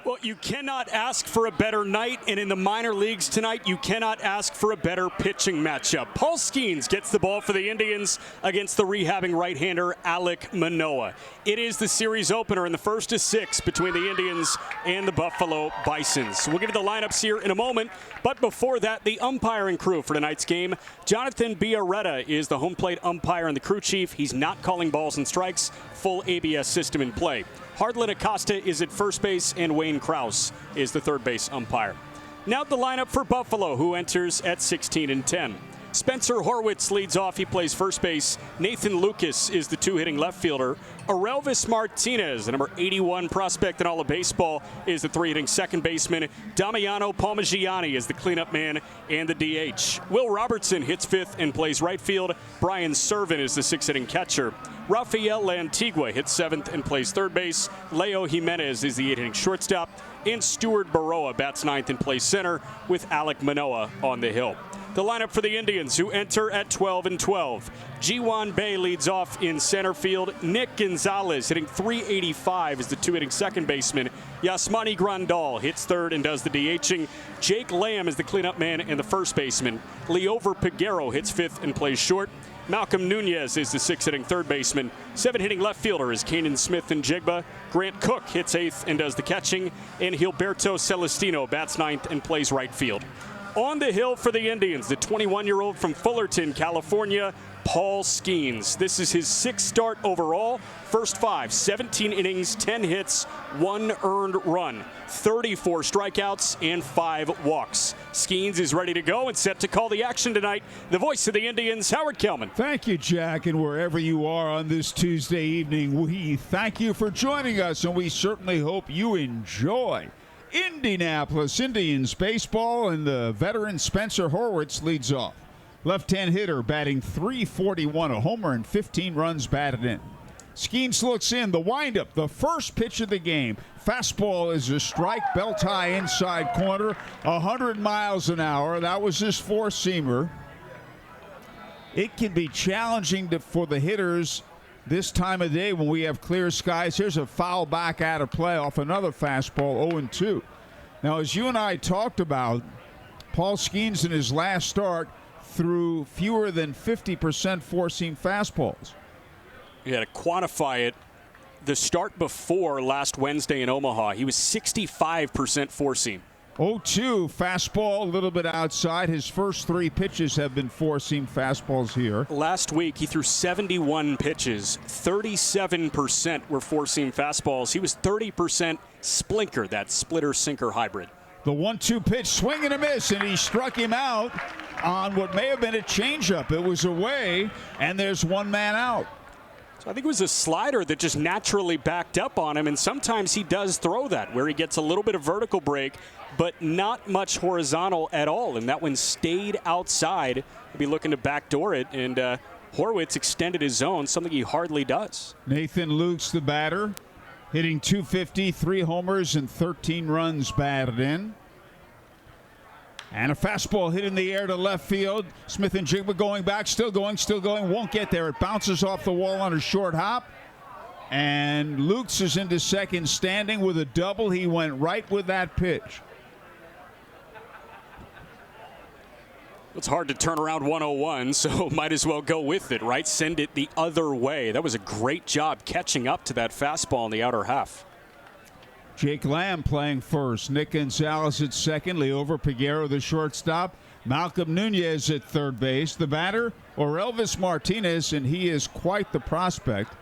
Well, you cannot ask for a better night, and in the minor leagues tonight, you cannot ask for a better pitching matchup. Paul Skenes gets the ball for the Indians against the rehabbing right-hander Alek Manoah. It is the series opener, and the first is 6 between the Indians and the Buffalo Bisons. We'll give you the lineups here in a moment, but before that, the umpiring crew for tonight's game. Jonathan Biarretta is the home plate umpire and the crew chief. He's not calling balls and strikes. Full ABS system in play. Hardlin Acosta is at first base, and Wayne Krause is the third base umpire. Now the lineup for Buffalo, who enters at 16 and 10. Spencer Horwitz leads off. He plays first base. Nathan Lucas is the two-hitting left fielder. Aurelvis Martinez, the number 81 prospect in all of baseball, is the three-hitting second baseman. Damiano Palmigiani is the cleanup man and the DH. Will Robertson hits fifth and plays right field. Brian Servin is the six-hitting catcher. Rafael Lantigua hits seventh and plays third base. Leo Jimenez is the eight-hitting shortstop. And Stuart Baroa bats ninth and plays center with Alek Manoah on the hill. The lineup for the Indians, who enter at 12 and 12. Ji-Hwan Bae leads off in center field. Nick Gonzalez hitting .385 is the two-hitting second baseman. Yasmani Grandal hits third and does the DHing. Jake Lamb is the cleanup man and the first baseman. Leover Peguero hits fifth and plays short. Malcolm Nunez is the six-hitting third baseman. Seven-hitting left fielder is Kanan Smith and Jigba. Grant Cook hits eighth and does the catching. And Gilberto Celestino bats ninth and plays right field. On the hill for the Indians, the 21-year-old from Fullerton, California, Paul Skenes. This is his sixth start overall. First 5, 17 innings, 10 hits, 1 earned run, 34 strikeouts, and 5 walks. Skenes is ready to go and set to call the action tonight. The voice of the Indians, Howard Kellman. Thank you, Jack, and wherever you are on this Tuesday evening, we thank you for joining us, and we certainly hope you enjoy Indianapolis Indians baseball, and the veteran Spencer Horwitz leads off. Left-hand hitter batting .341, a homer and 15 runs batted in. Skenes looks in, the windup, the first pitch of the game. Fastball is a strike, belt high inside corner, 100 miles an hour. That was his four-seamer. It can be challenging for the hitters this time of day when we have clear skies. Here's a foul back out of play off another fastball, 0-2. Now, as you and I talked about, Paul Skenes in his last start threw fewer than 50% four-seam fastballs. Yeah, to quantify it, the start before last Wednesday in Omaha, he was 65% four-seam. 0-2, fastball, a little bit outside. His first 3 pitches have been four-seam fastballs here. Last week, he threw 71 pitches. 37% were four-seam fastballs. He was 30% splinker, that splitter-sinker hybrid. The 1-2 pitch, swing and a miss, and he struck him out on what may have been a changeup. It was away, and there's one man out. I think it was a slider that just naturally backed up on him, and sometimes he does throw that, where he gets a little bit of vertical break, but not much horizontal at all, and that one stayed outside. He'll be looking to backdoor it, and Horwitz extended his zone, something he hardly does. Nathan Lukes, the batter, hitting .250, 3 homers and 13 runs batted in. And a fastball hit in the air to left field. Smith and Jigba going back, still going, won't get there. It bounces off the wall on a short hop. And Lukes is into second, standing with a double. He went right with that pitch. It's hard to turn around 101, so might as well go with it, right? Send it the other way. That was a great job catching up to that fastball in the outer half. Jake Lamb playing first. Nick Gonzalez at second. Leover Peguero, the shortstop. Malcolm Nunez at third base. The batter, Aurelvis Martinez, and he is quite the prospect,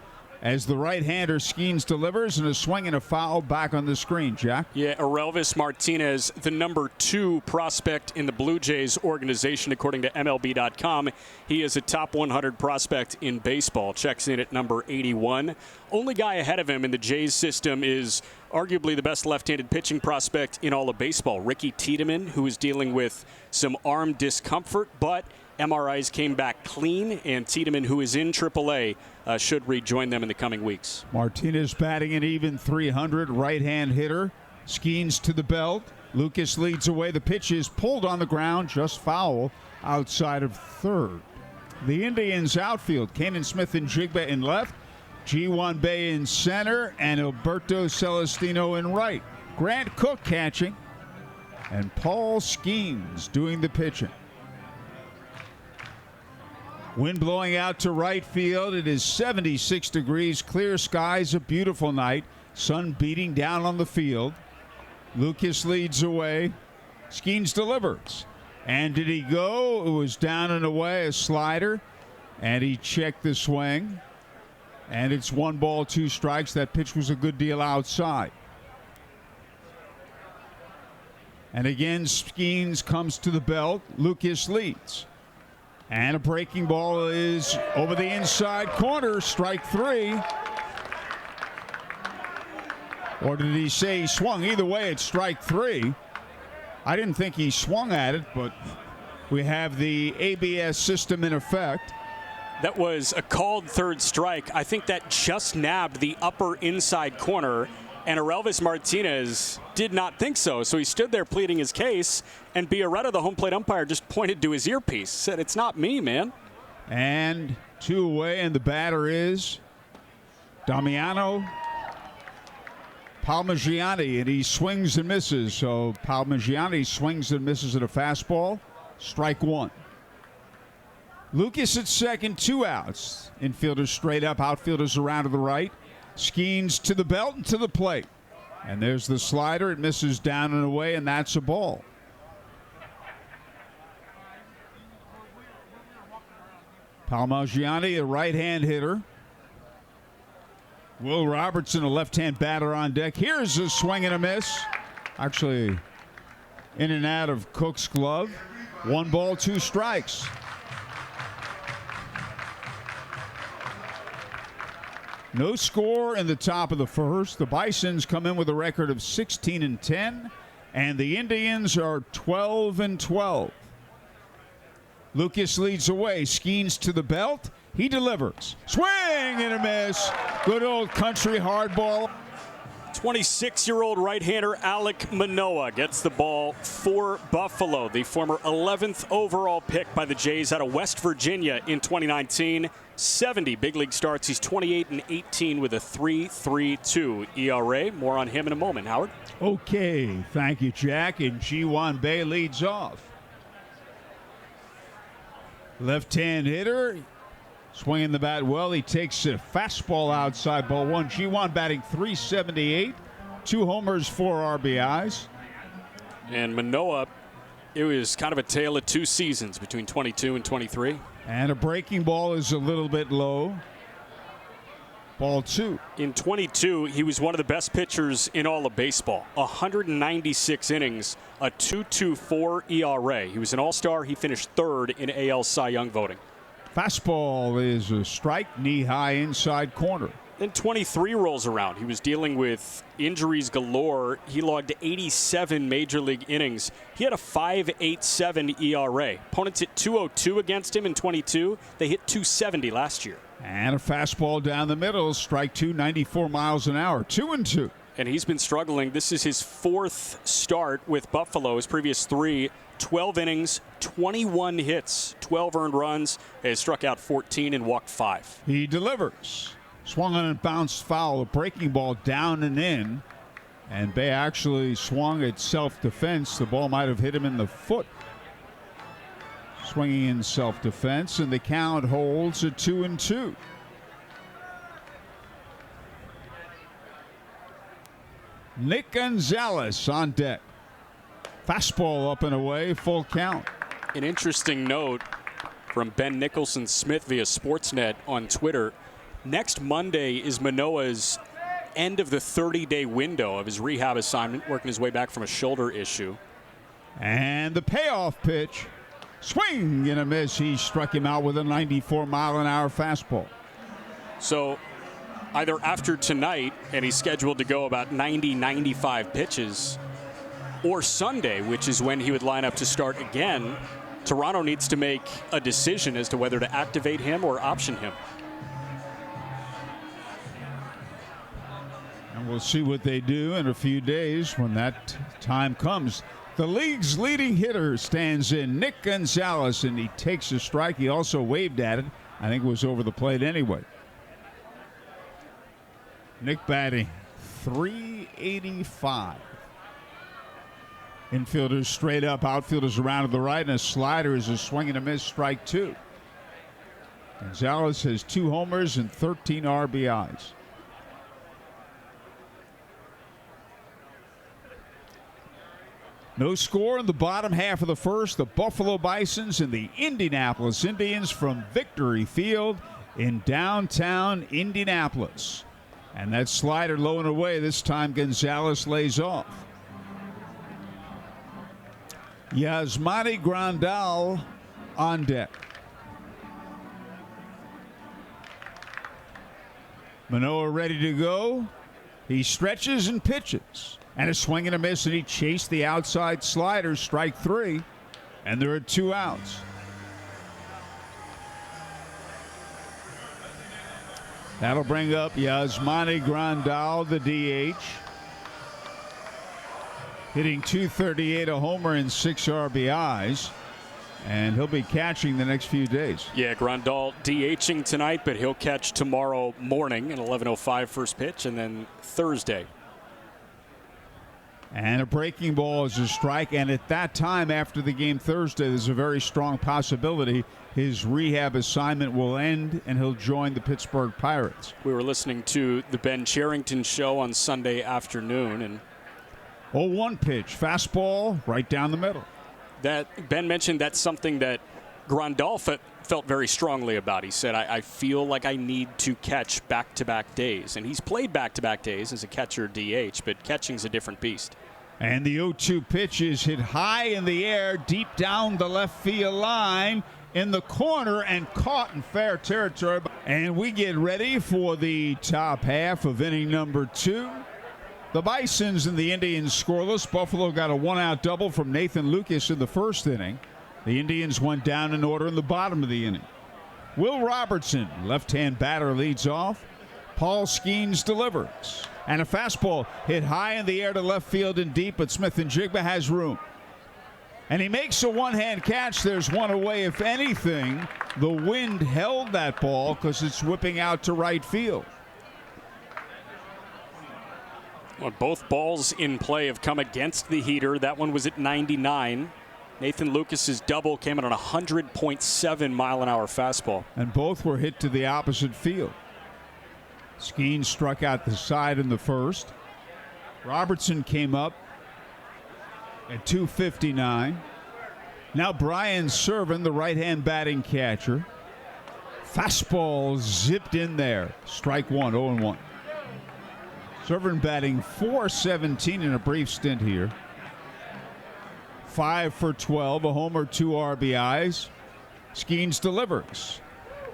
as the right-hander Skenes delivers, and a swing and a foul back on the screen, Jack. Yeah, Aurelvis Martinez, the number 2 prospect in the Blue Jays organization, according to MLB.com. He is a top 100 prospect in baseball, checks in at number 81. Only guy ahead of him in the Jays system is arguably the best left-handed pitching prospect in all of baseball, Ricky Tiedemann, who is dealing with some arm discomfort, but MRIs came back clean, and Tiedemann, who is in AAA, should rejoin them in the coming weeks. Martinez batting an even .300, right-hand hitter. Skenes to the belt. Lucas leads away. The pitch is pulled on the ground, just foul, outside of third. The Indians outfield, Kanan Smith and Jigba in left. Ji-Hwan Bae in center, and Gilberto Celestino in right. Grant Cook catching, and Paul Skenes doing the pitching. Wind blowing out to right field. It is 76 degrees, clear skies, a beautiful night. Sun beating down on the field. Lucas leads away. Skenes delivers. And did he go? It was down and away, a slider. And he checked the swing. And it's 1 ball, 2 strikes. That pitch was a good deal outside. And again, Skenes comes to the belt. Lucas leads. And a breaking ball is over the inside corner, strike 3. Or did he say he swung? Either way, it's strike 3. I didn't think he swung at it, but we have the ABS system in effect. That was a called third strike. I think that just nabbed the upper inside corner, and Orelvis Martinez did not think so. So he stood there pleading his case, and Biarretta, the home plate umpire, just pointed to his earpiece, said, "It's not me, man." And 2 away, and the batter is Damiano Palmigiani, and he swings and misses. So Palmigiani swings and misses at a fastball. Strike 1. Lucas at second, 2 outs. Infielders straight up, outfielders around to the right. Skenes to the belt and to the plate. And there's the slider. It misses down and away, and that's a ball. Palmigiani, a right-hand hitter. Will Robertson, a left-hand batter on deck. Here's a swing and a miss. Actually, in and out of Cook's glove. 1 ball, 2 strikes. No score in the top of the first. The Bisons come in with a record of 16-10, and the Indians are 12-12. Lucas leads away. Skenes to the belt. He delivers. Swing and a miss. Good old country hardball. 26-year-old right-hander Alek Manoah gets the ball for Buffalo, the former 11th overall pick by the Jays out of West Virginia in 2019. 70 big league starts. He's 28-18 with a 3.32 ERA. More on him in a moment. Howard? Okay, thank you, Jack. And Ji-Hwan Bae leads off. Left-hand hitter. Swinging the bat well. He takes a fastball outside, ball 1. Ji-Hwan batting .378. 2 homers, 4 RBIs. And Manoah, it was kind of a tale of 2 seasons between 22 and 23. And a breaking ball is a little bit low. Ball 2. In 22, he was one of the best pitchers in all of baseball. 196 innings, a 2.24 ERA. He was an all-star. He finished 3rd in AL Cy Young voting. Fastball is a strike, knee-high inside corner. Then 23 rolls around. He was dealing with injuries galore. He logged 87 major league innings. He had a 5.87 ERA. Opponents hit .202 against him in 22. They hit .270 last year. And a fastball down the middle, strike 2, 94 miles an hour, 2-2. And he's been struggling. This is his 4th start with Buffalo. His previous 3, 12 innings, 21 hits, 12 earned runs. He has struck out 14 and walked 5. He delivers. Swung on and bounced foul, a breaking ball down and in. And Bae actually swung at self-defense. The ball might have hit him in the foot. Swinging in self-defense, and the count holds at 2-2. Nick Gonzalez on deck. Fastball up and away, full count. An interesting note from Ben Nicholson-Smith via Sportsnet on Twitter. Next Monday is Manoah's end of the 30-day window of his rehab assignment, working his way back from a shoulder issue. And the payoff pitch. Swing and a miss. He struck him out with a 94-mile-an-hour fastball. So either after tonight, and he's scheduled to go about 90-95 pitches, or Sunday, which is when he would line up to start again, Toronto needs to make a decision as to whether to activate him or option him. And we'll see what they do in a few days when that time comes. The league's leading hitter stands in, Nick Gonzalez, and he takes a strike. He also waved at it. I think it was over the plate anyway. Nick batting .385. Infielders straight up, outfielders around to the right, and a slider is a swing and a miss, strike two. Gonzalez has 2 homers and 13 RBIs. No score in the bottom half of the first. The Buffalo Bisons and the Indianapolis Indians from Victory Field in downtown Indianapolis. And that slider low and away. This time Gonzalez lays off. Yasmani Grandal on deck. Manoah ready to go. He stretches and pitches. And a swing and a miss, and he chased the outside slider, strike 3. And there are 2 outs. That'll bring up Yasmani Grandal, the DH. Hitting .238, a homer and 6 RBIs. And he'll be catching the next few days. Yeah, Grandal DHing tonight, but he'll catch tomorrow morning at 11:05 first pitch, and then Thursday. And a breaking ball is a strike. And at that time, after the game Thursday, there's a very strong possibility his rehab assignment will end and he'll join the Pittsburgh Pirates. We were listening to the Ben Cherington show on Sunday afternoon, and 0-1 pitch, fastball right down the middle. That Ben mentioned that's something that Grandal felt very strongly about. He said, I feel like I need to catch back-to-back days. And he's played back-to-back days as a catcher DH, but catching's a different beast. And the 0-2 pitch is hit high in the air, deep down the left field line, in the corner and caught in fair territory. And we get ready for the top half of inning number 2. The Bisons and the Indians scoreless. Buffalo got a 1-out double from Nathan Lucas in the first inning. The Indians went down in order in the bottom of the inning. Will Robertson, left-hand batter, leads off. Paul Skenes delivers. And a fastball hit high in the air to left field and deep, but Smith-Njigba has room. And he makes a one-hand catch. There's one away. If anything, the wind held that ball because it's whipping out to right field. Well, both balls in play have come against the heater. That one was at 99. Nathan Lucas's double came in on a 100.7 mile-an-hour fastball. And both were hit to the opposite field. Skenes struck out the side in the first. Robertson came up at 259. Now Brian Serven, the right-hand batting catcher. Fastball zipped in there. Strike 1, 0-1. Serven batting .417 in a brief stint here. 5 for 12, a homer, 2 RBIs. Skenes delivers.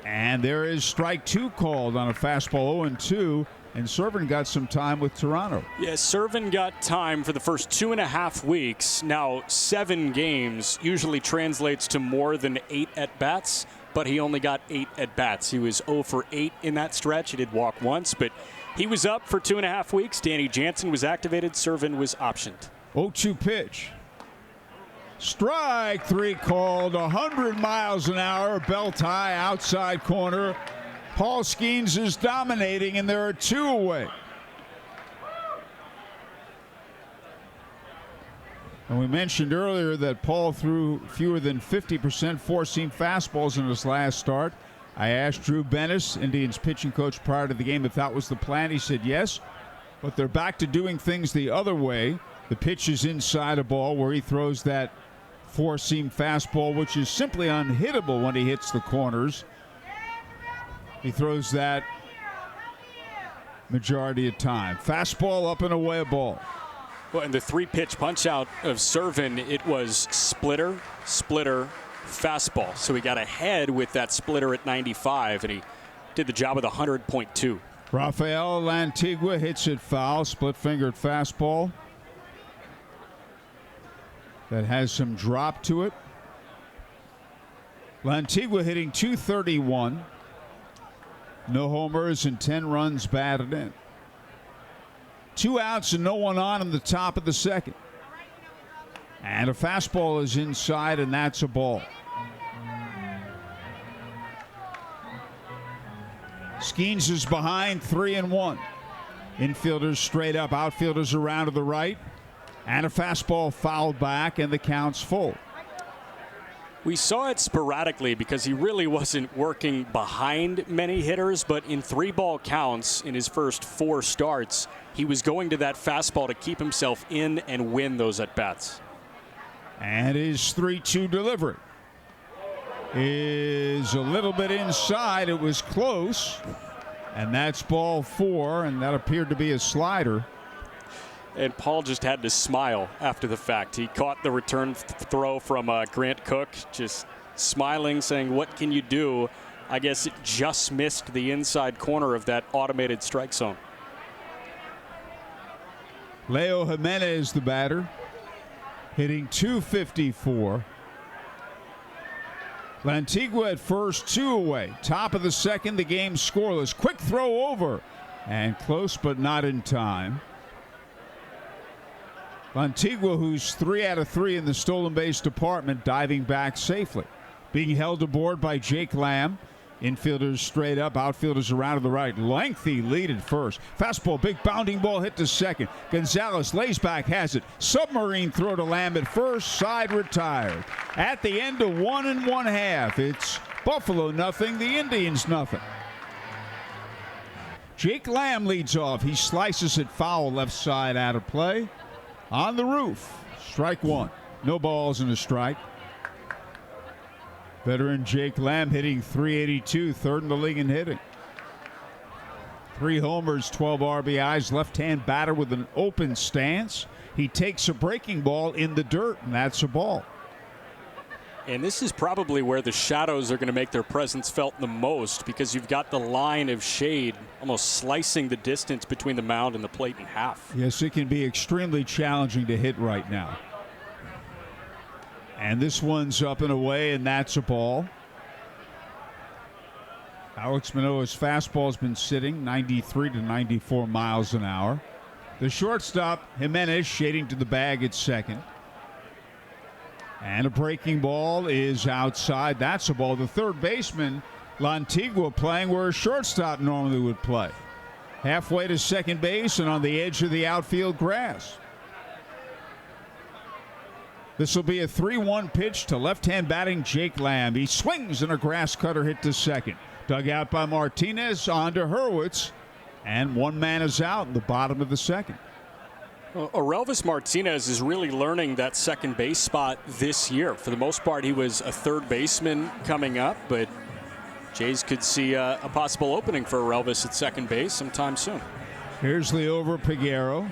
And there is strike 2 called on a fastball 0-2. And Serven got some time with Toronto. Yeah, Serven got time for the first 2.5 weeks. Now, 7 games usually translates to more than 8 at-bats, but he only got 8 at-bats. He was 0 for 8 in that stretch. He did walk once, but he was up for 2.5 weeks. Danny Jansen was activated. Serven was optioned. 0-2 pitch. Strike 3 called, 100 miles an hour, belt high, outside corner. Paul Skenes is dominating, and there are 2 away. And we mentioned earlier that Paul threw fewer than 50% four-seam fastballs in his last start. I asked Drew Bennis, Indians pitching coach, prior to the game if that was the plan. He said yes, but they're back to doing things the other way. The pitch is inside a ball where he throws that four-seam fastball, which is simply unhittable when he hits the corners. He throws that majority of time. Fastball up and away, a ball. Well, in the 3-pitch punch-out of Serven, it was splitter, splitter, fastball. So he got ahead with that splitter at 95, and he did the job with 100.2. Rafael Lantigua hits it foul, split-fingered fastball. That has some drop to it. Lantigua hitting .231. No homers and 10 runs batted in. 2 outs and no one on in the top of the second. And a fastball is inside, and that's a ball. Skenes is behind, 3-1. Infielders straight up, outfielders around to the right. And a fastball fouled back, and the count's full. We saw it sporadically because he really wasn't working behind many hitters, but in 3-ball counts in his first 4 starts, he was going to that fastball to keep himself in and win those at-bats. And his 3-2 delivery is a little bit inside. It was close, and that's ball 4, and that appeared to be a slider. And Paul just had to smile after the fact. He caught the return throw from Grant Cook, just smiling, saying, what can you do? I guess it just missed the inside corner of that automated strike zone. Leo Jimenez, the batter, hitting .254. Lantigua at first, 2 away. Top of the second, the game scoreless. Quick throw over, and close but not in time. Lantigua, who's 3 out of 3 in the stolen base department, diving back safely. Being held aboard by Jake Lamb. Infielders straight up, outfielders around to the right. Lengthy lead at first. Fastball, big bounding ball hit to second. Gonzalez lays back, has it. Submarine throw to Lamb at first, side retired. At the end of 1 1/2, it's Buffalo nothing, the Indians nothing. Jake Lamb leads off. He slices it foul, left side out of play. On the roof, strike 1. No balls and a strike. Veteran Jake Lamb hitting .382, third in the league in hitting. 3 homers, 12 RBIs, left-hand batter with an open stance. He takes a breaking ball in the dirt, and that's a ball. And this is probably where the shadows are going to make their presence felt the most, because you've got the line of shade almost slicing the distance between the mound and the plate in half. Yes, it can be extremely challenging to hit right now. And this one's up and away, and that's a ball. Alex Manoah's fastball's been sitting 93 to 94 miles an hour. The shortstop, Jimenez, shading to the bag at second. And a breaking ball is outside. That's a ball. The third baseman, Lantigua, playing where a shortstop normally would play. Halfway to second base and on the edge of the outfield grass. This will be a 3-1 pitch to left-hand batting Jake Lamb. He swings and a grass cutter hit to second. Dug out by Martinez, on to Hurwitz. And 1 man is out in the bottom of the second. Well, Orelvis Martinez is really learning that second base spot this year. For the most part, he was a third baseman coming up, but Jays could see a possible opening for Orelvis at second base sometime soon. Here's Liover Peguero.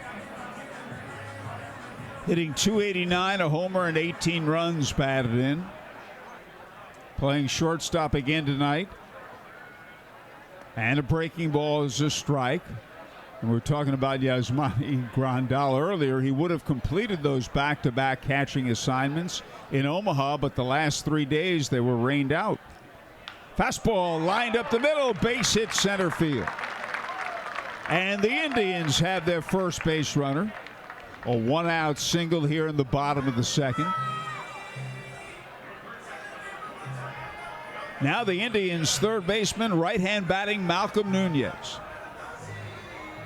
Hitting .289, a homer, and 18 runs batted in. Playing shortstop again tonight. And a breaking ball is a strike. And we're talking about Yasmani Grandal earlier. He would have completed those back-to-back catching assignments in Omaha, but the last 3 days they were rained out. Fastball lined up the middle, base hit center field. And the Indians have their first base runner. A 1-out single here in the bottom of the second. Now the Indians' third baseman, right-hand batting Malcolm Nunez.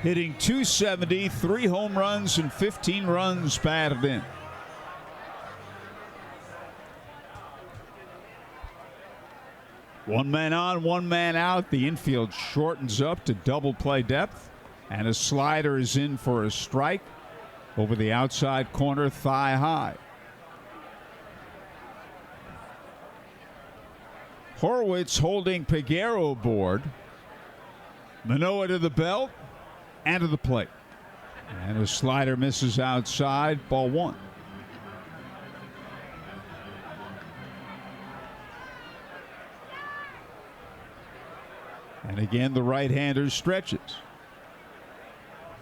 Hitting .270, 3 home runs and 15 runs batted in. One man on, 1 man out. The infield shortens up to double play depth. And a slider is in for a strike over the outside corner, thigh high. Horwitz holding Peguero aboard. Manoah to the belt and to the plate. And a slider misses outside, ball 1. And again, the right-hander stretches.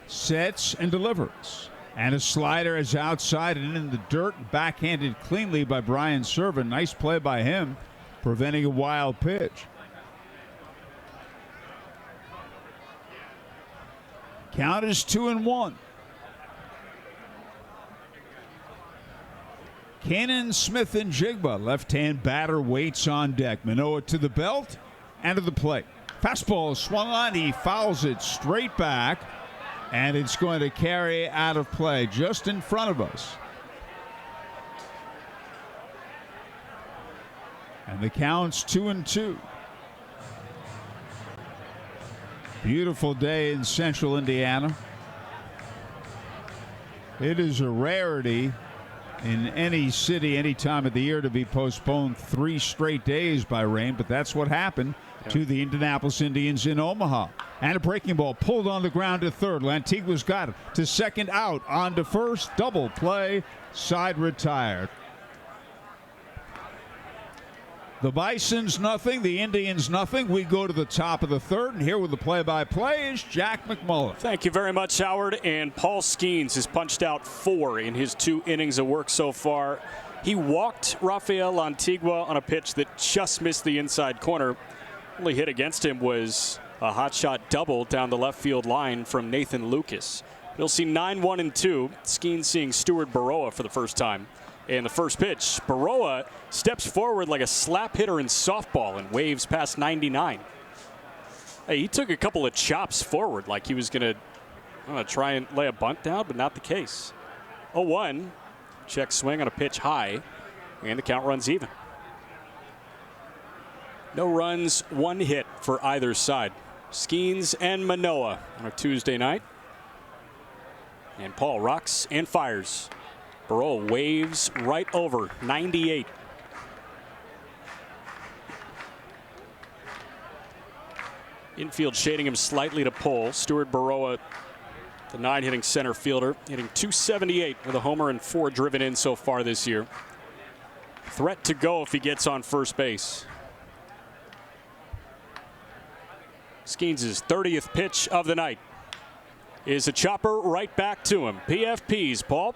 Sets and delivers. And a slider is outside and in the dirt, backhanded cleanly by Brian Serven. Nice play by him, preventing a wild pitch. Count is 2-1. Cannon, Smith, and Jigba. Left-hand batter waits on deck. Manoah to the belt and to the plate. Fastball swung on. He fouls it straight back. And it's going to carry out of play just in front of us. And the count's 2-2. Beautiful day in central Indiana. It is a rarity in any city, any time of the year, to be postponed 3 straight days by rain, but that's what happened to the Indianapolis Indians in Omaha. And a breaking ball pulled on the ground to third. Lantigua's got it to second, out on to first. Double play, side retired. The Bisons nothing, the Indians nothing. We go to the top of the third, and here with the play-by-play is Jack McMullen. Thank you very much, Howard. And Paul Skenes has punched out 4 in his 2 innings of work so far. He walked Rafael Antigua on a pitch that just missed the inside corner. Only hit against him was a hot shot double down the left field line from Nathan Lucas. You'll see 9-1-2. Skenes seeing Stuart Baroa for the first time. And the first pitch, Baroa steps forward like a slap hitter in softball and waves past 99. Hey, he took a couple of chops forward like he was going to try and lay a bunt down, but not the case. 0-1, check swing on a pitch high, and the count runs even. No runs, 1 hit for either side. Skenes and Manoah on a Tuesday night. And Paul rocks and fires. Baroa waves right over 98. Infield shading him slightly to pull. Stuart Baroa, the 9-hitting center fielder, hitting .278 with a homer and 4 driven in so far this year. Threat to go if he gets on first base. Skenes' 30th pitch of the night is a chopper right back to him. PFPs, Paul,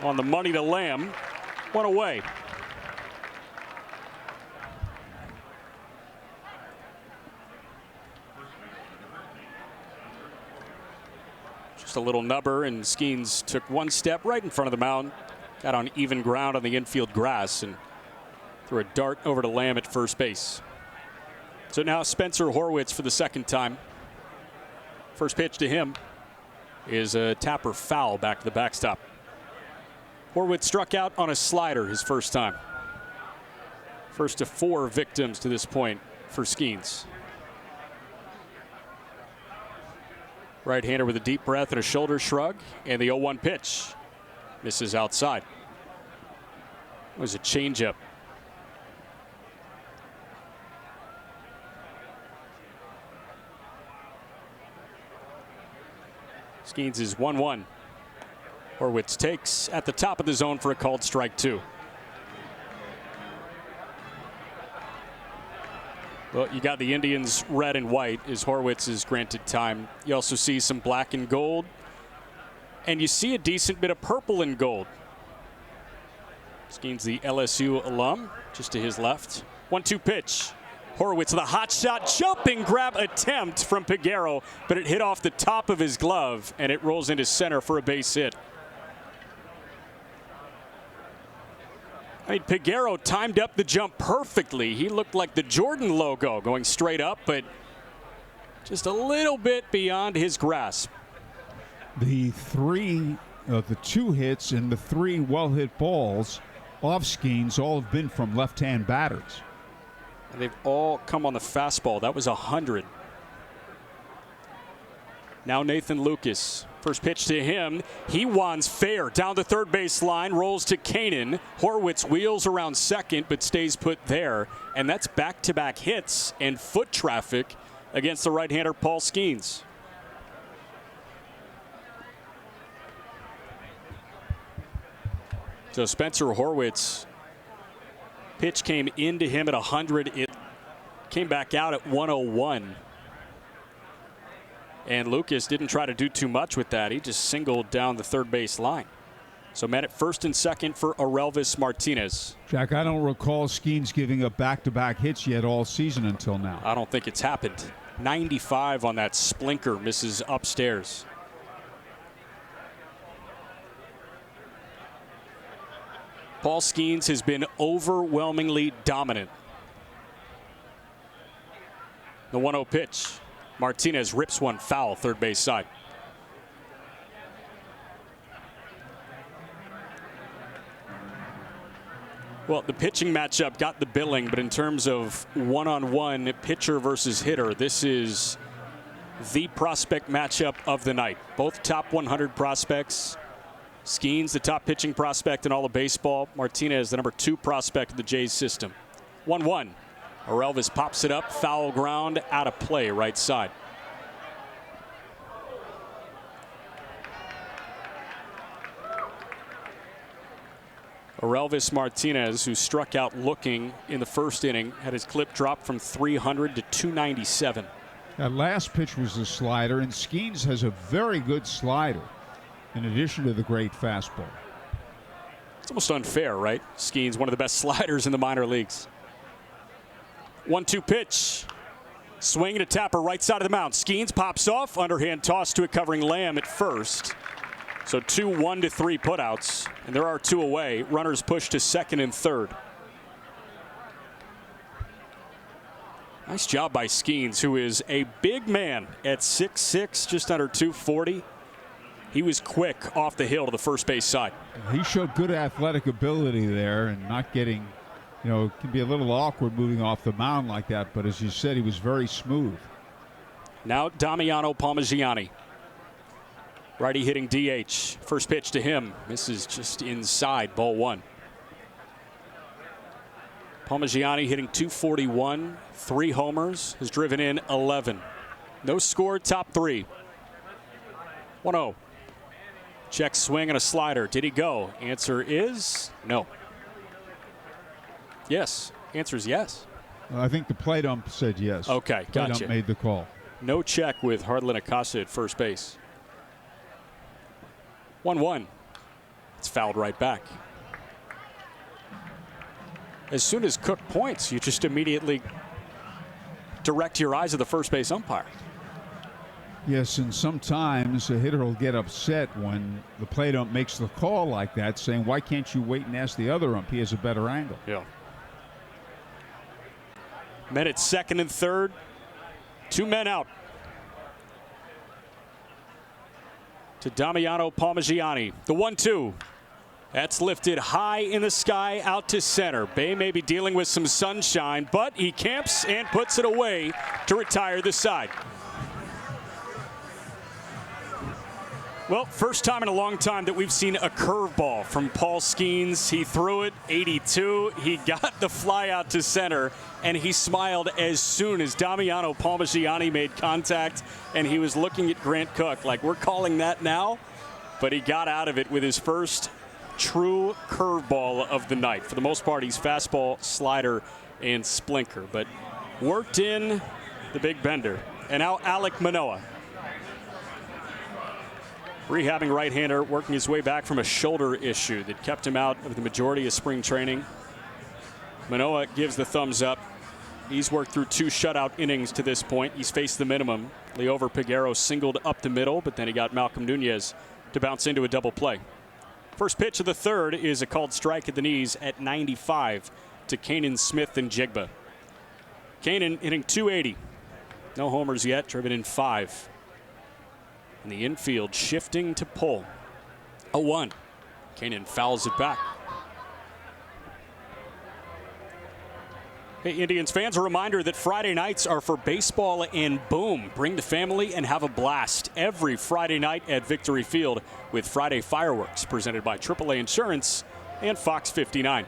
on the money to Lamb. 1 away. Just a little nubber, and Skenes took 1 step right in front of the mound. Got on even ground on the infield grass and threw a dart over to Lamb at first base. So now Spencer Horwitz for the 2nd time. First pitch to him is a tapper foul back to the backstop. Horwitz struck out on a slider his first time. First of 4 victims to this point for Skenes. Right-hander with a deep breath and a shoulder shrug, and the 0-1 pitch misses outside. It was a changeup. Skenes is 1-1. Horwitz takes at the top of the zone for a called strike 2. Well, you got the Indians red and white as Horwitz is granted time. You also see some black and gold, and you see a decent bit of purple and gold. Skenes, the LSU alum, just to his left. 1-2 pitch. Horwitz with a hot shot, jumping grab attempt from Peguero, but it hit off the top of his glove, and it rolls into center for a base hit. I mean, Peguero timed up the jump perfectly. He looked like the Jordan logo going straight up, but just a little bit beyond his grasp. The 2 hits and the 3 well-hit balls off Skenes all have been from left-hand batters. And they've all come on the fastball. That was 100. Now Nathan Lucas. First pitch to him. He wands fair down the third base line, rolls to Kanan. Horwitz wheels around second, but stays put there. And that's back-to-back hits and foot traffic against the right-hander Paul Skenes. So Spencer Horwitz, pitch came into him at 100. It came back out at 101. And Lucas didn't try to do too much with that. He just singled down the third base line. So men at first and second for Aurelvis Martinez. Jack, I don't recall Skenes giving up back-to-back hits yet all season until now. I don't think it's happened. 95 on that splinker, misses upstairs. Paul Skenes has been overwhelmingly dominant. The 1-0 pitch. Martinez rips one foul, third base side. Well, the pitching matchup got the billing, but in terms of one-on-one pitcher versus hitter, this is the prospect matchup of the night. Both top 100 prospects. Skenes, the top pitching prospect in all of baseball. Martinez, the number 2 prospect in the Jays system. 1-1. Elvis pops it up, foul ground, out of play, right side. Elvis Martinez, who struck out looking in the first inning, had his clip dropped from 300 to 297. That last pitch was a slider, and Skenes has a very good slider in addition to the great fastball. It's almost unfair, right? Skenes, one of the best sliders in the minor leagues. 1-2 pitch. Swing and a tapper right side of the mound. Skenes pops off. Underhand toss to a covering Lamb at first. So 2 1-3 putouts, and there are 2 away. Runners push to second and third. Nice job by Skenes, who is a big man at 6'6", just under 240. He was quick off the hill to the first base side. He showed good athletic ability there and not getting, it can be a little awkward moving off the mound like that, but as you said, he was very smooth. Now Damiano Palmaggiani. Righty hitting DH. First pitch to him. Misses just inside, ball 1. Palmaggiani hitting .241, 3 homers, has driven in 11. No score, top 3. 1-0. Check swing and a slider. Did he go? Answer is no. Yes. Answer is yes. I think the plate ump said yes. Okay, gotcha. Plate ump made the call. No check with Hardlin Acasa at first base. 1-1. It's fouled right back. As soon as Cook points, you just immediately direct your eyes to the first base umpire. Yes, and sometimes a hitter will get upset when the plate ump makes the call like that, saying, why can't you wait and ask the other ump? He has a better angle. Yeah. Men at second and third. 2 men out. To Damiano Palmaggiani. The 1-2. That's lifted high in the sky out to center. Bay may be dealing with some sunshine, but he camps and puts it away to retire the side. Well, first time in a long time that we've seen a curveball from Paul Skenes. He threw it 82. He got the fly out to center, and he smiled as soon as Damiano Palmaggiani made contact, and he was looking at Grant Cook like, we're calling that now? But he got out of it with his first true curveball of the night. For the most part, he's fastball, slider, and splinker, but worked in the big bender. And now Alek Manoah. Rehabbing right-hander, working his way back from a shoulder issue that kept him out of the majority of spring training. Manoah gives the thumbs up. He's worked through 2 shutout innings to this point. He's faced the minimum. Leover Peguero singled up the middle, but then he got Malcolm Nunez to bounce into a double play. First pitch of the third is a called strike at the knees at 95 to Kanan Smith and Jigba. Kanan hitting .280. No homers yet, driven in 5. In the infield, shifting to pull. 0-1. Kanan fouls it back. Hey, Indians fans, a reminder that Friday nights are for baseball and boom. Bring the family and have a blast every Friday night at Victory Field with Friday fireworks presented by AAA Insurance and Fox 59.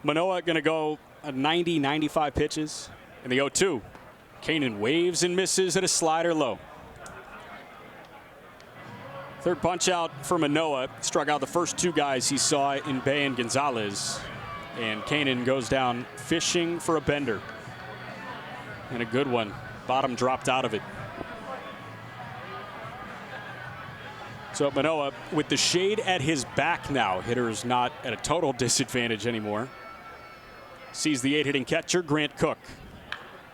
Manoah going to go 90, 95 pitches in the 0-2. Kanan waves and misses at a slider low. Third punch out for Manoah. Struck out the first 2 guys he saw in Bay and Gonzalez. And Kanan goes down fishing for a bender. And a good one. Bottom dropped out of it. So Manoah with the shade at his back now. Hitter's not at a total disadvantage anymore. Sees the 8-hitting catcher, Grant Cook.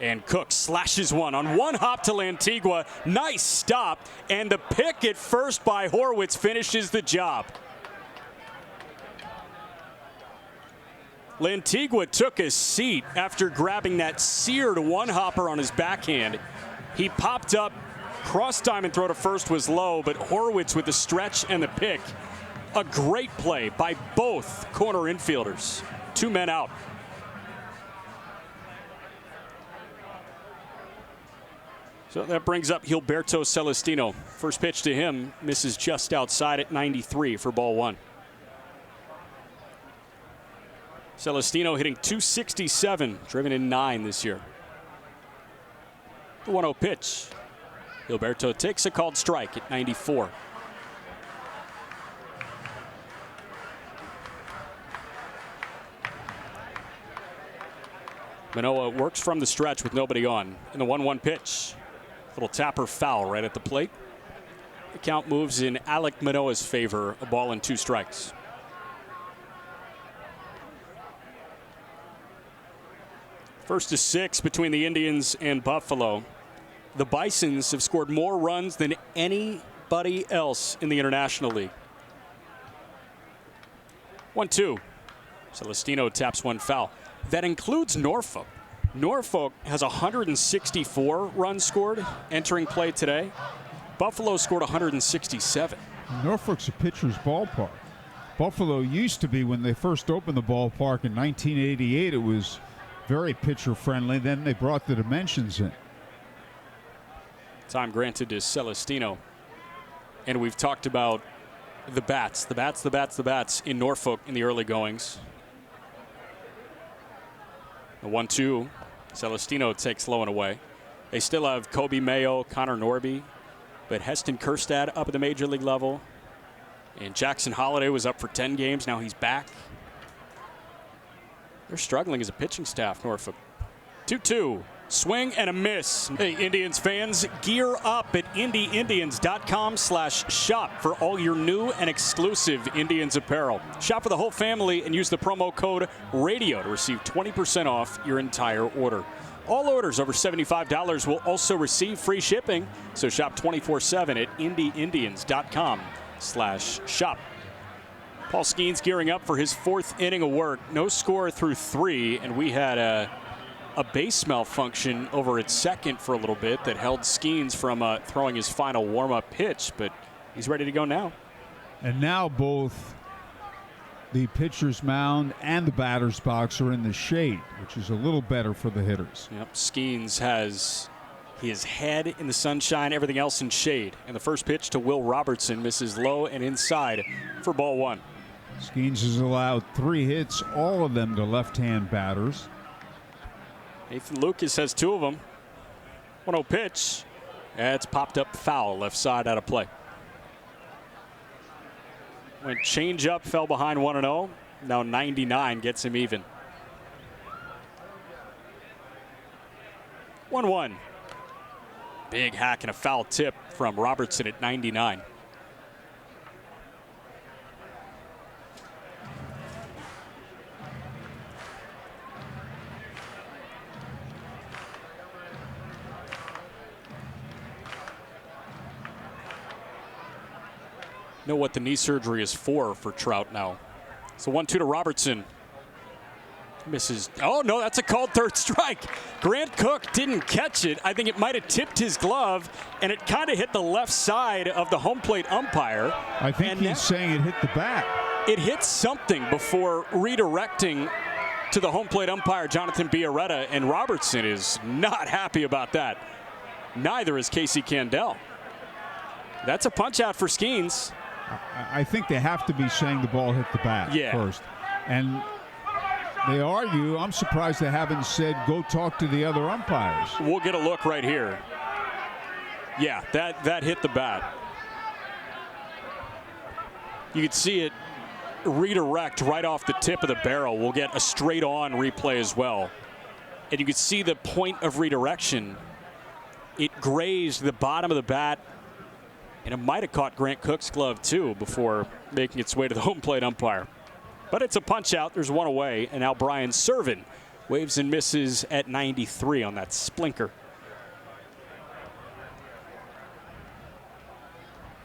And Cook slashes one on one hop to Lantigua. Nice stop. And the pick at first by Horwitz finishes the job. Lantigua took a seat after grabbing that seared one-hopper on his backhand. He popped up. Cross diamond throw to first was low, but Horwitz with the stretch and the pick A great play by both corner infielders. 2 men out. So that brings up Gilberto Celestino. First pitch to him misses just outside at 93 for ball 1. Celestino hitting .267, driven in 9 this year. The 1-0 pitch. Gilberto takes a called strike at 94. Manoah works from the stretch with nobody on. In the 1-1 pitch. Little tapper foul right at the plate. The count moves in Alek Manoah's favor, a ball and 2 strikes. First to 6 between the Indians and Buffalo. The Bisons have scored more runs than anybody else in the International League. 1-2. Celestino taps one foul. That includes Norfolk. Norfolk has 164 runs scored entering play today. Buffalo scored 167. Norfolk's a pitcher's ballpark. Buffalo used to be, when they first opened the ballpark in 1988, it was very pitcher friendly. Then they brought the dimensions in. Time granted to Celestino. And we've talked about the bats in Norfolk in the early goings. The 1-2. Celestino takes low and away. They still have Kobe Mayo, Connor Norby, but Heston Kjerstad up at the major league level. And Jackson Holliday was up for 10 games. Now he's back. They're struggling as a pitching staff, Norfolk. 2-2. Swing and a miss. Hey, Indians fans, gear up at IndyIndians.com/shop for all your new and exclusive Indians apparel. Shop for the whole family and use the promo code RADIO to receive 20% off your entire order. All orders over $75 will also receive free shipping, so shop 24/7 at IndyIndians.com/shop. Paul Skenes gearing up for his 4th inning of work. No score through 3, and we had a base malfunction over at second for a little bit that held Skenes from throwing his final warm-up pitch, but he's ready to go now. And now both the pitcher's mound and the batter's box are in the shade, which is a little better for the hitters. Yep, Skenes has his head in the sunshine, everything else in shade. And the first pitch to Will Robertson misses low and inside for ball 1. Skenes has allowed 3 hits, all of them to left-hand batters. Nathan Lucas has 2 of them. 1-0 pitch. It's popped up foul, left side out of play. Went change up, fell behind 1-0. Now 99 gets him even. 1-1. Big hack and a foul tip from Robertson at 99. Know what the knee surgery is for Trout now. So 1-2 to Robertson. Misses. Oh, no, that's a called 3rd strike. Grant Cook didn't catch it. I think it might have tipped his glove, and it kind of hit the left side of the home plate umpire. I think he's saying it hit the bat. It hit something before redirecting to the home plate umpire, Jonathan Biarretta, and Robertson is not happy about that. Neither is Casey Candell. That's a punch out for Skenes. I think they have to be saying the ball hit the bat first. And they argue. I'm surprised they haven't said go talk to the other umpires. We'll get a look right here. Yeah, that hit the bat. You can see it redirect right off the tip of the barrel. We'll get a straight on replay as well. And you can see the point of redirection. It grazed the bottom of the bat. And it might have caught Grant Cook's glove, too, before making its way to the home plate umpire. But it's a punch out. There's one away. And now Brian Servin waves and misses at 93 on that splinker.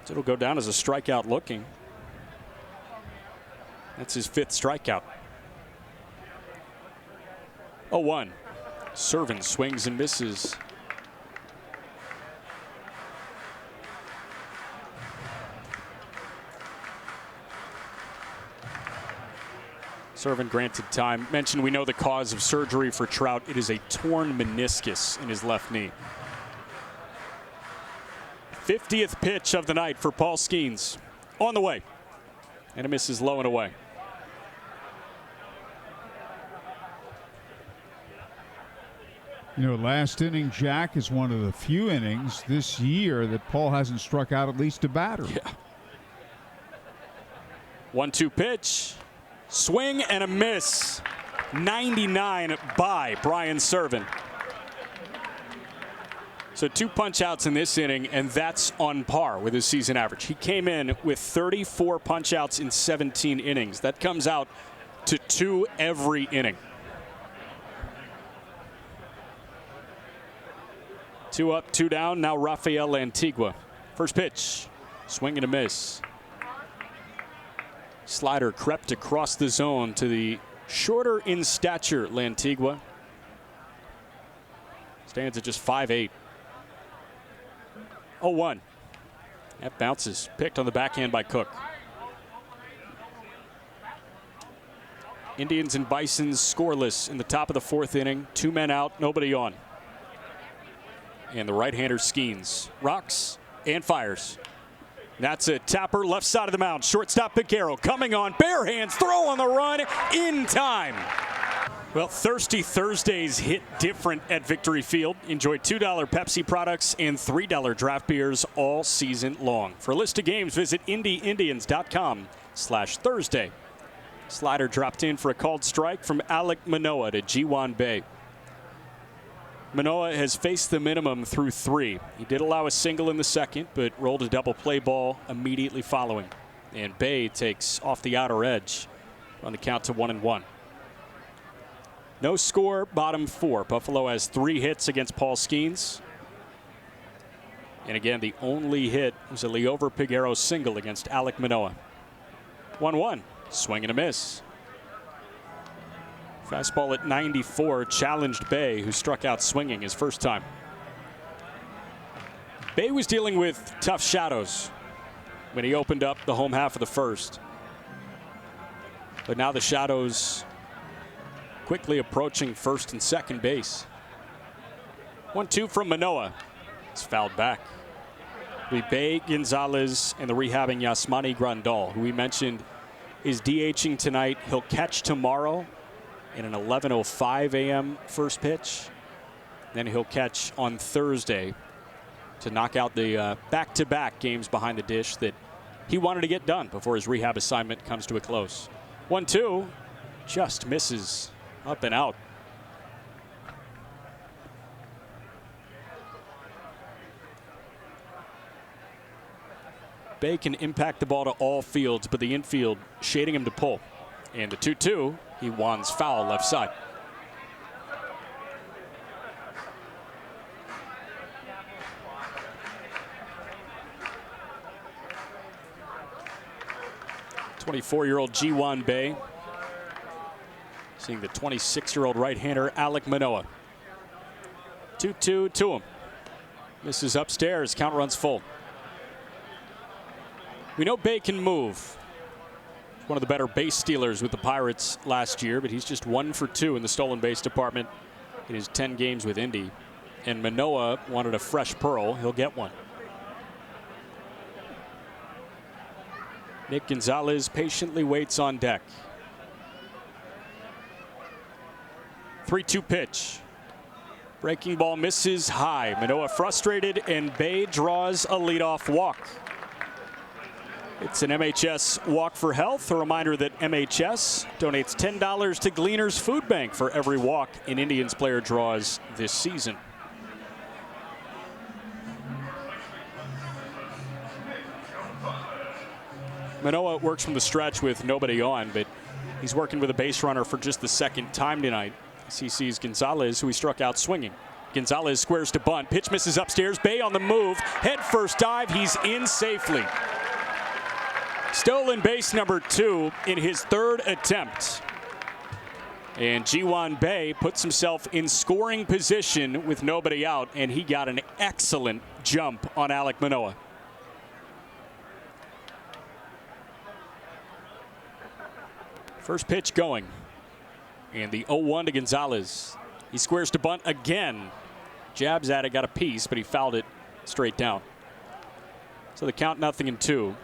So it'll go down as a strikeout looking. That's his 5th strikeout. 0-1. Servin swings and misses. Servin granted time. Mentioned we know the cause of surgery for Trout. It is a torn meniscus in his left knee. 50th pitch of the night for Paul Skenes. On the way. And a miss is low and away. You know, last inning, Jack, is one of the few innings this year that Paul hasn't struck out at least a batter. Yeah. 1-2 pitch. Swing and a miss. 99 by Brian Servin. So 2 punch outs in this inning, and that's on par with his season average. He came in with 34 punch outs in 17 innings. That comes out to 2 every inning. 2 up, 2 down. Now Rafael Antigua. First pitch. Swing and a miss. Slider crept across the zone to the shorter in stature Lantigua. Stands at just 5'8". 0-1. That bounces. Picked on the backhand by Cook. Indians and Bisons scoreless in the top of the 4th inning. 2 men out, nobody on. And the right-hander Skenes rocks and fires. That's a tapper left side of the mound. Shortstop Picaro coming on. Bare hands, throw on the run in time. Well, Thirsty Thursdays hit different at Victory Field. Enjoy $2 Pepsi products and $3 draft beers all season long. For a list of games, visit IndyIndians.com/Thursday. Slider dropped in for a called strike from Alek Manoah to Ji-Hwan Bae. Manoah has faced the minimum through 3. He did allow a single in the second, but rolled a double play ball immediately following. And Bae takes off the outer edge on the count to 1-1. No score, bottom 4. Buffalo has 3 hits against Paul Skenes. And again, the only hit was a Liover Piguero single against Alek Manoah. 1-1, swing and a miss. Fastball at 94 challenged Bae, who struck out swinging his first time. Bae was dealing with tough shadows when he opened up the home half of the first. But now the shadows quickly approaching first and second base. 1-2 from Manoah. It's fouled back. Bae, Gonzalez, and the rehabbing Yasmani Grandal, who we mentioned is DHing tonight. He'll catch tomorrow in an 11:05 a.m. first pitch. Then he'll catch on Thursday to knock out the back-to-back games behind the dish that he wanted to get done before his rehab assignment comes to a close. 1-2, just misses up and out. Bae can impact the ball to all fields, but the infield shading him to pull. And the 2-2, he wands foul left side. '24-year-old Ji-Hwan Bae seeing the 26-year-old right-hander Alek Manoah. 2-2 to him. Misses upstairs. Count runs full. We know Bae can move. One of the better base stealers with the Pirates last year, but he's just 1 for 2 in the stolen base department in his 10 games with Indy. And Manoah wanted a fresh pearl. He'll get one. Nick Gonzalez patiently waits on deck. 3-2 pitch. Breaking ball misses high. Manoah frustrated, and Bae draws a leadoff walk. It's an MHS Walk for Health. A reminder that MHS donates $10 to Gleaner's Food Bank for every walk an Indians player draws this season. Manoah works from the stretch with nobody on, but he's working with a base runner for just the second time tonight. He sees Gonzalez, who he struck out swinging. Gonzalez squares to bunt. Pitch misses upstairs. Bae on the move. Head first dive. He's in safely. Stolen base number 2 in his 3rd attempt. And Ji-Hwan Bae puts himself in scoring position with nobody out, and he got an excellent jump on Alek Manoah. First pitch going. And the 0-1 to Gonzalez. He squares to bunt again. Jabs at it, got a piece, but he fouled it straight down. So the count 0-2.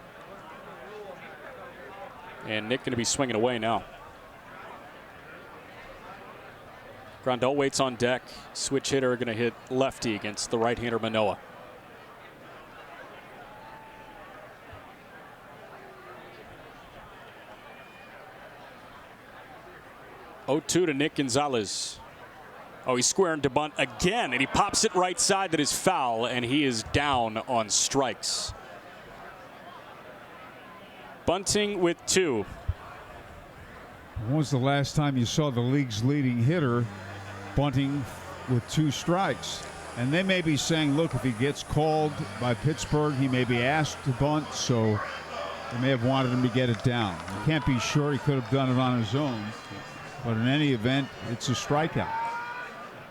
And Nick going to be swinging away now. Grandal waits on deck. Switch hitter going to hit lefty against the right-hander Manoah. Oh, 2 to Nick Gonzalez. Oh, he's squaring to bunt again, and he pops it right side. That is foul, and he is down on strikes. Bunting with 2. When was the last time you saw the league's leading hitter bunting with 2 strikes? And they may be saying, look, if he gets called by Pittsburgh, he may be asked to bunt, so they may have wanted him to get it down. You can't be sure. He could have done it on his own. But in any event, it's a strikeout.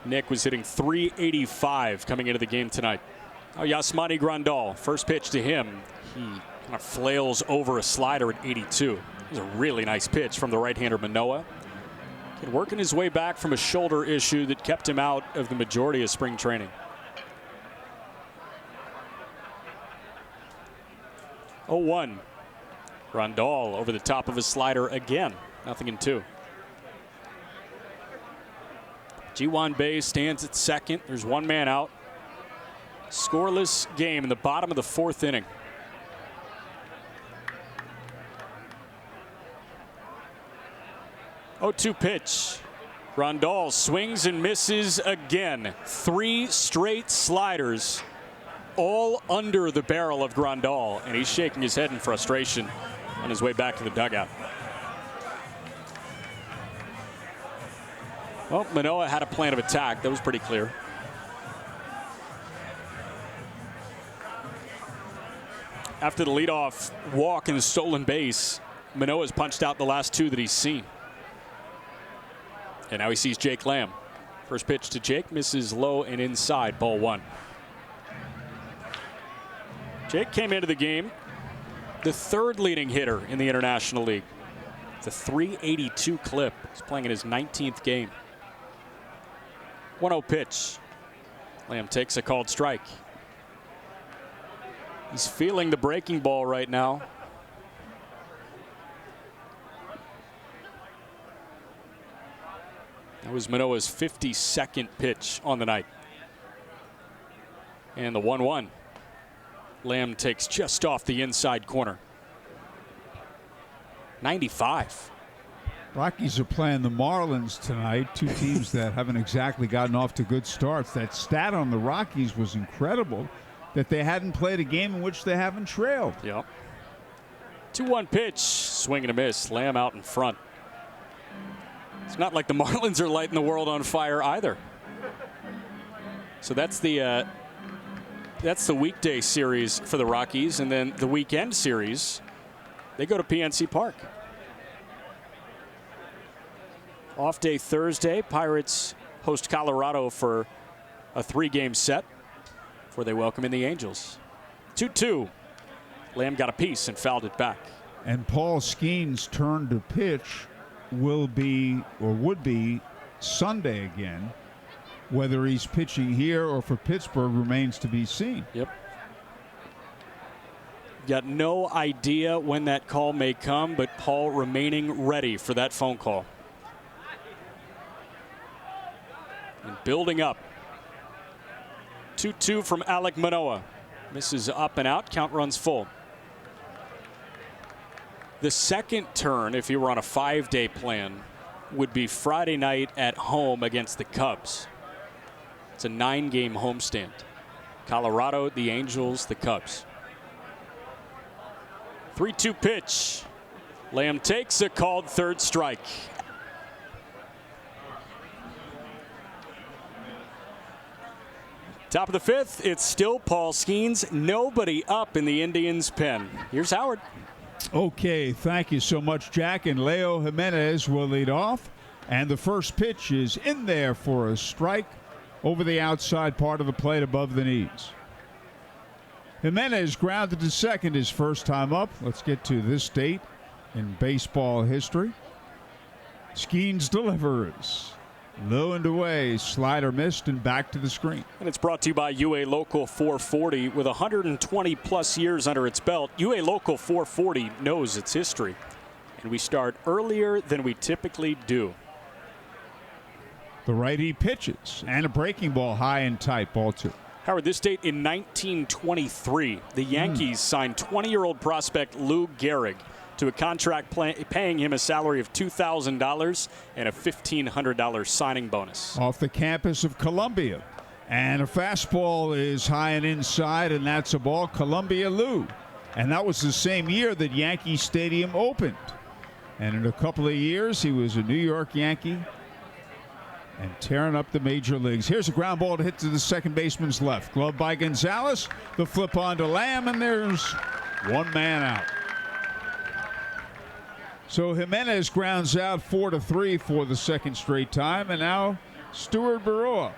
Nick was hitting .385 coming into the game tonight. Oh, Yasmani Grandal, first pitch to him. He kind of flails over a slider at 82. It was a really nice pitch from the right-hander Manoah. Working his way back from a shoulder issue that kept him out of the majority of spring training. 0-1. Grandal over the top of his slider again. 0-2. Ji-Hwan Bae stands at second. There's one man out. Scoreless game in the bottom of the 4th inning. Oh, 2 pitch. Grandal swings and misses again. 3 straight sliders, all under the barrel of Grandal, and he's shaking his head in frustration on his way back to the dugout. Well, Manoah had a plan of attack. That was pretty clear. After the leadoff walk and the stolen base, Manoah's punched out the last 2 that he's seen. And now he sees Jake Lamb. First pitch to Jake, misses low and inside, ball 1. Jake came into the game the 3rd leading hitter in the International League. It's a .382 clip. He's playing in his 19th game. 1-0 pitch. Lamb takes a called strike. He's feeling the breaking ball right now. That was Manoah's 52nd pitch on the night. And the 1-1. Lamb takes just off the inside corner. 95. Rockies are playing the Marlins tonight, 2 teams that haven't exactly gotten off to good starts. That stat on the Rockies was incredible, that they hadn't played a game in which they haven't trailed. Yep. 2-1 pitch, swing and a miss. Lamb out in front. It's not like the Marlins are lighting the world on fire either. So that's the weekday series for the Rockies, and then the weekend series, they go to PNC Park. Off day Thursday, Pirates host Colorado for a 3-game set before they welcome in the Angels. 2-2. Lamb got a piece and fouled it back. And Paul Skenes' turn to pitch will be, or would be, Sunday again. Whether he's pitching here or for Pittsburgh remains to be seen. Yep. Got no idea when that call may come, but Paul remaining ready for that phone call. And building up. 2-2 from Alek Manoah. Misses up and out. Count runs full. The second turn, if he were on a 5-day plan, would be Friday night at home against the Cubs. It's a 9-game homestand. Colorado, the Angels, the Cubs. 3-2 pitch. Lamb takes a called 3rd strike. Top of the 5th, it's still Paul Skenes. Nobody up in the Indians' pen. Here's Howard. Okay, thank you so much, Jack. And Leo Jimenez will lead off. And the first pitch is in there for a strike over the outside part of the plate above the knees. Jimenez grounded to second his first time up. Let's get to this date in baseball history. Skenes delivers. Low and away, slider missed and back to the screen. And it's brought to you by UA Local 440. With 120 plus years under its belt, UA Local 440 knows its history. And we start earlier than we typically do. The righty pitches and a breaking ball high and tight, ball two. Howard, this date in 1923, the Yankees signed 20-year-old prospect Lou Gehrig to a contract paying him a salary of $2,000 and a $1,500 signing bonus. Off the campus of Columbia. And a fastball is high and inside, and that's a ball. Columbia Lou. And that was the same year that Yankee Stadium opened. And in a couple of years, he was a New York Yankee and tearing up the major leagues. Here's a ground ball to hit to the second baseman's left. Glove by Gonzalez. The flip on to Lamb, and there's one man out. So Jimenez grounds out 4-3 for the second straight time, and now Stuart Baroa,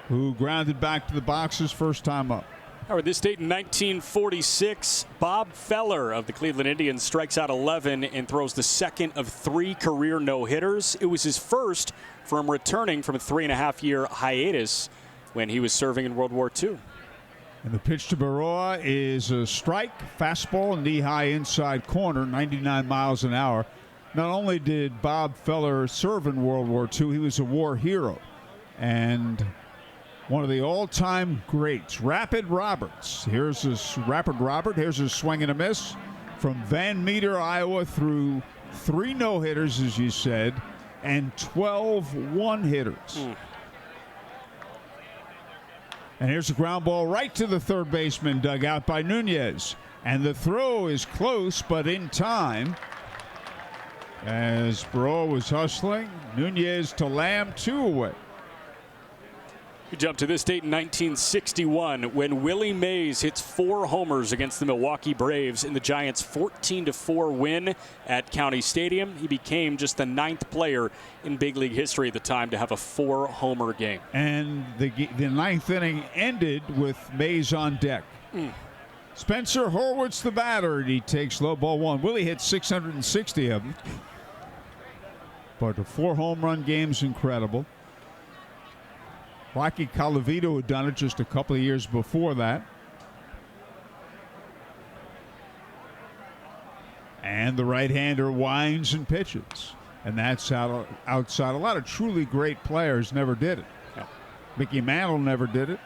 who grounded back to the boxes first time up. Howard, this date in 1946, Bob Feller of the Cleveland Indians strikes out 11 and throws the second of 3 career no-hitters. It was his first from returning from a 3.5-year hiatus when he was serving in World War II. And the pitch to Baroa is a strike, fastball, knee-high inside corner, 99 miles an hour. Not only did Bob Feller serve in World War II, he was a war hero and one of the all-time greats. Rapid Roberts. Here's his Rapid Robert. Here's his swing and a miss from Van Meter, Iowa, through 3 no-hitters, as you said, and 12 one-hitters. And here's a ground ball right to the third baseman, dug out by Nunez. And the throw is close, but in time. As Baroa was hustling, Nunez to Lamb, 2 away. We jump to this date in 1961 when Willie Mays hits 4 homers against the Milwaukee Braves in the Giants' 14-4 win at County Stadium. He became just the 9th player in big league history at the time to have a 4-homer game. And the 9th inning ended with Mays on deck. Spencer Horwitz the batter, and he takes low, ball 1. Willie hit 660 of them. But the 4 home run game's incredible. Rocky Colavito had done it just a couple of years before that. And the right-hander winds and pitches. And that's outside. A lot of truly great players never did it. Yeah. Mickey Mantle never did it.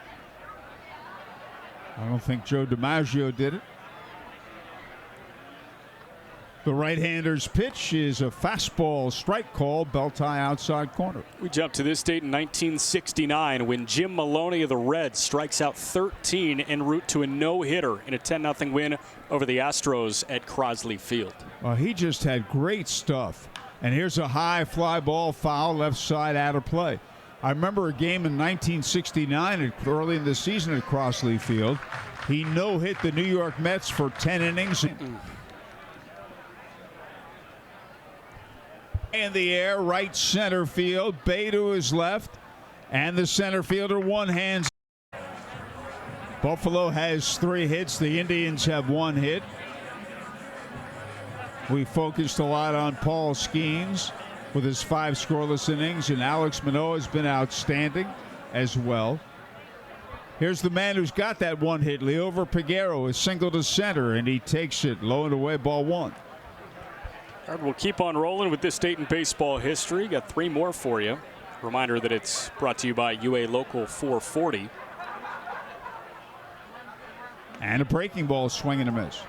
I don't think Joe DiMaggio did it. The right-hander's pitch is a fastball strike call, belt high outside corner. We jump to this date in 1969 when Jim Maloney of the Reds strikes out 13 en route to a no-hitter in a 10-0 win over the Astros at Crosley Field. Well, he just had great stuff. And here's a high fly ball foul, left side out of play. I remember a game in 1969 early in the season at Crosley Field. He no-hit the New York Mets for 10 innings. In the air, right center field. Bay to his left. And the center fielder one hands. Buffalo has 3 hits. The Indians have 1 hit. We focused a lot on Paul Skenes with his 5 scoreless innings, and Alex Manoah has been outstanding as well. Here's the man who's got that 1 hit. Leover Peguero is single to center, and he takes it low and away, ball 1. We'll keep on rolling with this date in baseball history. Got 3 more for you. Reminder that it's brought to you by UA Local 440. And a breaking ball, swing and a miss.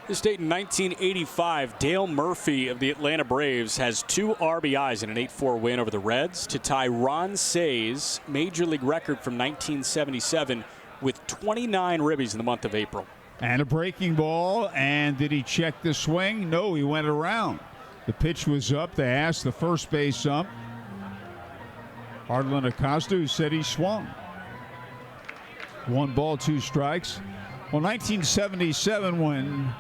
This date in 1985, Dale Murphy of the Atlanta Braves has 2 RBIs in an 8-4 win over the Reds to tie Ron Say's major league record from 1977 with 29 ribbies in the month of April. And a breaking ball, and did he check the swing? No, he went around. The pitch was up. They asked the first base ump, Arlen Acosta, who said he swung. 1 ball, 2 strikes. Well, 1977, when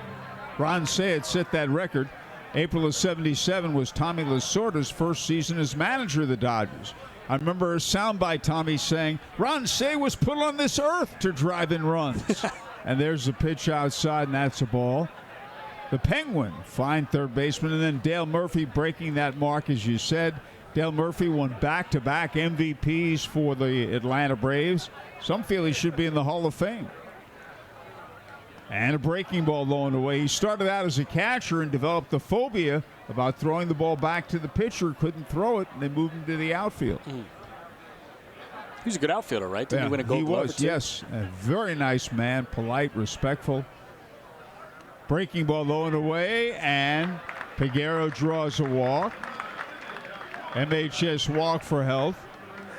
Ron Say had set that record, April of 77 was Tommy Lasorda's first season as manager of the Dodgers. I remember a soundbite Tommy saying, Ron Say was put on this earth to drive in runs. And there's the pitch outside, and that's a ball. The Penguin, fine third baseman, and then Dale Murphy breaking that mark, as you said, Dale Murphy won back-to-back MVPs for the Atlanta Braves. Some feel he should be in the Hall of Fame. And a breaking ball low and away. He started out as a catcher and developed a phobia about throwing the ball back to the pitcher. Couldn't throw it, and they moved him to the outfield. He was a good outfielder, right? Didn't he win a Gold Glove? He was, yes. A very nice man, polite, respectful. Breaking ball low and away, and Peguero draws a walk. MHS Walk for Health.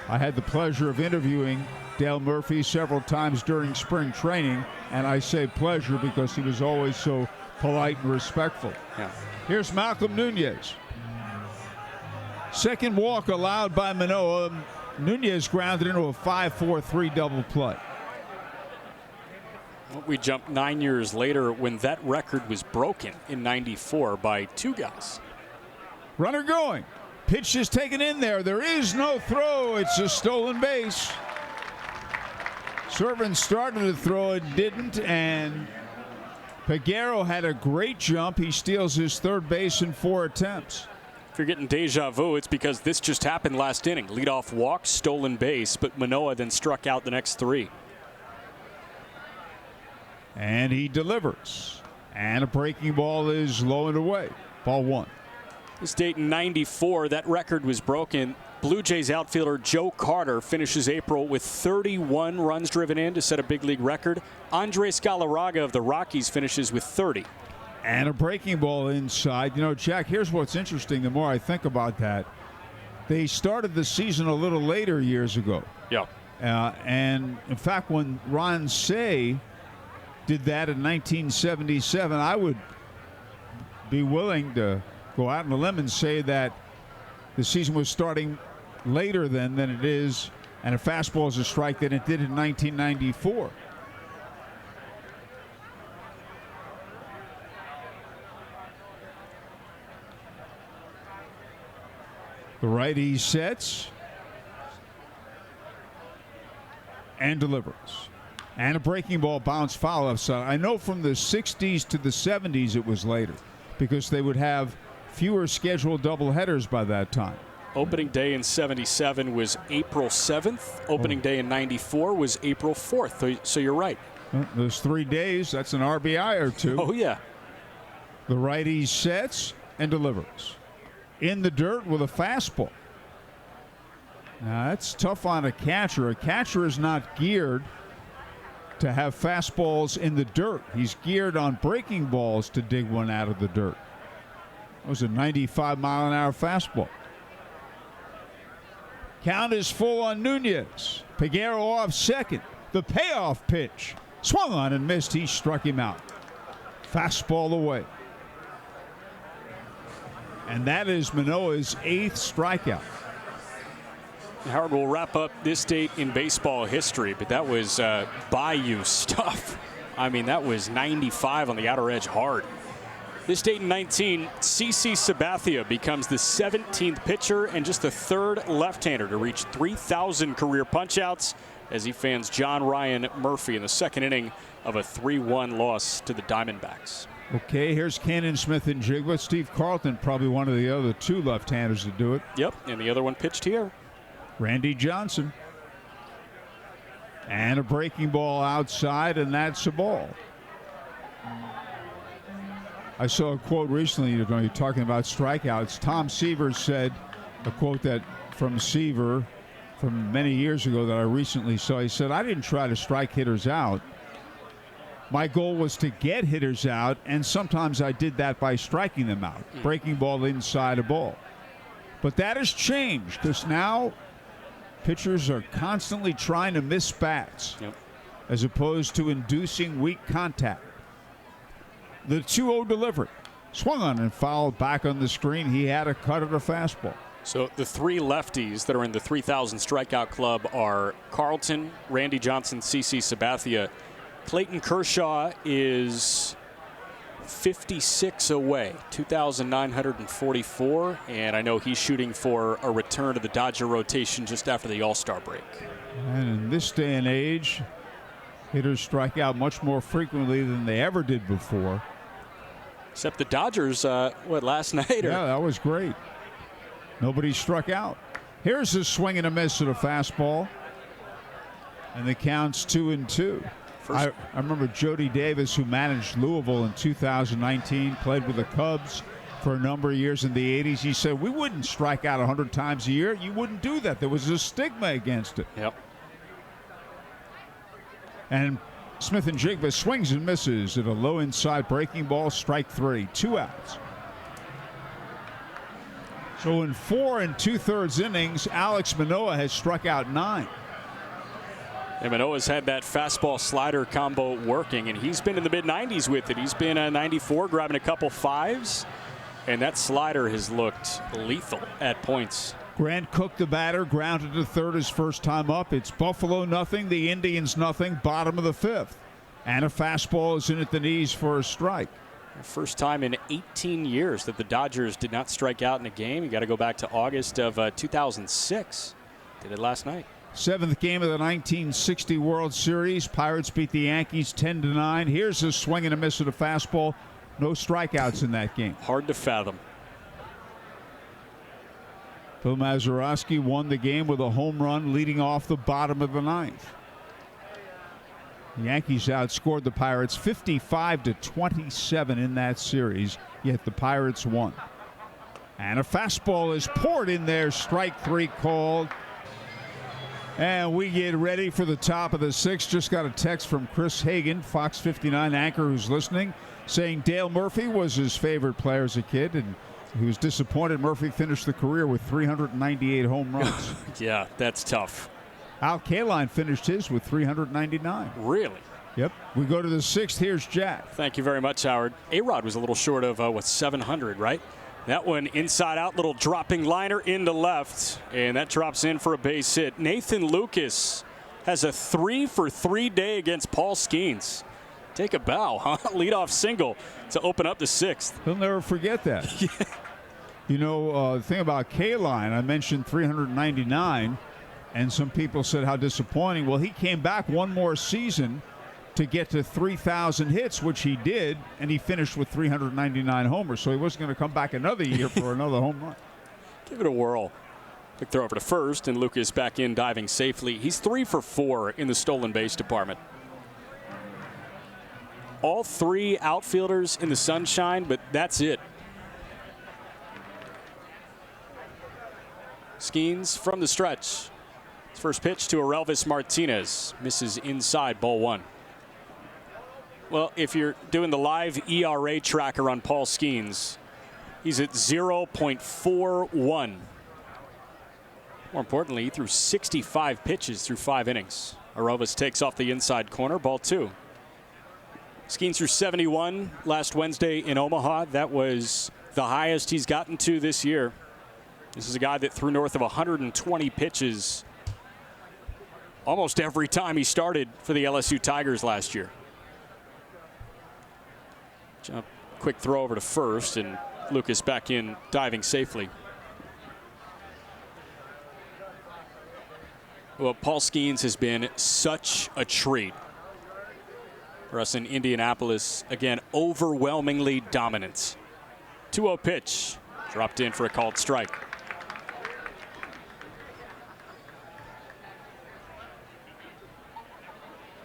I had the pleasure of interviewing Dale Murphy several times during spring training, and I say pleasure because he was always so polite and respectful. Yeah. Here's Malcolm Nunez. Second walk allowed by Manoah. Nunez grounded into a 5-4-3 double play. We jumped 9 years later when that record was broken in '94 by two guys. Runner going. Pitch is taken in there. There is no throw. It's a stolen base. Servant started to throw it, didn't, and Peguero had a great jump. He steals his third base in 4 attempts. If you're getting deja vu, it's because this just happened last inning. Leadoff walk, stolen base, but Manoah then struck out the next 3. And he delivers. And a breaking ball is low and away. Ball 1. This date in '94, that record was broken. Blue Jays outfielder Joe Carter finishes April with 31 runs driven in to set a big league record. Andres Galarraga of the Rockies finishes with 30. And a breaking ball inside. You know, Jack, here's what's interesting. The more I think about that, they started the season a little later years ago. Yeah. And in fact, when Ron Say did that in 1977, I would be willing to go out on a limb and say that the season was starting later then than it is, and a fastball is a strike than it did in 1994. The righty sets and delivers. And a breaking ball bounce foul outside. I know from the 60s to the 70s it was later because they would have fewer scheduled doubleheaders by that time. Opening day in '77 was April 7th. Opening day in '94 was April 4th. So you're right. Well, those 3 days, that's an RBI or 2. Oh, yeah. The righty sets and delivers. In the dirt with a fastball. Now, that's tough on a catcher. A catcher is not geared to have fastballs in the dirt. He's geared on breaking balls to dig one out of the dirt. That was a 95-mile-an-hour fastball. Count is full on Nunez. Peguero off second. The payoff pitch. Swung on and missed. He struck him out. Fastball away. And that is Manoah's 8th strikeout. Howard will wrap up this date in baseball history, but that was Bayou stuff. I mean, that was 95 on the outer edge hard. This date in 19, CC Sabathia becomes the 17th pitcher and just the 3rd left-hander to reach 3,000 career punchouts as he fans John Ryan Murphy in the 2nd inning of a 3-1 loss to the Diamondbacks. Okay, here's Cannon Smith and Jigba. Steve Carlton, probably one of the other 2 left-handers to do it. Yep, and the other one pitched here. Randy Johnson. And a breaking ball outside, and that's a ball. I saw a quote recently, you're going to be talking about strikeouts. Tom Seaver said, a quote that from Seaver from many years ago that I recently saw. He said, I didn't try to strike hitters out. My goal was to get hitters out, and sometimes I did that by striking them out, breaking ball inside a ball. But that has changed because now pitchers are constantly trying to miss bats as opposed to inducing weak contact. The 2-0 delivery. Swung on and fouled back on the screen. He had a cut of a fastball. So the 3 lefties that are in the 3,000 strikeout club are Carlton, Randy Johnson, CC Sabathia. Clayton Kershaw is 56 away, 2,944, and I know he's shooting for a return to the Dodger rotation just after the All-Star break. And in this day and age, hitters strike out much more frequently than they ever did before. Except the Dodgers, last night? Yeah, that was great. Nobody struck out. Here's a swing and a miss at a fastball. And the count's 2-2. I remember Jody Davis, who managed Louisville in 2019, played with the Cubs for a number of years in the 80s. He said, we wouldn't strike out 100 times a year. You wouldn't do that. There was a stigma against it. Yep. And Smith and Jigba swings and misses at a low inside breaking ball, strike 3, 2 outs. So in 4 2/3 innings, Alex Manoah has struck out 9. And Manoah's had that fastball slider combo working, and he's been in the mid-90s with it. He's been a 94, grabbing a couple 5s, and that slider has looked lethal at points. Grant Cook, the batter, grounded to third his first time up. It's Buffalo nothing, the Indians nothing, bottom of the 5th. And a fastball is in at the knees for a strike. First time in 18 years that the Dodgers did not strike out in a game. You got to go back to August of 2006. Did it last night. 7th game of the 1960 World Series. Pirates beat the Yankees 10-9. Here's a swing and a miss at a fastball. No strikeouts in that game. Hard to fathom. Phil Mazeroski won the game with a home run leading off the bottom of the 9th. The Yankees outscored the Pirates 55-27 in that series, yet the Pirates won. And a fastball is poured in there, strike 3 called. And we get ready for the top of the 6th. Just got a text from Chris Hagan, Fox 59 anchor who's listening, saying Dale Murphy was his favorite player as a kid, and he was disappointed Murphy finished the career with 398 home runs. Yeah, that's tough. Al Kaline finished his with 399. Really? Yep. We go to the 6th. Here's Jack. Thank you very much, Howard. A-Rod was a little short of, 700, right? That one inside out, little dropping liner into left, and that drops in for a base hit. Nathan Lucas has a 3-for-3 day against Paul Skenes. Take a bow, huh? Leadoff single to open up the 6th. He'll never forget that. Yeah. You know, the thing about Kaline, I mentioned 399, and some people said how disappointing. Well, he came back one more season to get to 3,000 hits, which he did, and he finished with 399 homers. So he wasn't going to come back another year for another home run. Give it a whirl. Quick throw over to first, and Lucas back in diving safely. He's 3-for-4 in the stolen base department. All 3 outfielders in the sunshine, but that's it. Skenes from the stretch. His first pitch to Aurelvis Martinez. Misses inside, ball 1. Well, if you're doing the live ERA tracker on Paul Skenes, he's at 0.41. More importantly, he threw 65 pitches through 5 innings. Aurelvis takes off the inside corner, ball 2. Skenes threw 71 last Wednesday in Omaha. That was the highest he's gotten to this year. This is a guy that threw north of 120 pitches almost every time he started for the LSU Tigers last year. Jump, quick throw over to first, and Lucas back in diving safely. Well, Paul Skenes has been such a treat for us in Indianapolis. Again, overwhelmingly dominant. 2-0 pitch, dropped in for a called strike.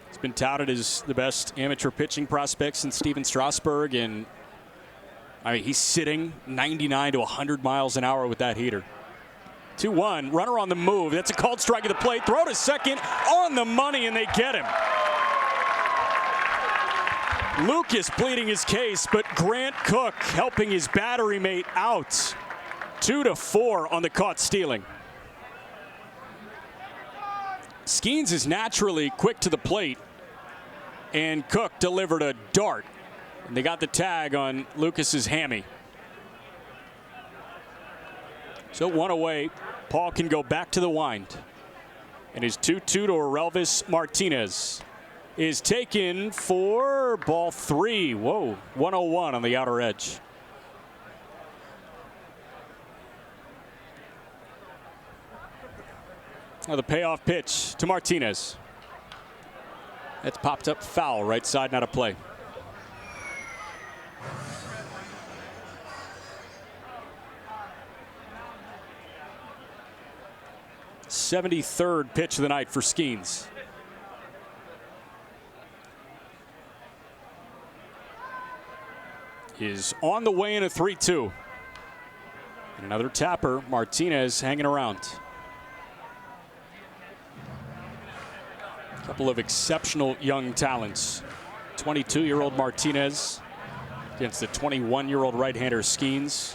He's been touted as the best amateur pitching prospect since Steven Strasburg, and I mean, he's sitting 99 to 100 miles an hour with that heater. 2-1, runner on the move. That's a called strike at the plate. Throw to second, on the money, and they get him. Lucas pleading his case, but Grant Cook helping his battery mate out. 2-4 on the caught stealing. Skenes is naturally quick to the plate, and Cook delivered a dart, and they got the tag on Lucas's hammy. So 1 away. Paul can go back to the wind, and his 2-2 to Aurelvis Martinez is taken for ball 3. Whoa, 101 on the outer edge. Now the payoff pitch to Martinez. That's popped up foul, right side, not a play. 73rd pitch of the night for Skenes. Is on the way in a 3-2. And another tapper, Martinez hanging around. A couple of exceptional young talents. 22-year-old Martinez against the 21-year-old right-hander Skenes.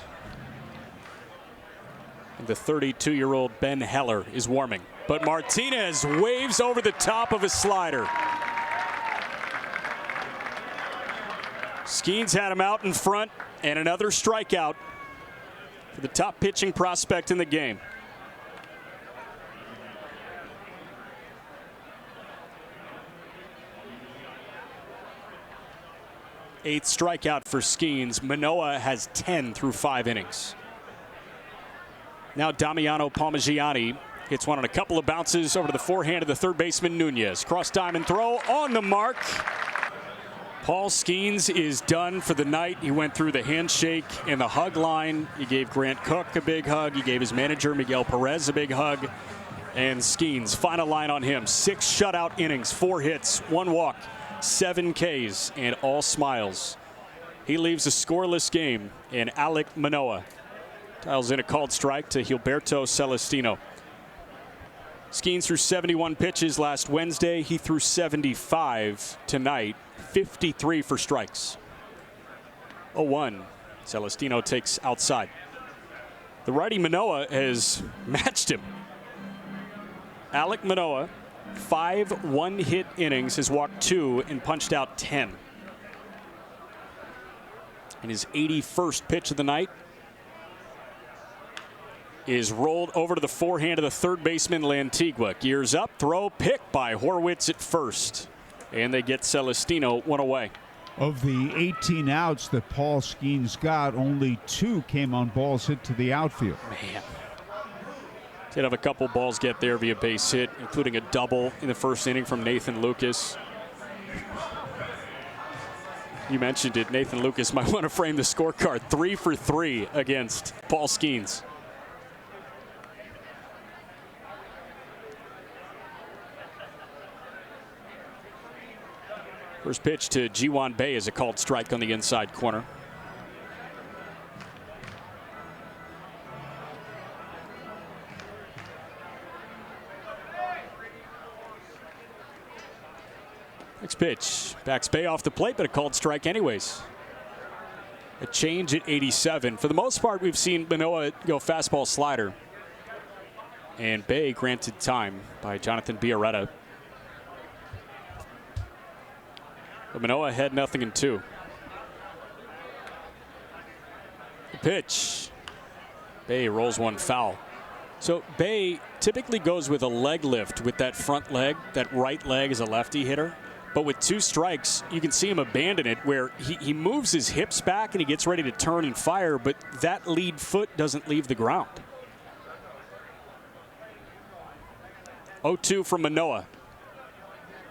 And the 32-year-old Ben Heller is warming. But Martinez waves over the top of a slider. Skenes had him out in front, and another strikeout for the top pitching prospect in the game. Eighth strikeout for Skenes. Manoah has 10 through 5 innings. Now Damiano Palmigiani hits one on a couple of bounces over to the forehand of the third baseman Nunez. Cross diamond throw on the mark. Paul Skenes is done for the night. He went through the handshake and the hug line. He gave Grant Cook a big hug. He gave his manager Miguel Perez a big hug. And Skenes, final line on him. 6 shutout innings, 4 hits, 1 walk, 7 Ks, and all smiles. He leaves a scoreless game, and Alek Manoah dials in a called strike to Gilberto Celestino. Skenes threw 71 pitches last Wednesday. He threw 75 tonight. 53 for strikes. 0-1. Celestino takes outside. The righty Manoah has matched him. Alek Manoah, 5 one-hit innings, has walked 2 and punched out 10. And his 81st pitch of the night is rolled over to the forehand of the third baseman Lantigua. Gears up, throw, pick by Horwitz at first. And they get Celestino one away. Of the 18 outs that Paul Skenes got, only 2 came on balls hit to the outfield. Man. Did have a couple balls get there via base hit, including a double in the first inning from Nathan Lucas. You mentioned it. Nathan Lucas might want to frame the scorecard. 3 for 3 against Paul Skenes. First pitch to Ji-Hwan Bae is a called strike on the inside corner. Next pitch backs Bae off the plate, but a called strike anyways. A change at 87. For the most part, we've seen Manoah go fastball slider. And Bae granted time by Jonathan Biarretta. But Manoah had nothing in 2. The pitch. Bae rolls one foul. So Bae typically goes with a leg lift with that front leg. That right leg is a lefty hitter. But with 2 strikes, you can see him abandon it where he moves his hips back and he gets ready to turn and fire, but that lead foot doesn't leave the ground. 0-2 from Manoah.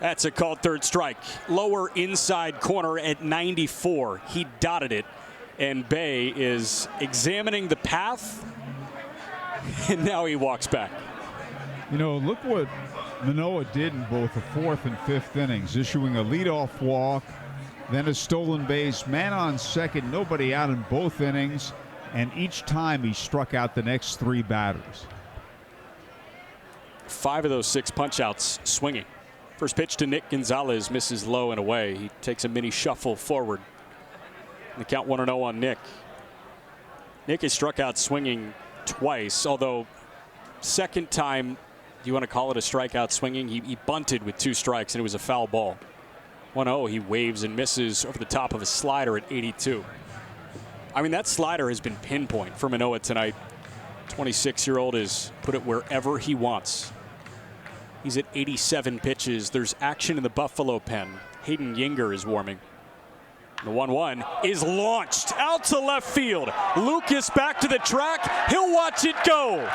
That's a called third strike. Lower inside corner at 94. He dotted it. And Bae is examining the path. And now he walks back. You know, look what Manoah did in both the 4th and 5th innings, issuing a leadoff walk, then a stolen base, man on second, nobody out in both innings, and each time he struck out the next 3 batters. 5 of those 6 punch-outs swinging. First pitch to Nick Gonzalez misses low and away. He takes a mini shuffle forward. And the count 1-0 on Nick. Nick has struck out swinging twice, although second time, do you want to call it a strikeout swinging? He bunted with 2 strikes and it was a foul ball. 1-0, he waves and misses over the top of a slider at 82. I mean, that slider has been pinpoint for Manoah tonight. 26-year-old has put it wherever he wants. He's at 87 pitches. There's action in the Buffalo pen. Hayden Yinger is warming. The 1-1 is launched out to left field. Lucas back to the track. He'll watch it go.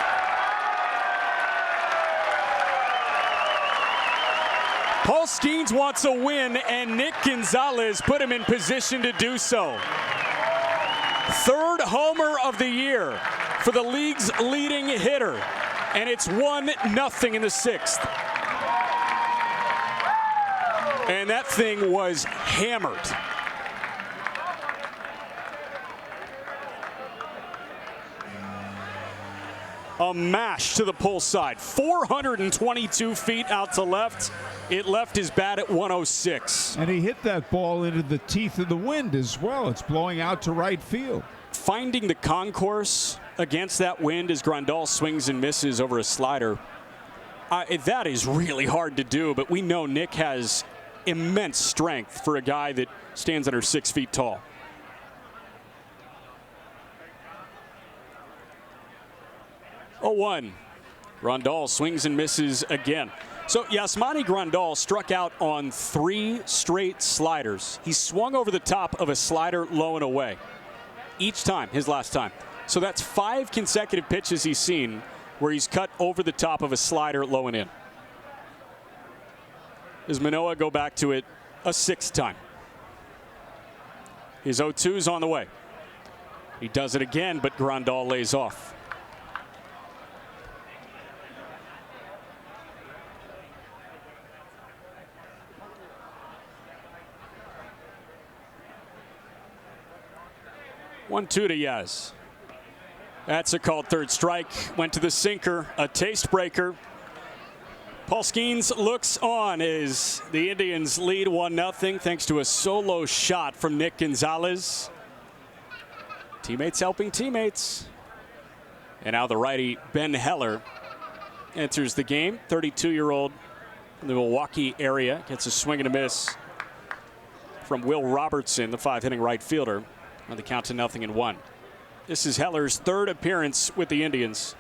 Paul Skenes wants a win, and Nick Gonzalez put him in position to do so. 3rd homer of the year for the league's leading hitter. And it's 1-0 in the sixth. And that thing was hammered. A mash to the pull side. 422 feet out to left. It left his bat at 106. And he hit that ball into the teeth of the wind as well. It's blowing out to right field. Finding the concourse against that wind as Grandal swings and misses over a slider. That is really hard to do, but we know Nick has immense strength for a guy that stands under 6 feet tall. Oh, 1. Grandal swings and misses again. So Yasmani Grandal struck out on 3 straight sliders. He swung over the top of a slider low and away each time, his last time. So that's 5 consecutive pitches he's seen where he's cut over the top of a slider low and in. Does Manoah go back to it a 6th time? His 0-2's on the way. He does it again, but Grandal lays off. One-two to Yaz. That's a called third strike. Went to the sinker, a taste breaker. Paul Skenes looks on as the Indians lead 1-0 thanks to a solo shot from Nick Gonzalez. Teammates helping teammates. And now the righty Ben Heller enters the game. 32-year-old from the Milwaukee area gets a swing and a miss from Will Robertson, the 5-hitting right fielder, on the count to 0-1. This is Heller's 3rd appearance with the Indians.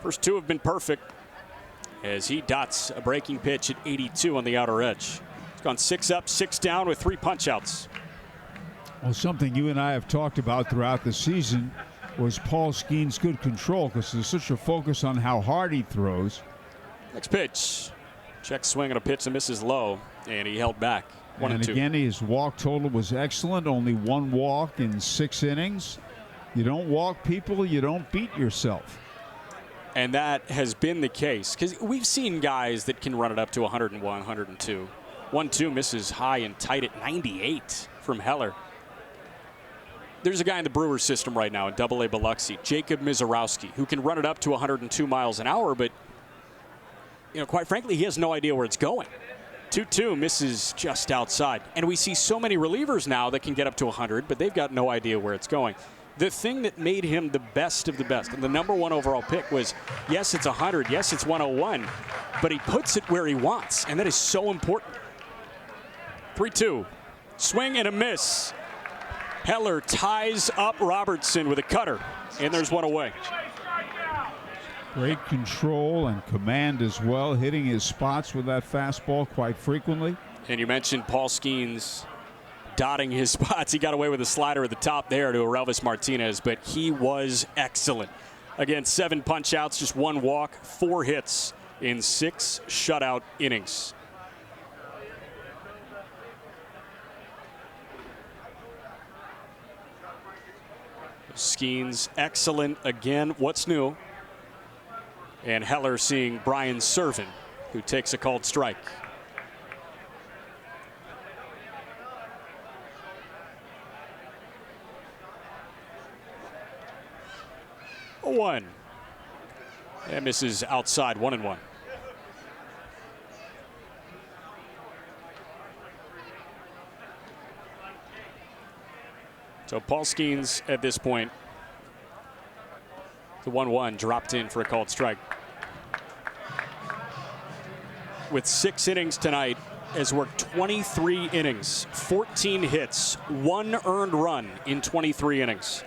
First 2 have been perfect as he dots a breaking pitch at 82 on the outer edge. He's gone 6 up, 6 down with 3 punch-outs. Well, something you and I have talked about throughout the season was Paul Skenes' good control, because there's such a focus on how hard he throws. Next pitch. Check swing on a pitch that misses low, and he held back. 1-2. And again, his walk total was excellent. Only 1 walk in 6 innings. You don't walk people, you don't beat yourself. And that has been the case, because we've seen guys that can run it up to 101, 102. 1-2 misses high and tight at 98 from Heller. There's a guy in the Brewers system right now in Double-A Biloxi, Jacob Mizorowski, who can run it up to 102 miles an hour, but quite frankly, he has no idea where it's going. 2-2 misses just outside. And we see so many relievers now that can get up to 100, but they've got no idea where it's going. The thing that made him the best of the best, and the #1 overall pick, was, yes, it's 100, yes, it's 101, but he puts it where he wants, and that is so important. 3-2. Swing and a miss. Heller ties up Robertson with a cutter, and there's 1 away. Great control and command as well, hitting his spots with that fastball quite frequently. And you mentioned Paul Skenes dotting his spots. He got away with a slider at the top there to Aurelvis Martinez, but he was excellent. Again, 7 punch-outs, just 1 walk, 4 hits in 6 shutout innings. Skenes excellent again. What's new? And Heller seeing Brian Servin, who takes a called strike. A 1. And misses outside, 1-1. So Paul Skenes at this point, the 1-1 dropped in for a called strike. With 6 innings tonight, has worked 23 innings, 14 hits, 1 earned run in 23 innings.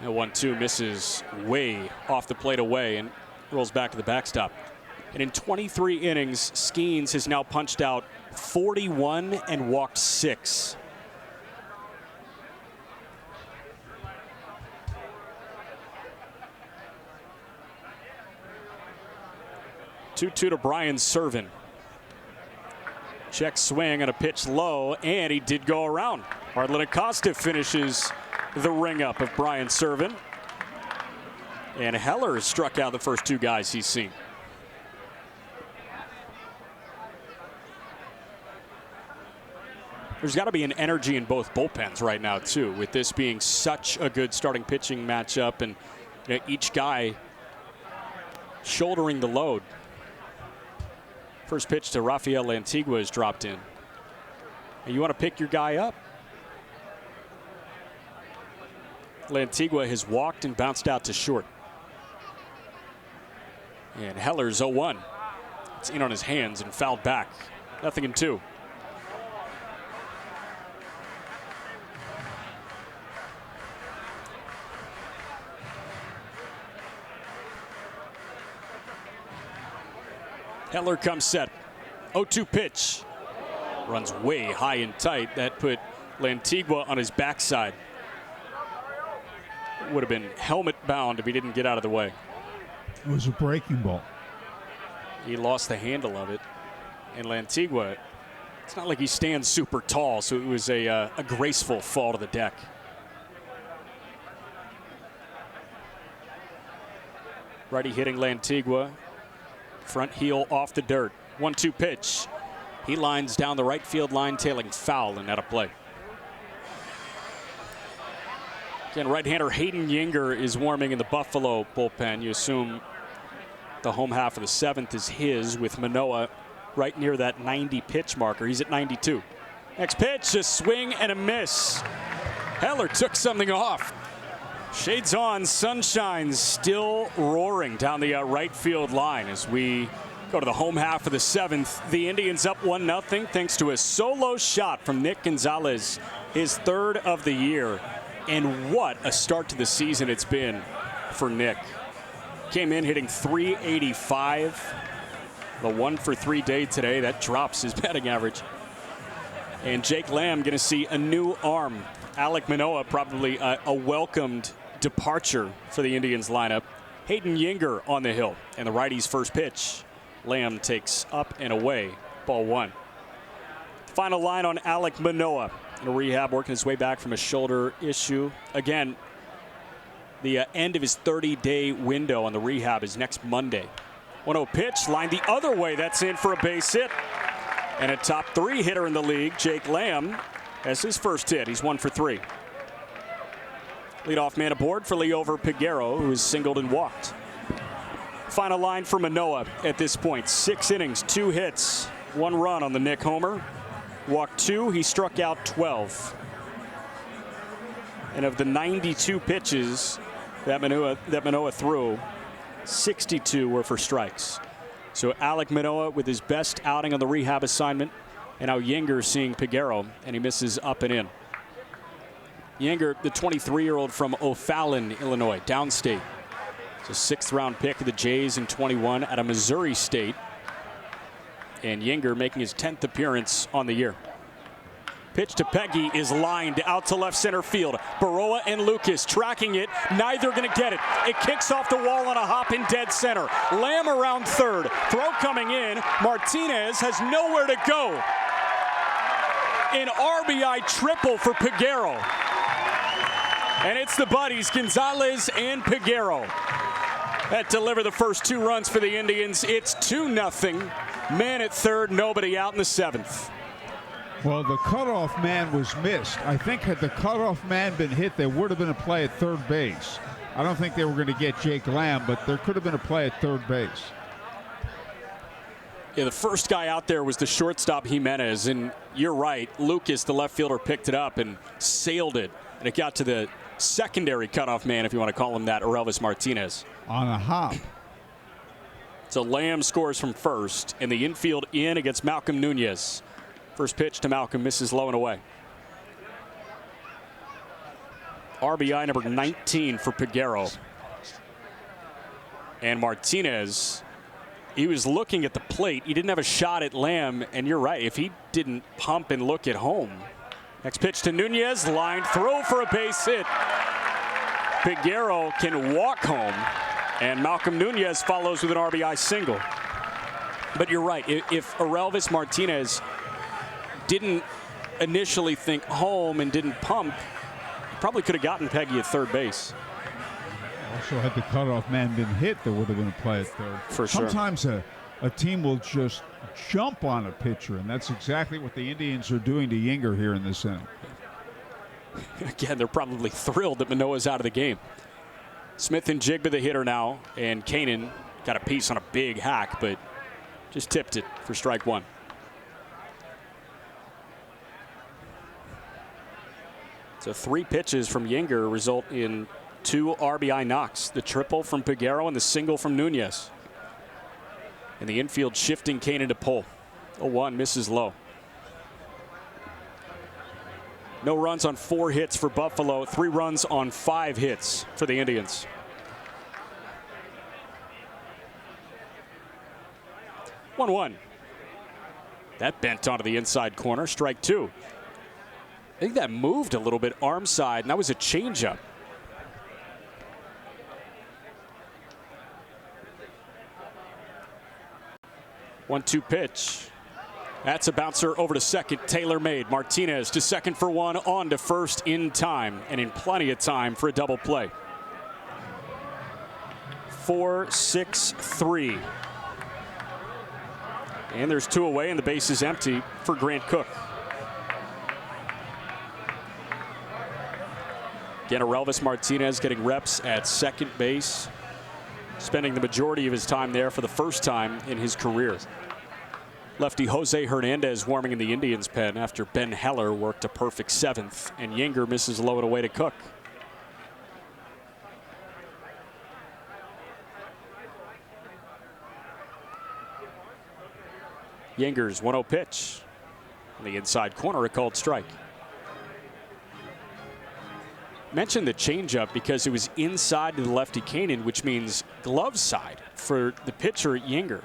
The 1-2 misses way off the plate away and rolls back to the backstop. And in 23 innings, Skenes has now punched out 41 and walked 6. Two to Brian Servin. Check swing on a pitch low, and he did go around. Hardlin Acosta finishes the ring up of Brian Servin. And Heller has struck out the first two guys he's seen. There's got to be an energy in both bullpens right now, too, with this being such a good starting pitching matchup and each guy shouldering the load. First pitch to Rafael Lantigua is dropped in. And you want to pick your guy up. Lantigua has walked and bounced out to short. And Heller's 0-1. It's in on his hands and fouled back. 0-2. Heller comes set. 0-2 pitch. Runs way high and tight. That put Lantigua on his backside. Would have been helmet bound if he didn't get out of the way. It was a breaking ball. He lost the handle of it. And Lantigua, it's not like he stands super tall, so it was a graceful fall to the deck. Righty hitting Lantigua. Front heel off the dirt. 1-2 pitch. He lines down the right field line, tailing foul and out of play. Again, right-hander Hayden Yinger is warming in the Buffalo bullpen. You assume the home half of the seventh is his, with Manoah right near that 90 pitch marker. He's at 92. Next pitch, a swing and a miss. Heller took something off. Shades on, sunshine still roaring down the right field line as we go to the home half of the seventh. The Indians up 1-0 thanks to a solo shot from Nick Gonzalez, his third of the year. And what a start to the season it's been for Nick. Came in hitting .385. The 1-for-3 day today. That drops his batting average. And Jake Lamb going to see a new arm. Alek Manoah probably a welcomed departure for the Indians lineup. Hayden Yinger on the hill, and the righty's first pitch. Lamb takes up and away, ball one. Final line on Alek Manoah. In rehab, working his way back from a shoulder issue. Again, the end of his 30-day window on the rehab is next Monday. 1-0 pitch, lined the other way. That's in for a base hit. And a top three hitter in the league, Jake Lamb, has his first hit. He's 1 for 3. Leadoff man aboard for Liover Peguero, who has singled and walked. Final line for Manoah at this point. 6 innings, 2 hits, 1 run on the Nick homer. Walked 2, he struck out 12. And of the 92 pitches that Manoah threw, 62 were for strikes. So Alek Manoah with his best outing on the rehab assignment. And now Yinger seeing Peguero, and he misses up and in. Yinger, the 23-year-old from O'Fallon, Illinois, downstate. It's a 6th-round pick of the Jays in 21 out of Missouri State. And Yinger making his 10th appearance on the year. Pitch to Peggy is lined out to left center field. Baroa and Lucas tracking it. Neither going to get it. It kicks off the wall on a hop in dead center. Lamb around third. Throw coming in. Martinez has nowhere to go. An RBI triple for Peguero. And it's the buddies, Gonzalez and Peguero, that deliver the first 2 runs for the Indians. It's 2-0. Man at third, nobody out in the 7th. Well, the cutoff man was missed. I think had the cutoff man been hit, there would have been a play at third base. I don't think they were going to get Jake Lamb, but there could have been a play at third base. Yeah, the first guy out there was the shortstop Jimenez, and you're right, Lucas, the left fielder, picked it up and sailed it, and it got to the secondary cutoff man, if you want to call him that, Orelvis Martinez. On a hop. So Lamb scores from first, and the infield in against Malcolm Nunez. First pitch to Malcolm, misses low and away. RBI number 19 for Peguero. And Martinez, he was looking at the plate. He didn't have a shot at Lamb, and you're right, if he didn't pump and look at home. Next pitch to Nunez, lined throw for a base hit. Peguero can walk home, and Malcolm Nunez follows with an RBI single. But you're right, if Orelvis Martinez didn't initially think home and didn't pump, he probably could have gotten Peggy at third base. Also, had the cutoff man been hit, there would have been a play at third. For sure. Sometimes a team will just jump on a pitcher, and that's exactly what the Indians are doing to Yinger here in this inning. Again, they're probably thrilled that Manoah's out of the game. Smith and Jigba the hitter now, and Kanan got a piece on a big hack, but just tipped it for strike one. So 3 pitches from Yinger result in 2 RBI knocks. The triple from Peguero and the single from Nunez. And the infield shifting Kanan to pull. 0-1 misses low. No runs on 4 hits for Buffalo. 3 runs on 5 hits for the Indians. One. That bent onto the inside corner. Strike 2. I think that moved a little bit arm side, and that was a changeup. One-two pitch. That's a bouncer over to second. Taylor made. Martinez to second for 1, on to first in time, and in plenty of time for a double play. 4-6-3. And there's 2 away, and the base is empty for Grant Cook. Again, Elvis Martinez getting reps at second base, spending the majority of his time there for the first time in his career. Lefty Jose Hernandez warming in the Indians' pen after Ben Heller worked a perfect 7th, and Yinger misses low and away to Cook. Yinger's 1-0 pitch. On the inside corner, a called strike. Mentioned the changeup because it was inside to the lefty Kanan, which means glove side for the pitcher Yinger.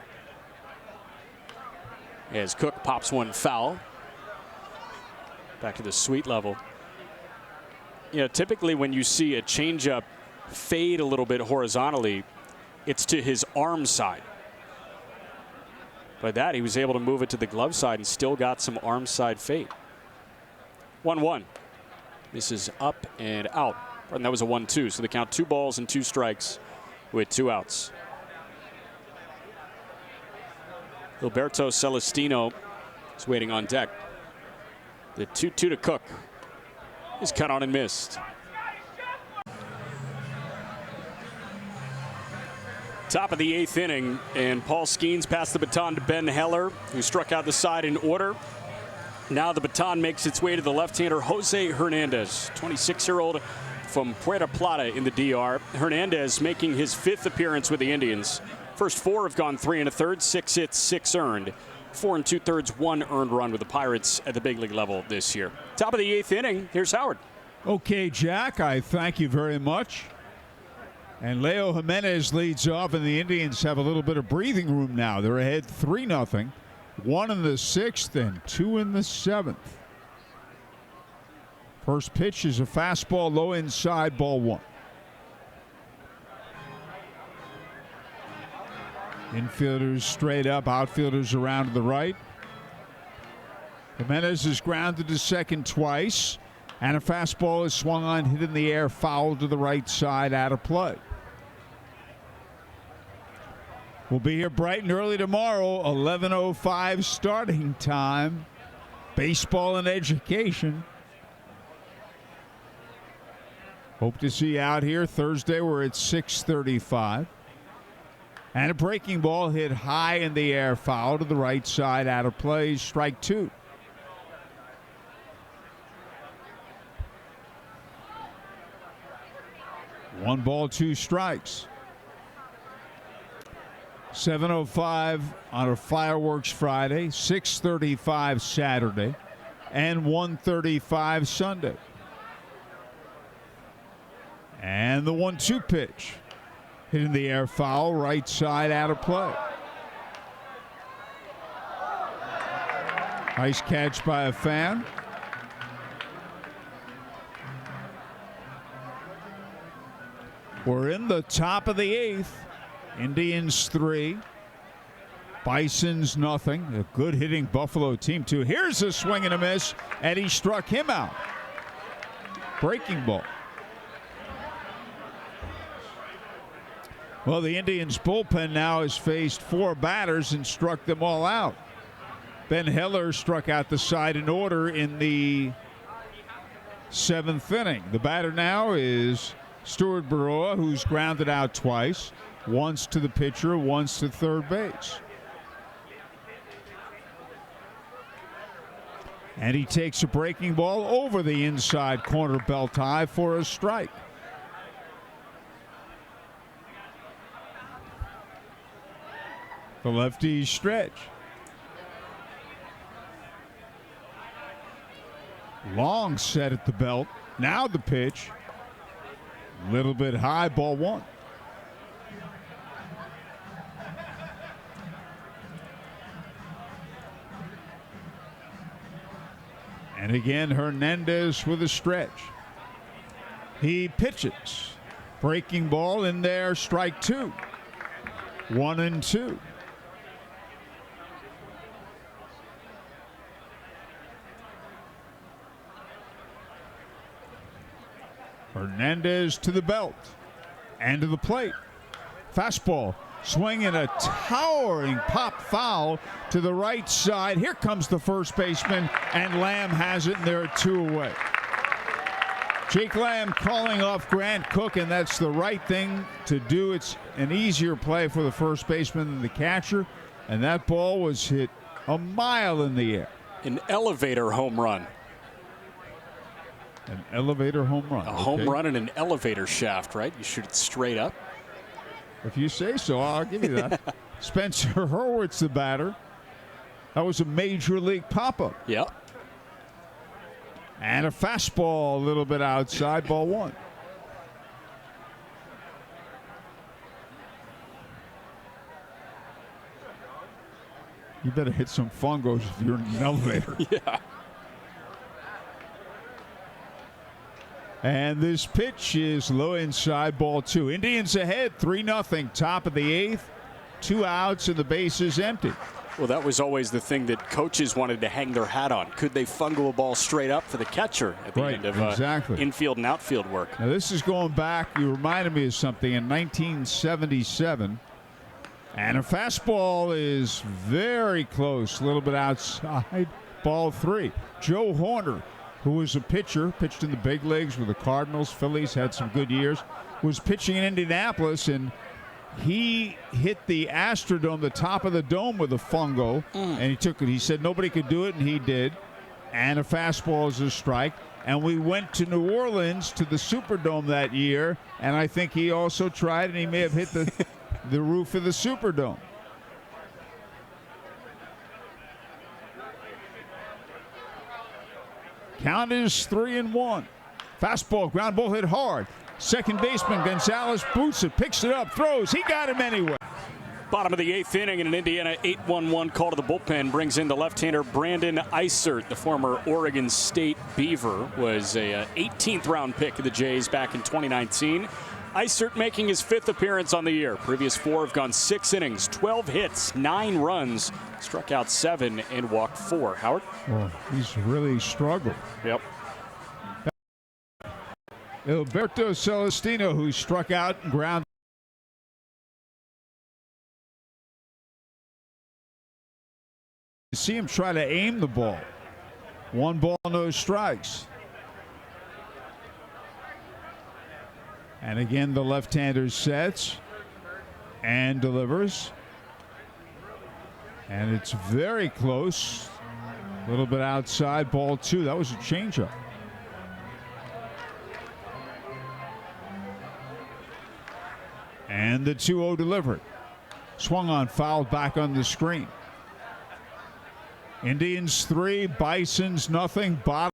As Cook pops one foul. Back to the sweet level. You know, typically when you see a changeup fade a little bit horizontally, it's to his arm side. By that, he was able to move it to the glove side and still got some arm side fade. 1-1. This is up and out. And that was a 1-2. So they count 2 balls and 2 strikes with 2 outs. Gilberto Celestino is waiting on deck. The 2-2 to Cook is cut on and missed. Top of the 8th inning, and Paul Skenes passed the baton to Ben Heller, who struck out the side in order. Now the baton makes its way to the left-hander Jose Hernandez, 26-year-old from Puerto Plata in the DR. Hernandez making his 5th appearance with the Indians. First 4 have gone 3 1/3, 6 hits, 6 earned. 4 2/3, 1 earned run with the Pirates at the big league level this year. Top of the 8th inning, here's Howard. Okay, Jack, I thank you very much. And Leo Jimenez leads off, and the Indians have a little bit of breathing room now. They're ahead 3-0. 1 in the 6th and 2 in the 7th. First pitch is a fastball low inside, ball 1. Infielders straight up, outfielders around to the right. Jimenez is grounded to second twice, and a fastball is swung on, hit in the air, foul to the right side, out of play. We'll be here bright and early tomorrow, 11:05 starting time. Baseball and education. Hope to see you out here. Thursday we're at 6:35. And a breaking ball hit high in the air, foul to the right side, out of play, strike 2. One ball, 2 strikes. 7:05 on a Fireworks Friday, 6:35 Saturday, and 1:35 Sunday. And the 1-2 pitch. Hit in the air, foul, right side, out of play. Nice catch by a fan. We're in the top of the 8th. Indians 3. Bisons nothing. A good hitting Buffalo team 2. Here's a swing and a miss, and he struck him out. Breaking ball. Well, the Indians bullpen now has faced 4 batters and struck them all out. Ben Heller struck out the side in order in the 7th inning. The batter now is Stuart Baroa, who's grounded out twice, once to the pitcher, once to third base. And he takes a breaking ball over the inside corner belt high for a strike. The lefties stretch. Long set at the belt. Now the pitch. Little bit high, ball 1. And again, Hernandez with a stretch. He pitches. Breaking ball in there, strike 2. 1-2. Hernandez to the belt and to the plate. Fastball swinging a towering pop foul to the right side. Here comes the first baseman, and Lamb has it, and there are 2 away. Jake Lamb calling off Grant Cook, and that's the right thing to do. It's an easier play for the first baseman than the catcher, and that ball was hit a mile in the air. An elevator home run. An elevator home run. A home run in an elevator shaft, right? You shoot it straight up. If you say so, I'll give you that. Spencer Hurwitz, the batter. That was a major league pop-up. Yep. And a fastball a little bit outside, ball 1. You better hit some fungos if you're in an elevator. Yeah. And this pitch is low inside, ball 2. Indians ahead, 3-0, top of the 8th. 2 outs and the base is empty. Well, that was always the thing that coaches wanted to hang their hat on. Could they fungo a ball straight up for the catcher at the end of infield and outfield work? Now, this is going back, you reminded me of something, in 1977. And a fastball is very close, a little bit outside, ball 3. Joe Horner, who was a pitcher, pitched in the big leagues with the Cardinals, Phillies, had some good years, was pitching in Indianapolis, and he hit the Astrodome, the top of the dome, with a fungo, and he took it. He said nobody could do it, and he did. And a fastball is a strike. And we went to New Orleans to the Superdome that year, and I think he also tried, and he may have hit the roof of the Superdome. Count is 3-1. Fastball, ground ball hit hard. Second baseman Gonzalez boots it, picks it up, throws. He got him anyway. Bottom of the 8th inning, and an Indiana 8-1-1 call to the bullpen brings in the left-hander Brandon Eisert. The former Oregon State Beaver was a 18th round pick of the Jays back in 2019. Eisert making his 5th appearance on the year. Previous 4 have gone 6 innings, 12 hits, 9 runs, struck out 7 and walked 4. Howard? Well, he's really struggled. Yep. Alberto Celestino, who struck out and ground. You see him try to aim the ball. 1 ball, no strikes. And again, the left-hander sets and delivers. And it's very close. A little bit outside, ball 2. That was a changeup. And the 2-0 delivery. Swung on, fouled back on the screen. Indians 3, Bisons nothing. Bottom.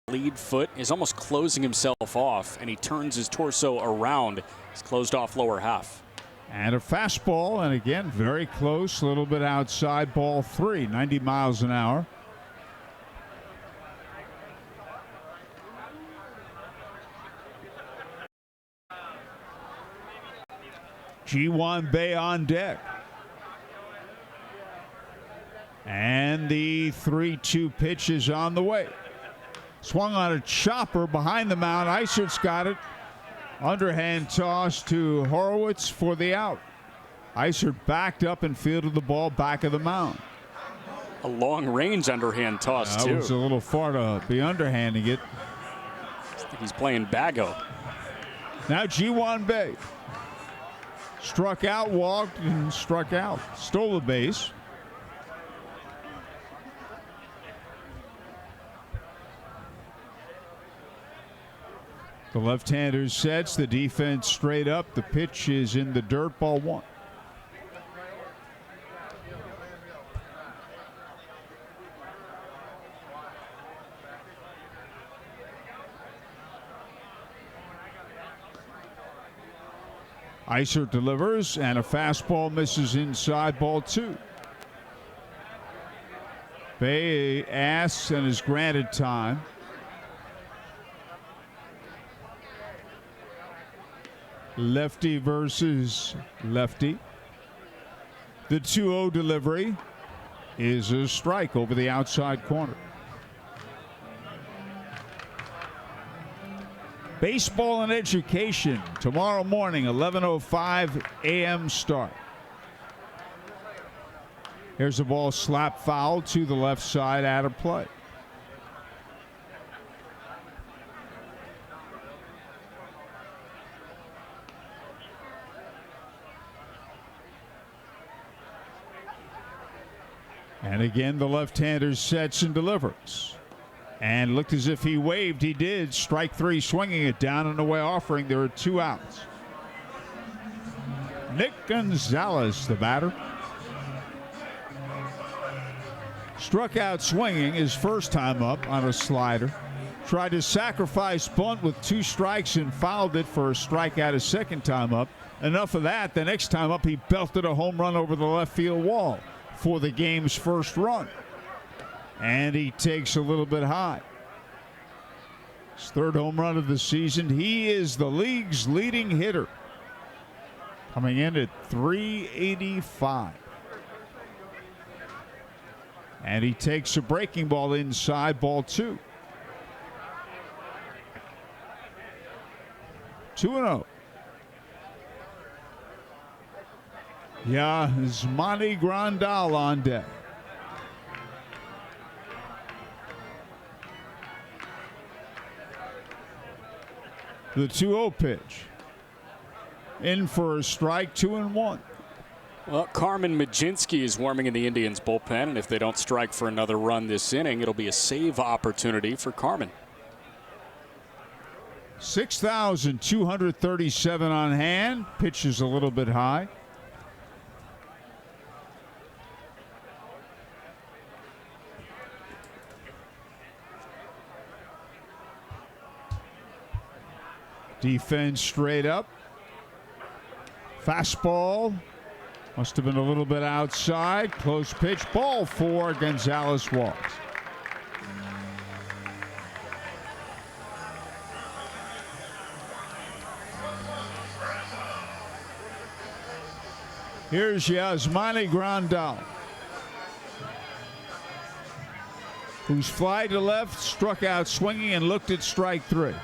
Lead foot is almost closing himself off, and he turns his torso around. He's closed off lower half. And a fastball, and again, very close, a little bit outside, ball 3, 90 miles an hour. G1 Bay on deck. And the 3-2 pitch is on the way. Swung on a chopper behind the mound. Eisert's got it. Underhand toss to Horowitz for the out. Eisert backed up and fielded the ball back of the mound. A long-range underhand toss, too. That was a little far to be underhanding it. I think he's playing Bago. Now Ji-Hwan Bae. Struck out, walked, and struck out. Stole the base. The left-hander sets, the defense straight up. The pitch is in the dirt, ball one. Eisert delivers, and a fastball misses inside, ball two. Bae asks and is granted time. Lefty versus lefty. The 2-0 delivery is a strike over the outside corner. Baseball and education tomorrow morning, 11:05 a.m. start. Here's a ball slap foul to the left side, out of play. And again, the left-hander sets and delivers. And looked as if he waved. He did. Strike three, swinging it down and away, offering. There are two outs. Nick Gonzalez, the batter. Struck out swinging his first time up on a slider. Tried to sacrifice bunt with two strikes and fouled it for a strikeout his second time up. Enough of that. The next time up, he belted a home run over the left field wall for the game's first run. And he takes a little bit high. His third home run of the season. He is the league's leading hitter, coming in at .385. And he takes a breaking ball inside, ball two. 2-0. Yasmani Grandal on deck. The 2-0 pitch. In for a strike, 2-1. Well, Carmen Majinski is warming in the Indians bullpen, and if they don't strike for another run this inning, it'll be a save opportunity for Carmen. 6,237 on hand. Pitch is a little bit high. Defense straight up. Fastball. Must have been a little bit outside. Close pitch. Ball four. Gonzalez walks. Here's Yasmani Grandal, who's fly to left, struck out swinging, and looked at strike three.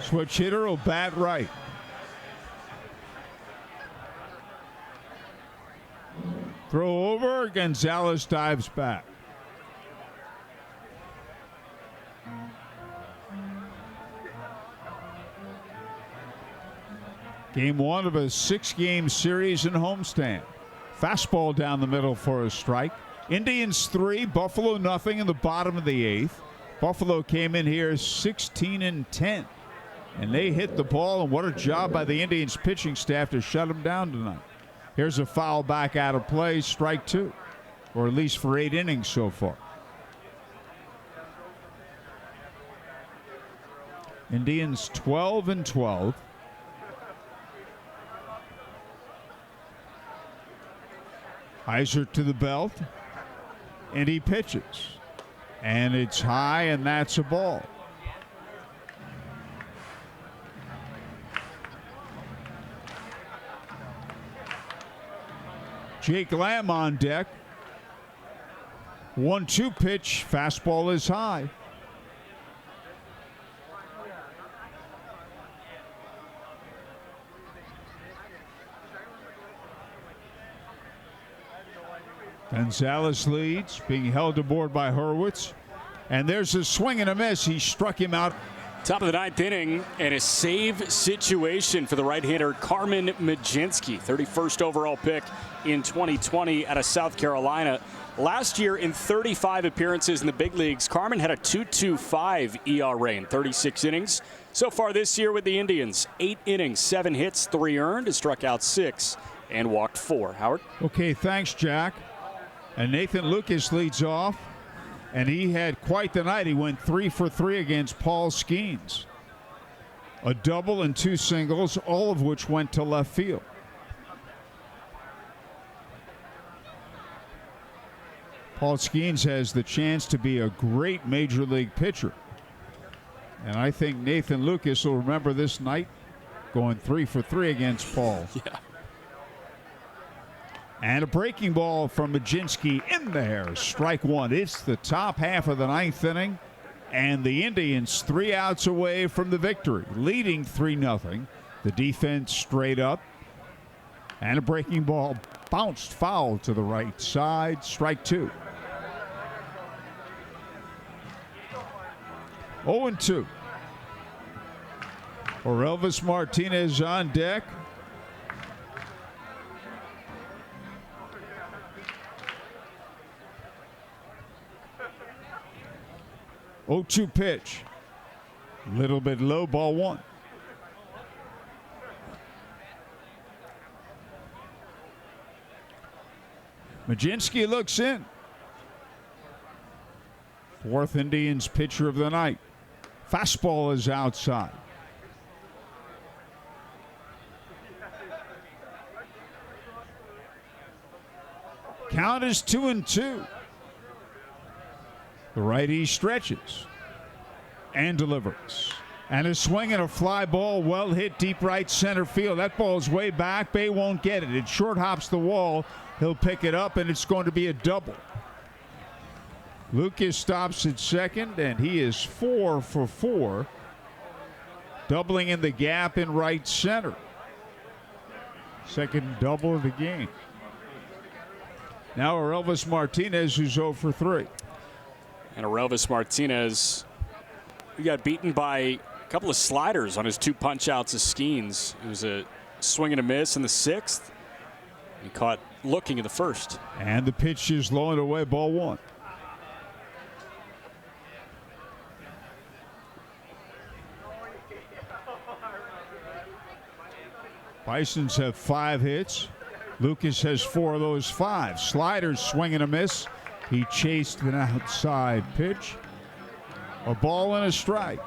Switch hitter will bat right. Throw over. Gonzalez dives back. Game one of a 6-game series in homestand. Fastball down the middle for a strike. Indians 3, Buffalo nothing in the bottom of the 8th. Buffalo came in here 16-10. And they hit the ball, and what a job by the Indians pitching staff to shut them down tonight. Here's a foul back out of play, strike two, or at least for 8 innings so far. Indians 12-12. Eisert to the belt, and he pitches. And it's high, and that's a ball. Jake Lamb on deck. 1-2 pitch. Fastball is high. Gonzalez leads, being held aboard by Hurwitz. And there's a swing and a miss. He struck him out. Top of the ninth inning, and a save situation for the right-hander Carmen Mlodzinski, 31st overall pick in 2020 out of South Carolina. Last year, in 35 appearances in the big leagues, Carmen had a 2.25 ERA in 36 innings. So far this year with the Indians, 8 innings, 7 hits, 3 earned, has struck out 6 and walked 4. Howard? Okay, thanks, Jack. And Nathan Lucas leads off, and he had quite the night. He went 3 for 3 against Paul Skenes. A double and 2 singles, all of which went to left field. Paul Skenes has the chance to be a great major league pitcher. And I think Nathan Lucas will remember this night, going 3 for 3 against Paul. Yeah. And a breaking ball from Mlodzinski in there. Strike one. It's the top half of the ninth inning. And the Indians 3 outs away from the victory, leading 3-0. The defense straight up. And a breaking ball bounced foul to the right side. Strike 2. 0-2. Orelvis Martinez on deck. Oh, 2 pitch. Little bit low, ball 1. Mlodzinski looks in. 4th Indians pitcher of the night. Fastball is outside. Count is 2-2. The righty stretches and delivers. And a swing and a fly ball, well hit deep right center field. That ball's way back. Bay won't get it. It short hops the wall. He'll pick it up, and it's going to be a double. Lucas stops at second, and he is 4 for 4, doubling in the gap in right center. Second double of the game. Now Orelvis Martinez, who's 0 for 3. And Orelvis Martinez, he got beaten by a couple of sliders on his 2 punch-outs of Skenes. It was a swing and a miss in the 6th. He caught looking in the 1st. And the pitch is low and away, ball 1. Bisons have 5 hits. Lucas has 4 of those 5. Sliders, swing and a miss. He chased an outside pitch. A ball and a strike.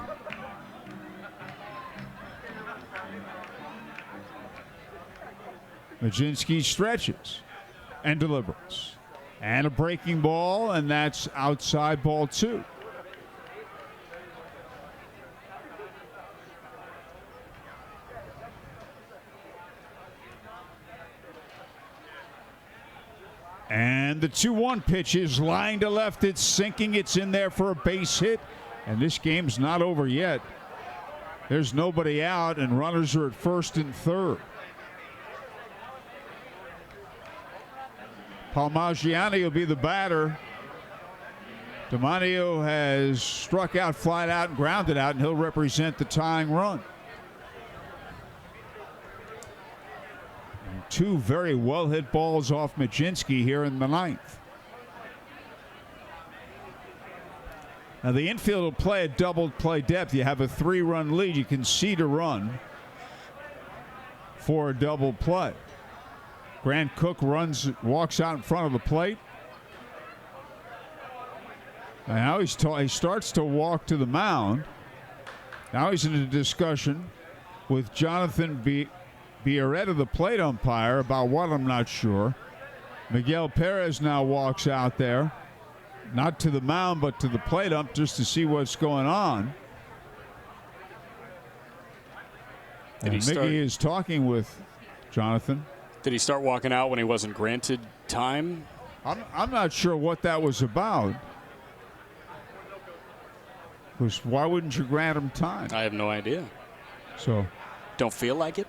Mlodzinski stretches and delivers. And a breaking ball, and that's outside, ball 2. And the 2-1 pitch is lying to left. It's sinking. It's in there for a base hit. And this game's not over yet. There's nobody out, and runners are at first and third. Palmaggiani will be the batter. DiMaggio has struck out, flied out, and grounded out, and he'll represent the tying run. 2 very well-hit balls off Mlodzinski here in the 9th. Now the infield will play at double play depth. You have a 3-run lead. You can seed a run for a double play. Grant Cook walks out in front of the plate. And now he starts to walk to the mound. Now he's in a discussion with Jonathan Biarretta, the plate umpire, about what I'm not sure. Miguel Perez now walks out there, not to the mound but to the plate ump, just to see what's going on. And Miggy is talking with Jonathan. Did he start walking out when he wasn't granted time? I'm not sure what that was about. Why wouldn't you grant him time? I have no idea. So, don't feel like it?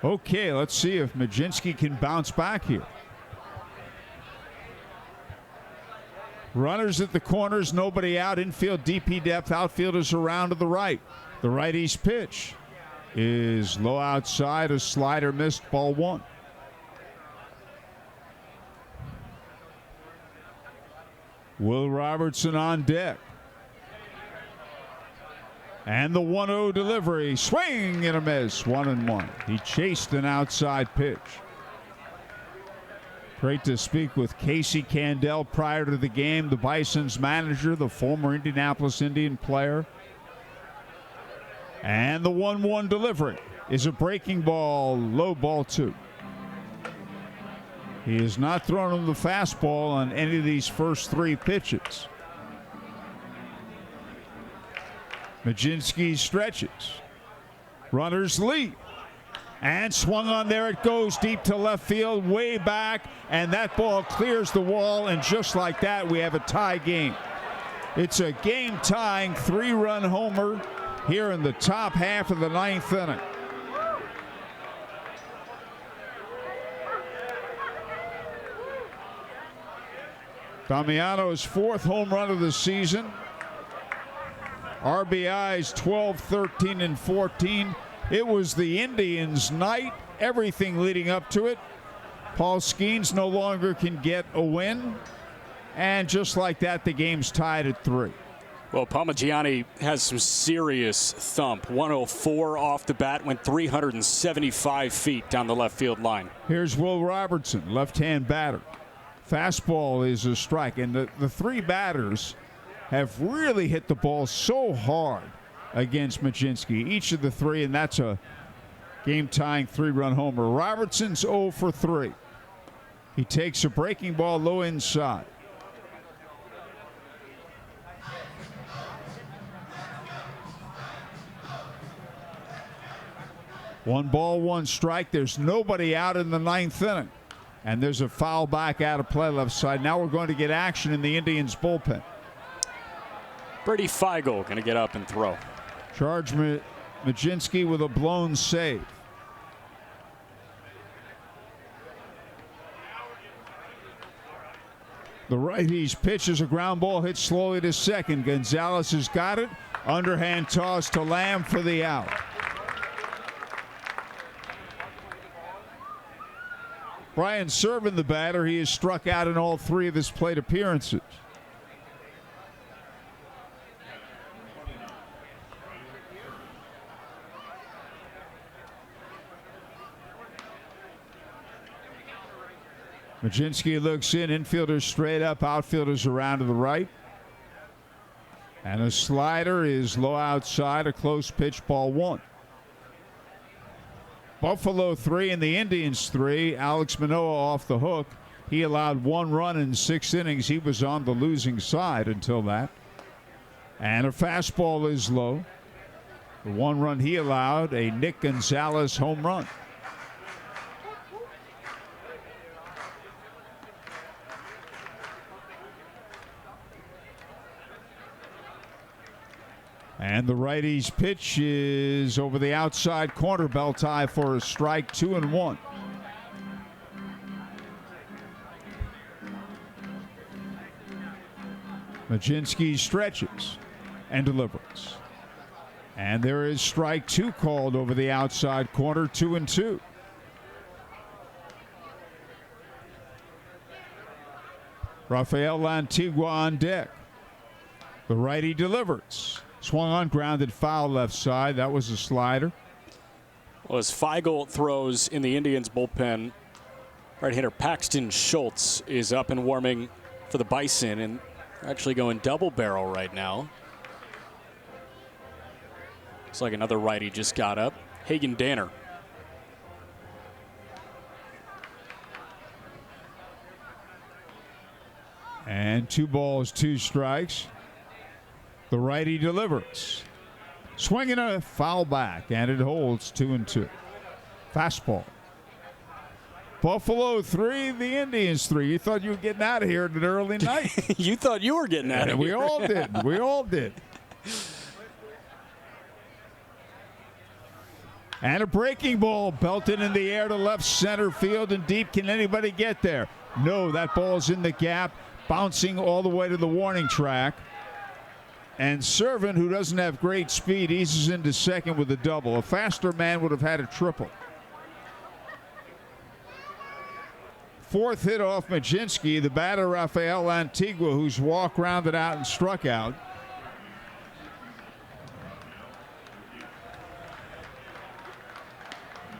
Okay, let's see if Majinski can bounce back here. Runners at the corners, nobody out. Infield DP depth, outfielders around to the right. The righty's pitch is low outside, a slider missed, ball one. Will Robertson on deck. And the 1-0 delivery, swing and a miss, 1-1. He chased an outside pitch. Great to speak with Casey Candell prior to the game, the Bisons manager, the former Indianapolis Indian player. And the 1-1 delivery is a breaking ball, low ball two. He has not thrown him the fastball on any of these first three pitches. Majinski stretches. Runners lead. And swung on there it goes deep to left field, way back, and that ball clears the wall, and just like that, we have a tie game. It's a game-tying 3-run homer here in the top half of the ninth inning. Damiano's fourth home run of the season. RBIs 12, 13, and 14. It was the Indians' night, everything leading up to it. Paul Skenes no longer can get a win. And just like that, the game's tied at 3. Well, Parmigiani has some serious thump. 104 off the bat, went 375 feet down the left field line. Here's Will Robertson, left-hand batter. Fastball is a strike, and the three batters have really hit the ball so hard against Majinski. Each of the three, and that's a game-tying 3-run homer. Robertson's 0 for 3. He takes a breaking ball low inside. One ball, one strike. There's nobody out in the ninth inning. And there's a foul back out of play left side. Now we're going to get action in the Indians bullpen. Brady Feigl going to get up and throw. Charge Majinski with a blown save. The righty's pitch is a ground ball hit slowly to second. Gonzalez has got it. Underhand toss to Lamb for the out. Brian Serven, the batter, he has struck out in all 3 of his plate appearances. Majinski looks in, infielders straight up, outfielders around to the right. And a slider is low outside, a close pitch, ball 1. Buffalo 3 and the Indians 3. Alex Manoah off the hook. He allowed 1 run in 6 innings. He was on the losing side until that. And a fastball is low. The 1 run he allowed, a Nick Gonzalez home run. And the righty's pitch is over the outside corner, belt high for a strike, 2-1. Majinski stretches and delivers. And there is strike 2 called over the outside corner, 2-2. Rafael Lantigua on deck. The righty delivers. Swung on, grounded foul left side. That was a slider. Well, as Feigl throws in the Indians bullpen, right-hander Paxton Schultz is up and warming for the Bison, and actually going double barrel right now. Looks like another righty just got up. Hagen Danner. And 2 balls, 2 strikes. The righty delivers. Swinging a foul back, and it holds 2-2. Fastball. Buffalo 3, the Indians 3. You thought you were getting out of here at an early night. You thought you were getting out of here. We all did. We all did. And a breaking ball belted in the air to left center field and deep. Can anybody get there? No, that ball's in the gap, bouncing all the way to the warning track. And Servant, who doesn't have great speed, eases into second with a double. A faster man would have had a triple. Fourth hit off Majinski, the batter Rafael Antigua, whose walk rounded out and struck out.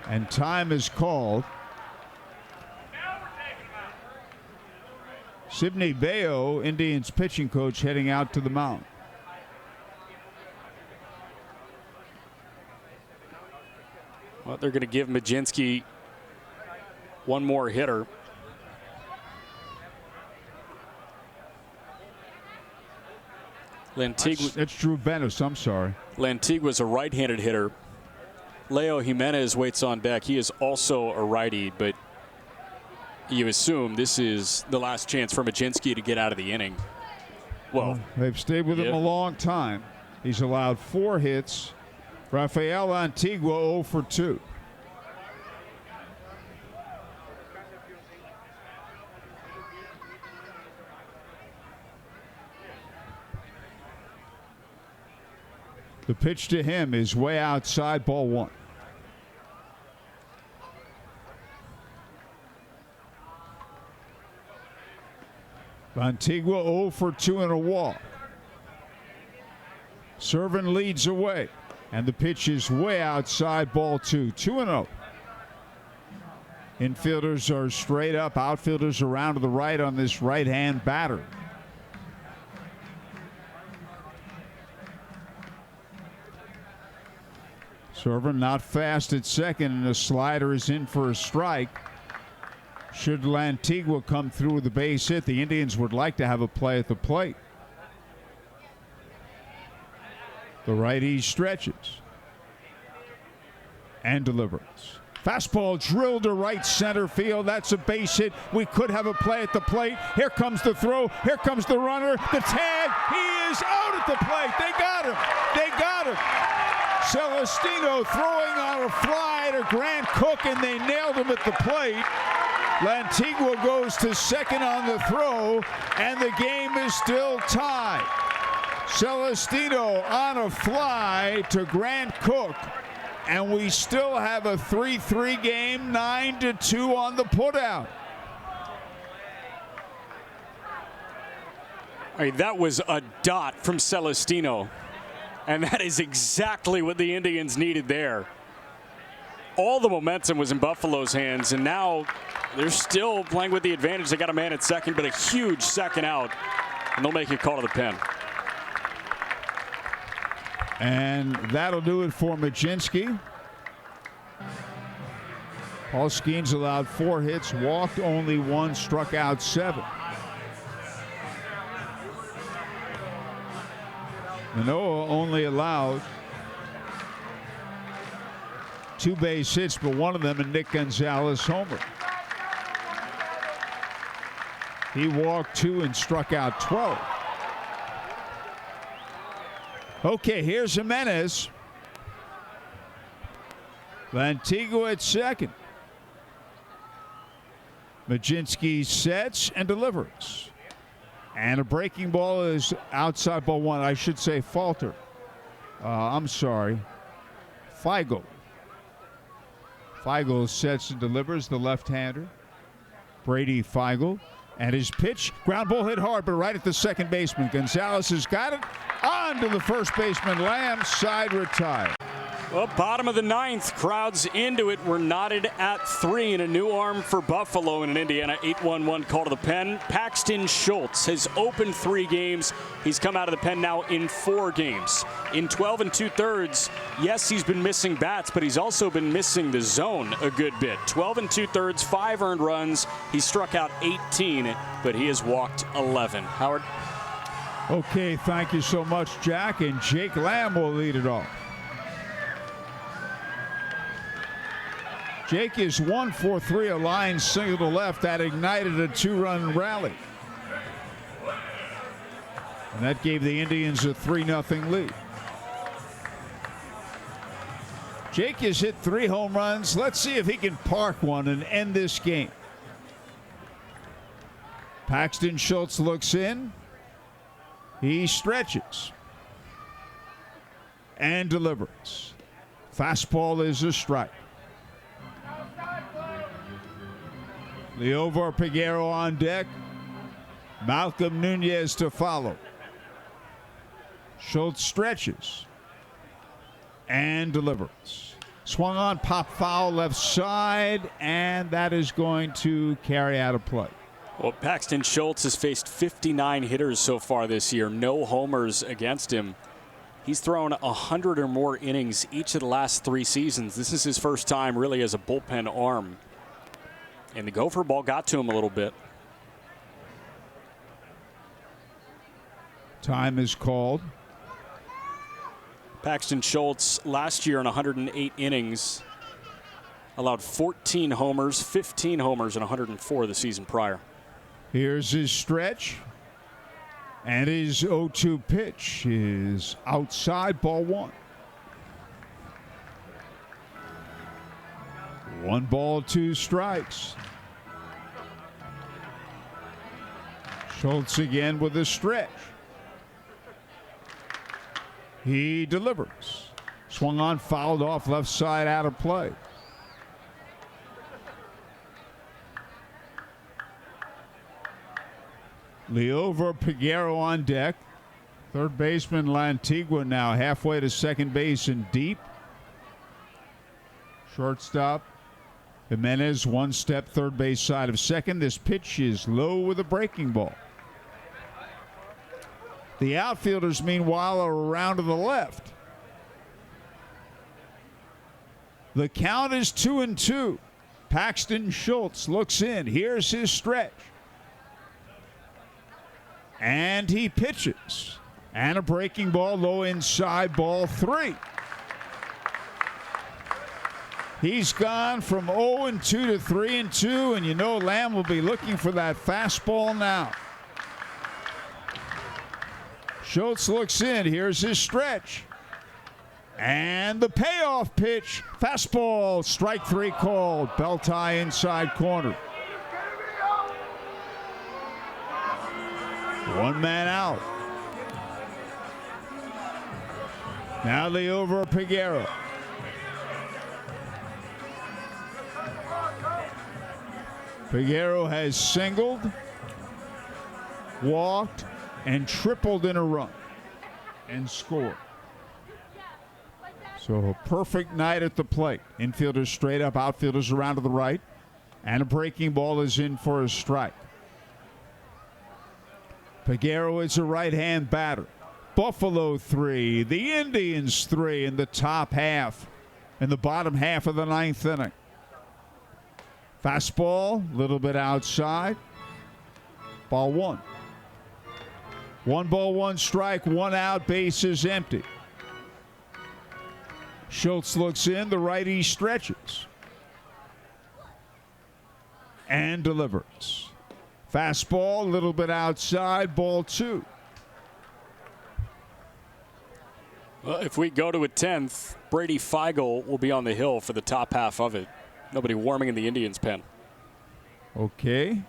And time is called. Sidney Bayo, Indians pitching coach, heading out to the mound. Well, they're going to give Majinski one more hitter. That's Drew Bennis, I'm sorry. Lantigua's a right-handed hitter. Leo Jimenez waits on deck. He is also a righty, but you assume this is the last chance for Majinski to get out of the inning. Well, they've stayed with him a long time. He's allowed 4 hits. Rafael Antigua 0 for 2. The pitch to him is way outside, ball 1. Antigua 0 for 2 and a walk. Servant leads away, and the pitch is way outside, ball 2. 2-0. Infielders are straight up, outfielders around to the right on this right-hand batter. Servant not fast at second, and the slider is in for a strike. Should Lantigua come through with the base hit, the Indians would like to have a play at the plate. The righty stretches and delivers. Fastball drilled to right center field. That's a base hit. We could have a play at the plate. Here comes the throw. Here comes the runner. The tag. He is out at the plate. They got him. They got him. Celestino throwing on a fly to Grant Cook, and they nailed him at the plate. Lantigua goes to second on the throw, and the game is still tied. Celestino on a fly to Grant Cook, and we still have a 3-3 game, 9-2 on the putout. I mean, that was a dot from Celestino, and that is exactly what the Indians needed there. All the momentum was in Buffalo's hands, and now they're still playing with the advantage. They got a man at second, but a huge second out, and they'll make a call to the pen. And that'll do it for Majinski. Paul Skenes allowed 4 hits, walked only 1, struck out 7. Manoah only allowed 2 base hits, but one of them a Nick Gonzalez homer. He walked 2 and struck out 12. Okay, here's Jimenez. Lantigua at second. Majinski sets and delivers. And a breaking ball is outside, ball 1. I should say falter. I'm sorry. Feigl. Feigl sets and delivers, the left-hander. Brady Feigl. And his pitch, ground ball hit hard, but right at the second baseman. Gonzalez has got it. On to the first baseman. Lamb, side retired. Well, bottom of the 9th, crowds into it. We're knotted at 3 and a new arm for Buffalo in an Indiana 8-1-1 call to the pen. Paxton Schultz has opened 3 games. He's come out of the pen now in 4 games. In 12 2/3, yes, he's been missing bats, but he's also been missing the zone a good bit. 12 2/3, 5 earned runs. He struck out 18, but he has walked 11. Howard? Okay, thank you so much, Jack. And Jake Lamb will lead it off. Jake is 1-for-3, a line single to left. That ignited a 2-run rally. And that gave the Indians a 3-0 lead. Jake has hit 3 home runs. Let's see if he can park one and end this game. Paxton Schultz looks in. He stretches and delivers. Fastball is a strike. Leovar Peguero on deck. Malcolm Nunez to follow. Schultz stretches and delivers. Swung on, pop foul left side, and that is going to carry out of play. Well, Paxton Schultz has faced 59 hitters so far this year, no homers against him. He's thrown 100 or more innings each of the last 3 seasons. This is his first time really as a bullpen arm. And the gopher ball got to him a little bit. Time is called. Paxton Schultz last year in 108 innings allowed 14 homers, 15 homers, and 104 the season prior. Here's his stretch. And his 0-2 pitch is outside, ball 1. 1 ball, 2 strikes. Schultz again with a stretch. He delivers. Swung on, fouled off, left side, out of play. Leovar Peguero on deck. Third baseman Lantigua now halfway to second base and deep. Shortstop Jimenez 1 step third base side of second. This pitch is low with a breaking ball. The outfielders, meanwhile, are around to the left. The count is 2-2. Paxton Schultz looks in. Here's his stretch. And he pitches. And a breaking ball low inside, ball 3. He's gone from 0-2 to 3-2, and you know Lamb will be looking for that fastball now. Schultz looks in. Here's his stretch. And the payoff pitch. Fastball, strike 3 called. Belt high inside corner. 1 man out. Now Leovar Peguero. Peguero has singled, walked, and tripled in a run and scored. So a perfect night at the plate. Infielders straight up, outfielders around to the right, and a breaking ball is in for a strike. Peguero is a right-hand batter. Buffalo 3, the Indians 3 in the top half, in the bottom half of the 9th inning. Fastball, a little bit outside. Ball 1. 1 ball, 1 strike, 1 out, base is empty. Schultz looks in, the righty stretches. And delivers. Fastball, a little bit outside, ball 2. Well, if we go to a 10th, Brady Feigl will be on the hill for the top half of it. Nobody warming in the Indians' pen. Okay.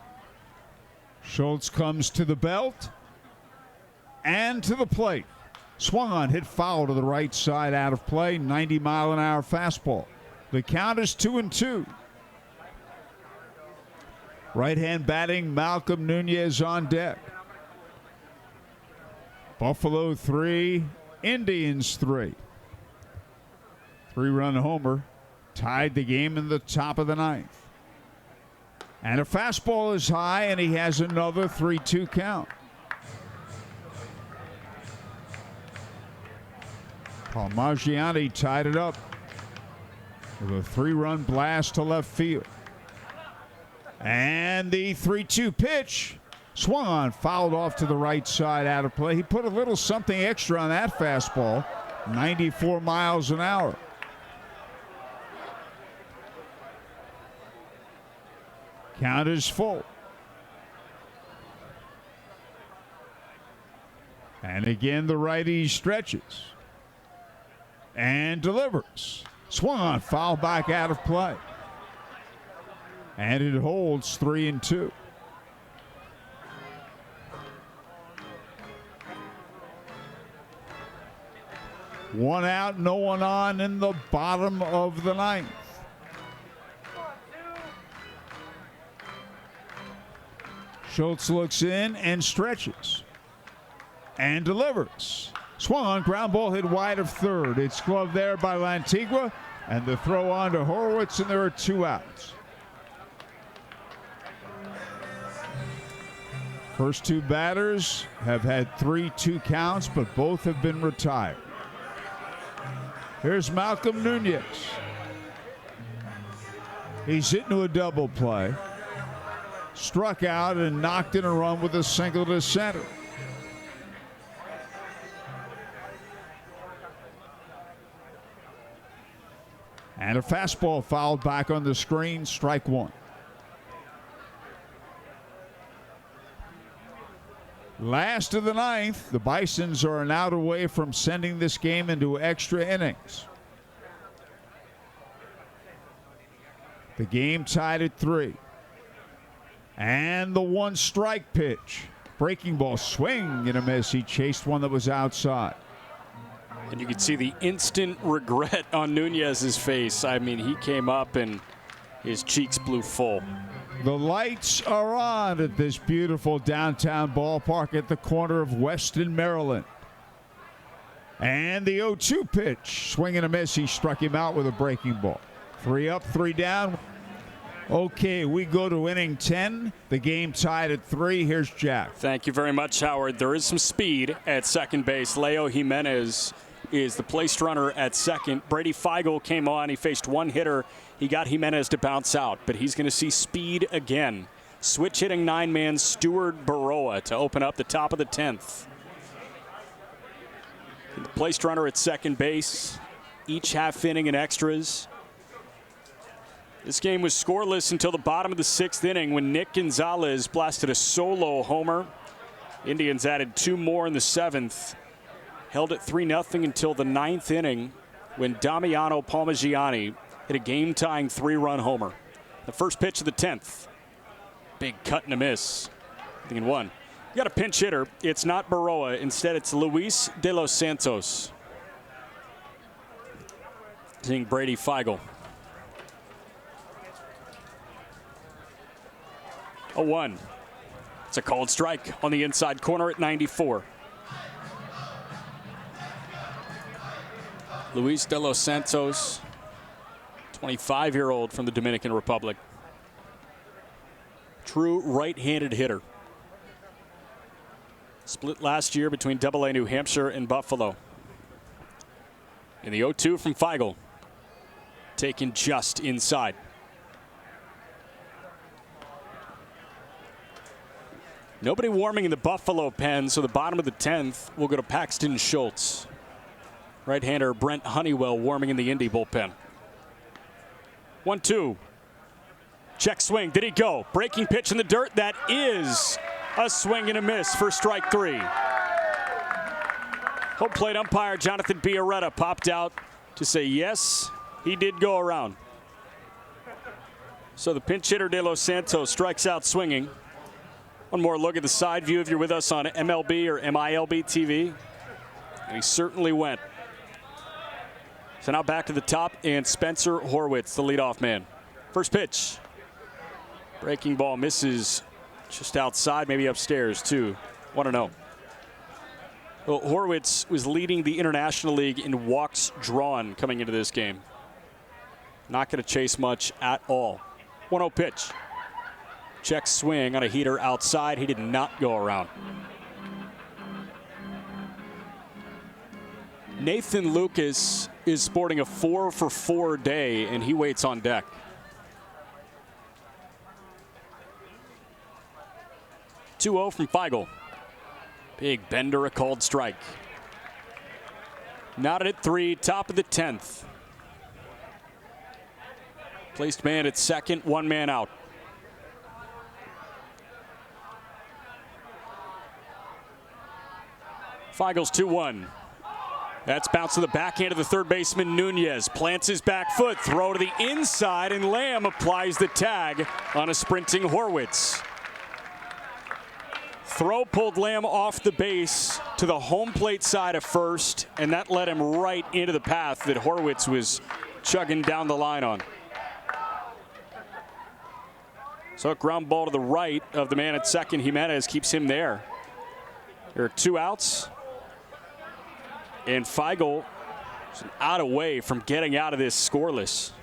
Schultz comes to the belt and to the plate. Swung on, hit foul to the right side, out of play. 90-mile-an-hour fastball. The count is 2-2. Right-hand batting, Malcolm Nunez on deck. Buffalo 3, Indians 3. 3-run homer tied the game in the top of the 9th. And a fastball is high, and he has another 3-2 count. Parmigiani tied it up with a 3-run blast to left field. And the 3-2 pitch swung on, fouled off to the right side, out of play. He put a little something extra on that fastball, 94 miles an hour. Count is full. And again, the righty stretches and delivers. Swung on, foul back out of play. And it holds 3-2. One out, no one on in the bottom of the ninth. Schultz looks in and stretches and delivers. Swung on, ground ball hit wide of third. It's gloved there by Lantigua, and the throw on to Horwitz, and there are 2 outs. First 2 batters have had 3-2 counts, but both have been retired. Here's Malcolm Nunez. He's hitting a double play. Struck out and knocked in a run with a single to center. And a fastball fouled back on the screen, strike 1. Last of the ninth, the Bisons are an out away from sending this game into extra innings. The game tied at 3. And the 1 strike pitch. Breaking ball, swing and a miss. He chased one that was outside. And you could see the instant regret on Nunez's face. I mean, he came up and his cheeks blew full. The lights are on at this beautiful downtown ballpark at the corner of Weston, Maryland. And the 0-2 pitch. Swing and a miss. He struck him out with a breaking ball. 3 up, 3 down. Okay, we go to inning 10. The game tied at 3. Here's Jack. Thank you very much, Howard. There is some speed at second base. Leo Jimenez is the placed runner at second. Brady Feigl came on. He faced 1 hitter. He got Jimenez to bounce out, but he's going to see speed again. Switch hitting 9-man Stuart Baroa to open up the top of the 10th. The placed runner at second base, each half inning and extras. This game was scoreless until the bottom of the 6th inning when Nick Gonzalez blasted a solo homer. Indians added 2 more in the 7th. Held it 3-0 until the 9th inning when Damiano Palmigiani hit a game-tying 3-run homer. The first pitch of the 10th. Big cut and a miss. Thinking 1. You got a pinch hitter. It's not Baroa. Instead, it's Luis De Los Santos. Seeing Brady Feigl. 0-1. It's a called strike on the inside corner at 94. Luis De Los Santos, 25-year-old from the Dominican Republic. True right-handed hitter. Split last year between AA New Hampshire and Buffalo. In the 0-2 from Feigl. Taken just inside. Nobody warming in the Buffalo pen, so the bottom of the 10th will go to Paxton Schultz. Right-hander Brent Honeywell warming in the Indy bullpen. 1-2. Check swing. Did he go? Breaking pitch in the dirt. That is a swing and a miss for strike 3. Home plate umpire Jonathan Biarretta popped out to say yes, he did go around. So the pinch hitter De Los Santos strikes out swinging. One more look at the side view if you're with us on MLB or MILB TV. And he certainly went. So now back to the top, and Spencer Horwitz, the leadoff man. First pitch. Breaking ball misses just outside, maybe upstairs, too. 1-0. Well, Horwitz was leading the International League in walks drawn coming into this game. Not going to chase much at all. 1-0 pitch. Check swing on a heater outside. He did not go around. Nathan Lucas is sporting a 4-for-4 day, and he waits on deck. (2-0 from Feigl. Big bender, a called strike. Knotted at 3, top of the 10th. Placed man at second, 1 man out. Feigel's 2-1. That's bounced to the backhand of the third baseman Nunez. Plants his back foot, throw to the inside, and Lamb applies the tag on a sprinting Horwitz. Throw pulled Lamb off the base to the home plate side of first, and that led him right into the path that Horwitz was chugging down the line on. So a ground ball to the right of the man at second. Jimenez keeps him there. There are 2 outs. And Feigl is out away from getting out of this scoreless.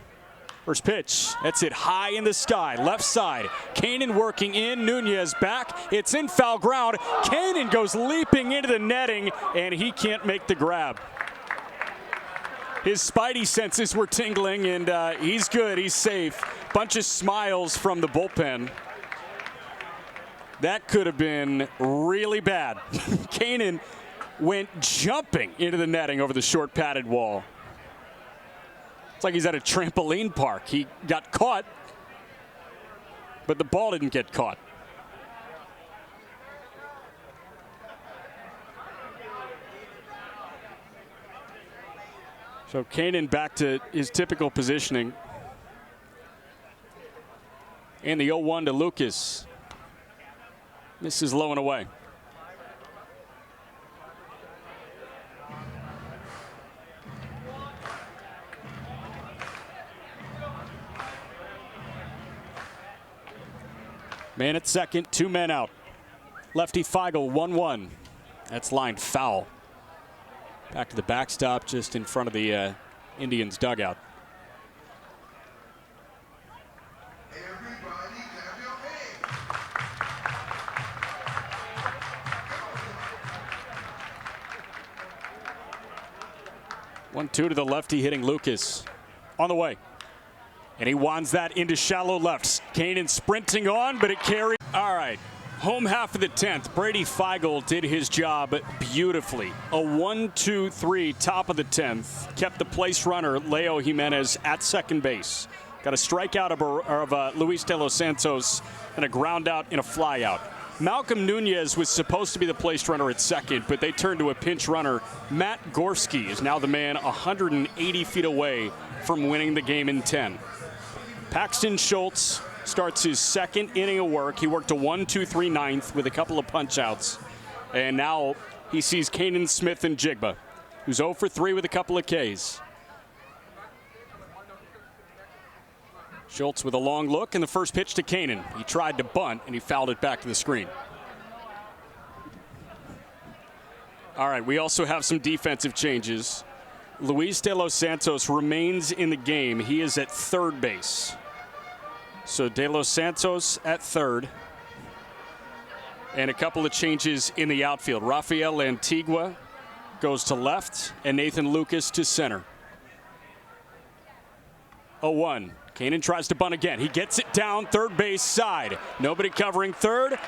First pitch, that's it high in the sky, left side. Kanan working in, Nunez back. It's in foul ground. Kanan goes leaping into the netting, and he can't make the grab. His spidey senses were tingling, and he's good, he's safe. Bunch of smiles from the bullpen. That could have been really bad. Kanan went jumping into the netting over the short padded wall. It's like he's at a trampoline park. He got caught, but the ball didn't get caught. So Kanan back to his typical positioning. And the 0-1 to Lucas. Misses low and away. Man at second, 2 men out. Lefty Feigl, 1-1. That's lined foul. Back to the backstop just in front of the Indians dugout. Everybody clap your hands. 1-2 to the lefty hitting Lucas. On the way. And he wands that into shallow left. Kanan sprinting on, but it carried. All right. Home half of the 10th. Brady Feigl did his job beautifully. A 1-2-3 top of the 10th. Kept the place runner, Leo Jimenez, at second base. Got a strikeout of Luis De Los Santos and a ground out and a fly out. Malcolm Nunez was supposed to be the place runner at second, but they turned to a pinch runner. Matt Gorski is now the man 180 feet away from winning the game in 10. Paxton Schultz starts his second inning of work. He worked a 1-2-3 ninth with a couple of punch outs. And now he sees Kanan Smith and Jigba, who's 0 for 3 with a couple of Ks. Schultz with a long look, and the first pitch to Kanan. He tried to bunt, and he fouled it back to the screen. All right, we also have some defensive changes. Luis De Los Santos remains in the game. He is at third base. So De Los Santos at third. And a couple of changes in the outfield. Rafael Antigua goes to left, and Nathan Lucas to center. 0-1. Kanan tries to bunt again. He gets it down third base side. Nobody covering third,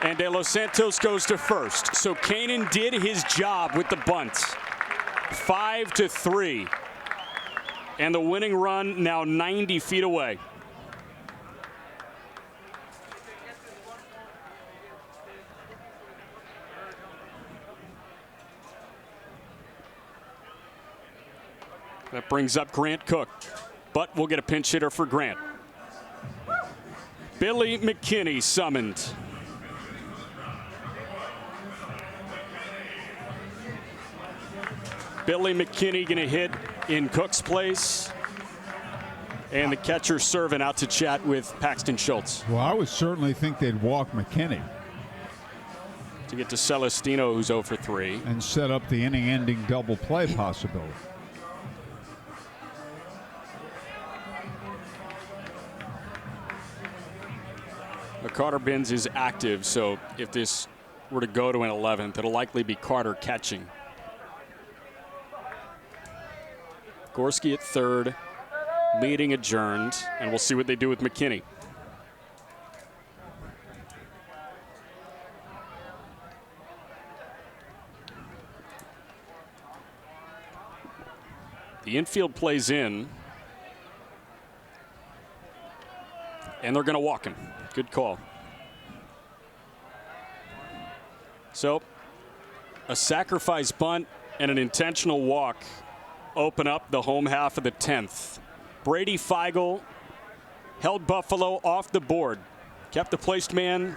and De Los Santos goes to first. So Kanan did his job with the bunt. 5-3. And the winning run now 90 feet away. That brings up Grant Cook, but we'll get a pinch hitter for Grant. Billy McKinney summoned. Billy McKinney going to hit in Cook's place. And the catcher serving out to chat with Paxton Schultz. Well, I would certainly think they'd walk McKinney. To get to Celestino, who's 0 for 3. And set up the inning-ending double play possibility. Carter Binns is active, so if this were to go to an 11th, it'll likely be Carter catching. Gorski at third, meeting adjourned, and we'll see what they do with McKinney. The infield plays in, and they're going to walk him. Good call. So A sacrifice bunt and an intentional walk open up the home half of the 10th. Brady Feigl held Buffalo off the board, kept the placed man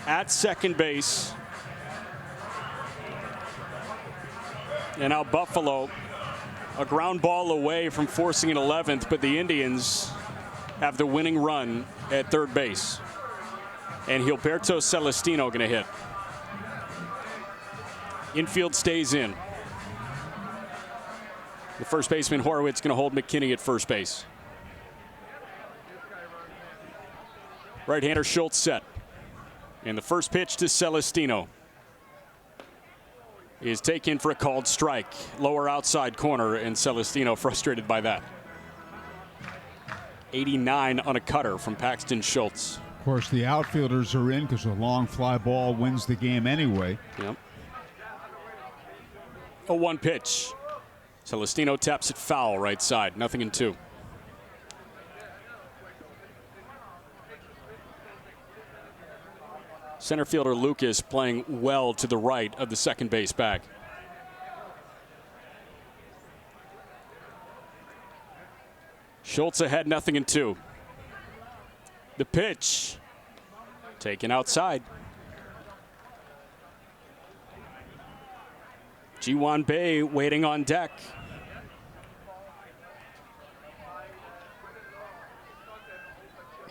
at second base. And now Buffalo, a ground ball away from forcing an 11th, but the Indians have the winning run at third base. And Gilberto Celestino going to hit. Infield stays in. The first baseman Horowitz going to hold McKinney at first base. Right-hander Schultz set. And the first pitch to Celestino is taken for a called strike. Lower outside corner, and Celestino frustrated by that. 89 on a cutter from Paxton Schultz. Of course, the outfielders are in because a long fly ball wins the game anyway. Yep. A 1 pitch. Celestino taps it foul right side. 0-2. Center fielder Lucas playing well to the right of the second base bag. Schultz ahead, 0-2. The pitch taken outside. Ji-hwan Bae waiting on deck.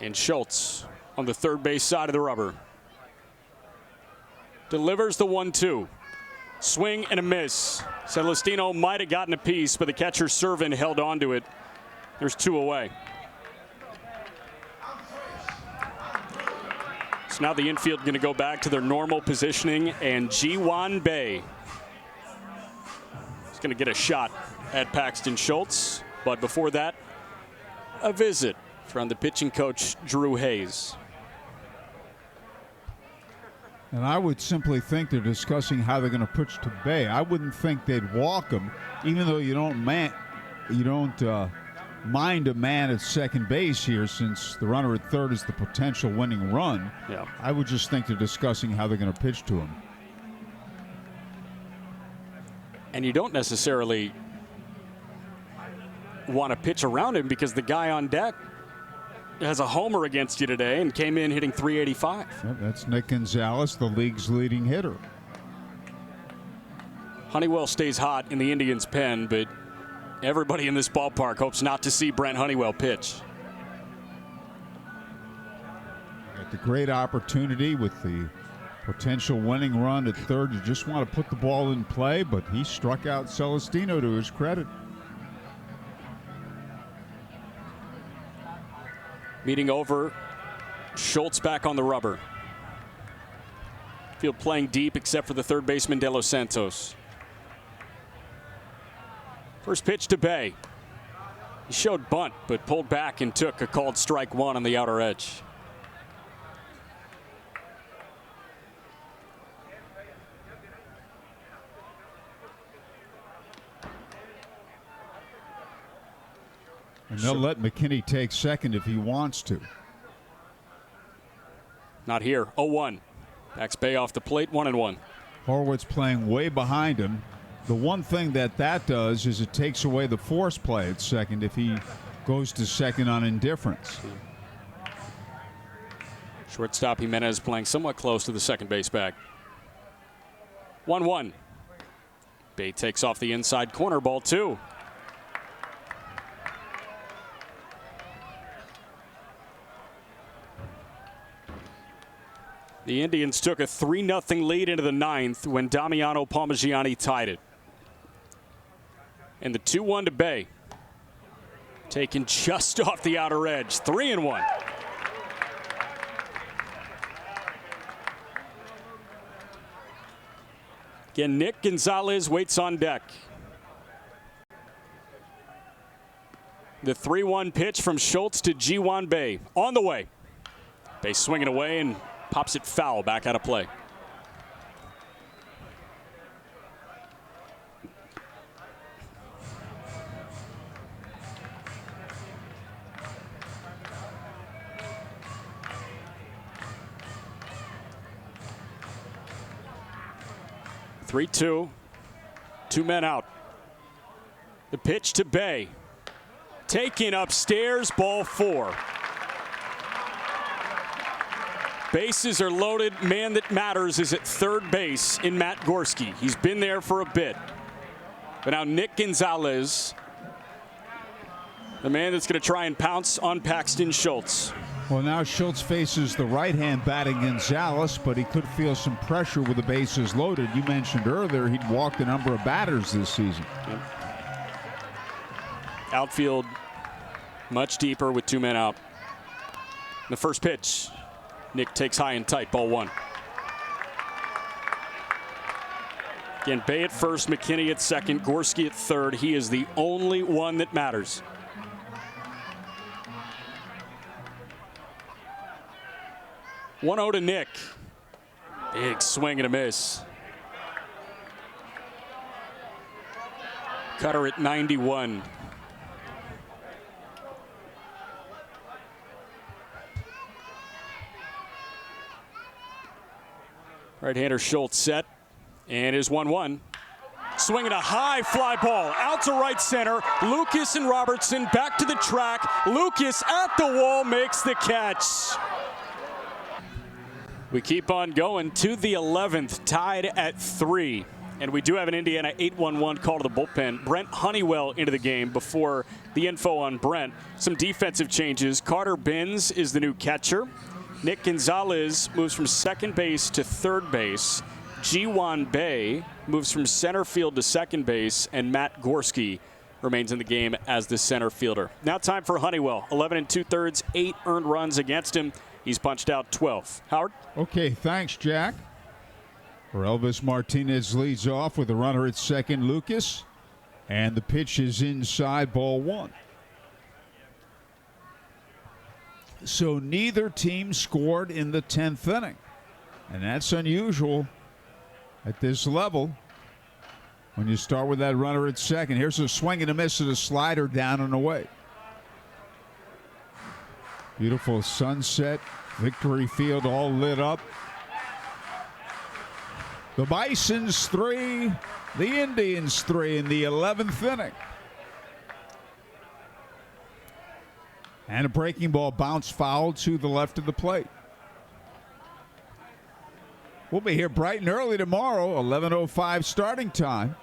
And Schultz on the third base side of the rubber. Delivers the 1-2. Swing and a miss. Celestino might have gotten a piece, but the catcher Servin held on to it. There's 2 away. So now the infield going to go back to their normal positioning, and Ji-hwan Bae is going to get a shot at Paxton Schultz. But before that, a visit from the pitching coach Drew Hayes. And I would simply think they're discussing how they're going to pitch to Bae. I wouldn't think they'd walk him, even though you don't mind a man at second base here, since the runner at third is the potential winning run. Yeah. I would just think they're discussing how they're going to pitch to him. And you don't necessarily want to pitch around him because the guy on deck has a homer against you today and came in hitting .385. Yep, that's Nick Gonzalez, the league's leading hitter. Honeywell stays hot in the Indians' pen, but everybody in this ballpark hopes not to see Brent Honeywell pitch. Got the great opportunity with the potential winning run at third. You just want to put the ball in play, but he struck out Celestino to his credit. Meeting over, Schultz back on the rubber. Field playing deep except for the third baseman De Los Santos. First pitch to Bae. He showed bunt, but pulled back and took a called strike 1 on the outer edge. And they'll let McKinney take second if he wants to. Not here. 0-1. Backs Bae off the plate. 1-1. Horowitz playing way behind him. The one thing that does is it takes away the force play at second if he goes to second on indifference. Shortstop Jimenez playing somewhat close to the second base bag. 1-1. Bae takes off the inside corner, ball 2. The Indians took a 3-0 lead into the 9th when Damiano Palmigiani tied it. And the 2-1 to Bae. Taken just off the outer edge. 3-1. Again, Nick Gonzalez waits on deck. The 3-1 pitch from Schultz to Ji-hwan Bae. On the way. Bae swinging away and pops it foul back out of play. 3-2. 2 men out. The pitch to Bay. Taken upstairs, ball 4. Bases are loaded. Man that matters is at third base in Matt Gorski. He's been there for a bit. But now Nick Gonzalez, the man that's going to try and pounce on Paxton Schultz. Well, now Schultz faces the right-hand batting Gonzalez, but he could feel some pressure with the bases loaded. You mentioned earlier he'd walked a number of batters this season. Yep. Outfield much deeper with 2 men out. The first pitch, Nick takes high and tight, ball 1. Again, Bay at first, McKinney at second, Gorski at third. He is the only one that matters. One 0 to Nick. Big swing and a miss. Cutter at 91. Right-hander Schultz set, and is 1-1. Swinging a high fly ball out to right center. Lucas and Robertson back to the track. Lucas at the wall makes the catch. We keep on going to the 11th, tied at 3. And we do have an Indiana 8-1-1 call to the bullpen. Brent Honeywell into the game. Before the info on Brent, some defensive changes. Carter Binns is the new catcher. Nick Gonzalez moves from second base to third base. Ji-Wan Bay moves from center field to second base. And Matt Gorski remains in the game as the center fielder. Now time for Honeywell. 11 2/3, 8 earned runs against him. He's punched out 12. Howard? Okay, thanks, Jack. Elvis Martinez leads off with a runner at second, Lucas. And the pitch is inside, ball 1. So neither team scored in the 10th inning. And that's unusual at this level when you start with that runner at second. Here's a swing and a miss of the slider down and away. Beautiful sunset, Victory Field all lit up. The Bisons 3, the Indians 3 in the 11th inning. And a breaking ball bounced foul to the left of the plate. We'll be here bright and early tomorrow, 11:05 starting time.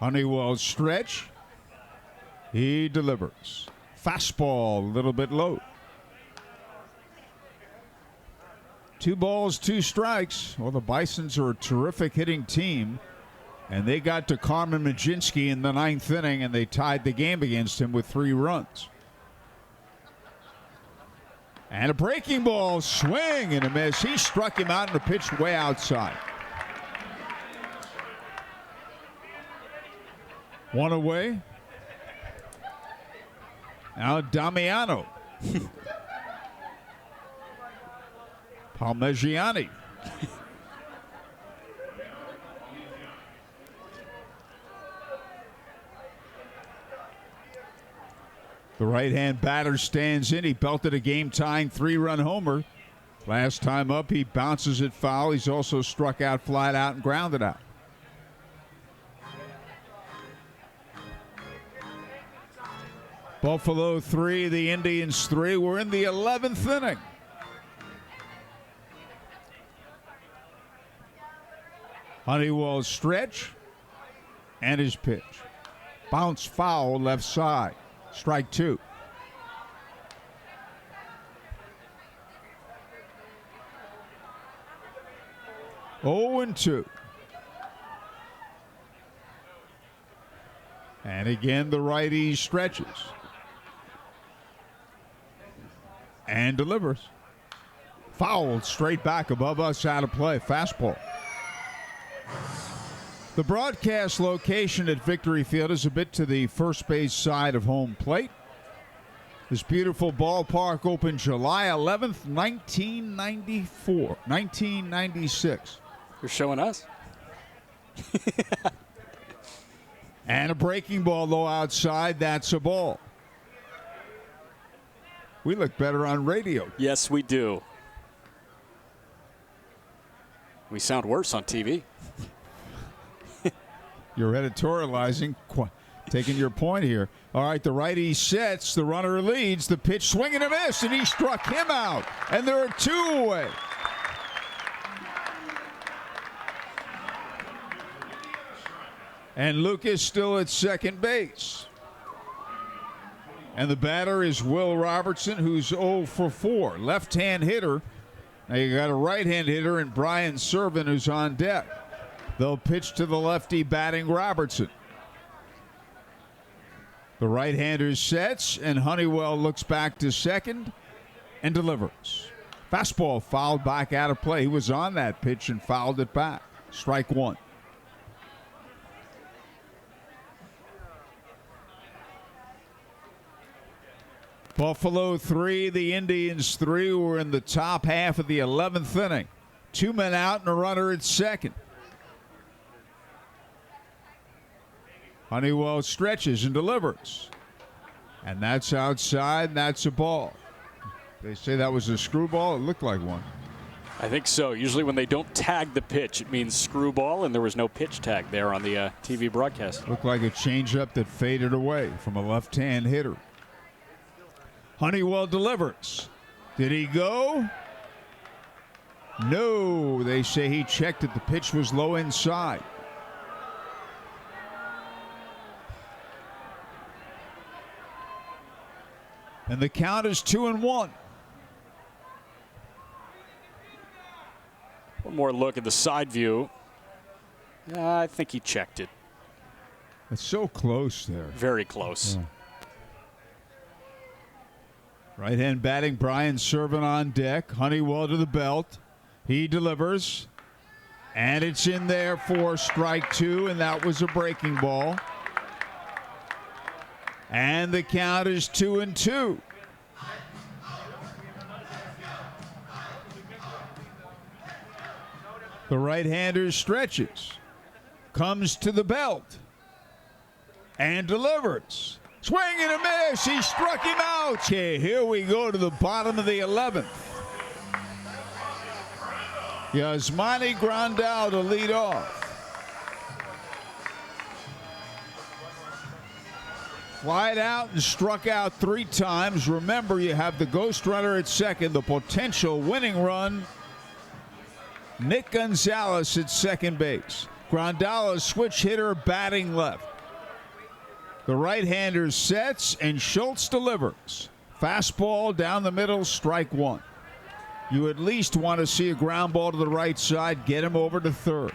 Honeywell stretch. He delivers. Fastball, a little bit low. 2 balls, 2 strikes. Well, the Bisons are a terrific hitting team, and they got to Carmen Majinski in the 9th inning, and they tied the game against him with 3 runs. And a breaking ball, swing and a miss. He struck him out and the pitch way outside. 1 away. Now Damiano. Palmegiani. The right-hand batter stands in. He belted a game-tying 3-run homer. Last time up, he bounces it foul. He's also struck out flat out and grounded out. Buffalo 3, the Indians 3. We're in the 11th inning. Honeywell's stretch and his pitch. Bounce foul left side. Strike 2. Oh and 2. And again, the righty stretches. And delivers. Fouled straight back above us, out of play. Fastball. The broadcast location at Victory Field is a bit to the first base side of home plate. This beautiful ballpark opened July 11th, 1996. You're showing us. And a breaking ball, though, outside. That's a ball. We look better on radio. Yes, we do. We sound worse on TV. You're editorializing, taking your point here. All right, the righty sets, the runner leads, the pitch swing and a miss, and he struck him out. And there are 2 away. And Lucas still at second base. And the batter is Will Robertson, who's 0 for 4. Left-hand hitter. Now you got a right-hand hitter in Brian Servin, who's on deck. They'll pitch to the lefty batting Robertson. The right-hander sets, and Honeywell looks back to second and delivers. Fastball fouled back out of play. He was on that pitch and fouled it back. Strike 1. Buffalo 3, the Indians 3. We're in the top half of the 11th inning. 2 men out and a runner at second. Honeywell stretches and delivers. And that's outside, and that's a ball. They say that was a screwball. It looked like one. I think so. Usually when they don't tag the pitch, it means screwball, and there was no pitch tag there on the TV broadcast. Looked like a changeup that faded away from a left-hand hitter. Honeywell delivers. Did he go? No. They say he checked it. The pitch was low inside. And the count is 2-1. One more look at the side view. I think he checked it. It's so close there. Very close. Yeah. Right hand batting, Brian Servin on deck. Honeywell to the belt. He delivers. And it's in there for strike 2, and that was a breaking ball. And the count is 2-2. The right-hander stretches, comes to the belt, and delivers. Swing and a miss. He struck him out. Okay, here we go to the bottom of the 11th. Yasmani Grandal to lead off. Flied out and struck out 3 times. Remember, you have the ghost runner at second, the potential winning run. Nick Gonzalez at second base. Grandal, a switch hitter, batting left. The right-hander sets, and Schultz delivers. Fastball down the middle, strike 1. You at least want to see a ground ball to the right side, get him over to third.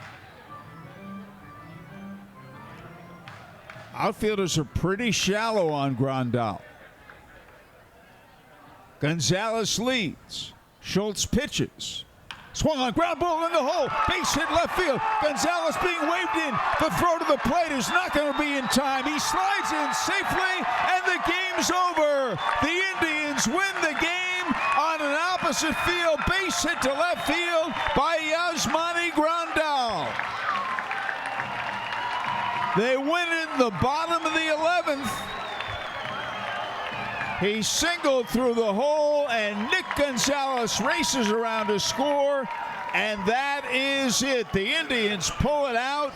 Outfielders are pretty shallow on Grandal. Gonzalez leads. Schultz pitches. Swung on, ground ball in the hole. Base hit left field. Gonzalez being waved in. The throw to the plate is not going to be in time. He slides in safely, and the game's over. The Indians win the game on an opposite field base hit to left field by Yasmani Grandal. They win in the bottom of the 11th. He singled through the hole, and Nick Gonzalez races around to score, and that is it. The Indians pull it out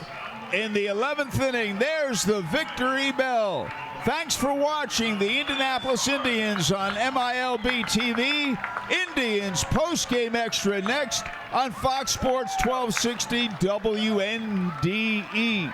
in the 11th inning. There's the victory bell. Thanks for watching the Indianapolis Indians on MILB TV. Indians postgame extra next on Fox Sports 1260 WNDE.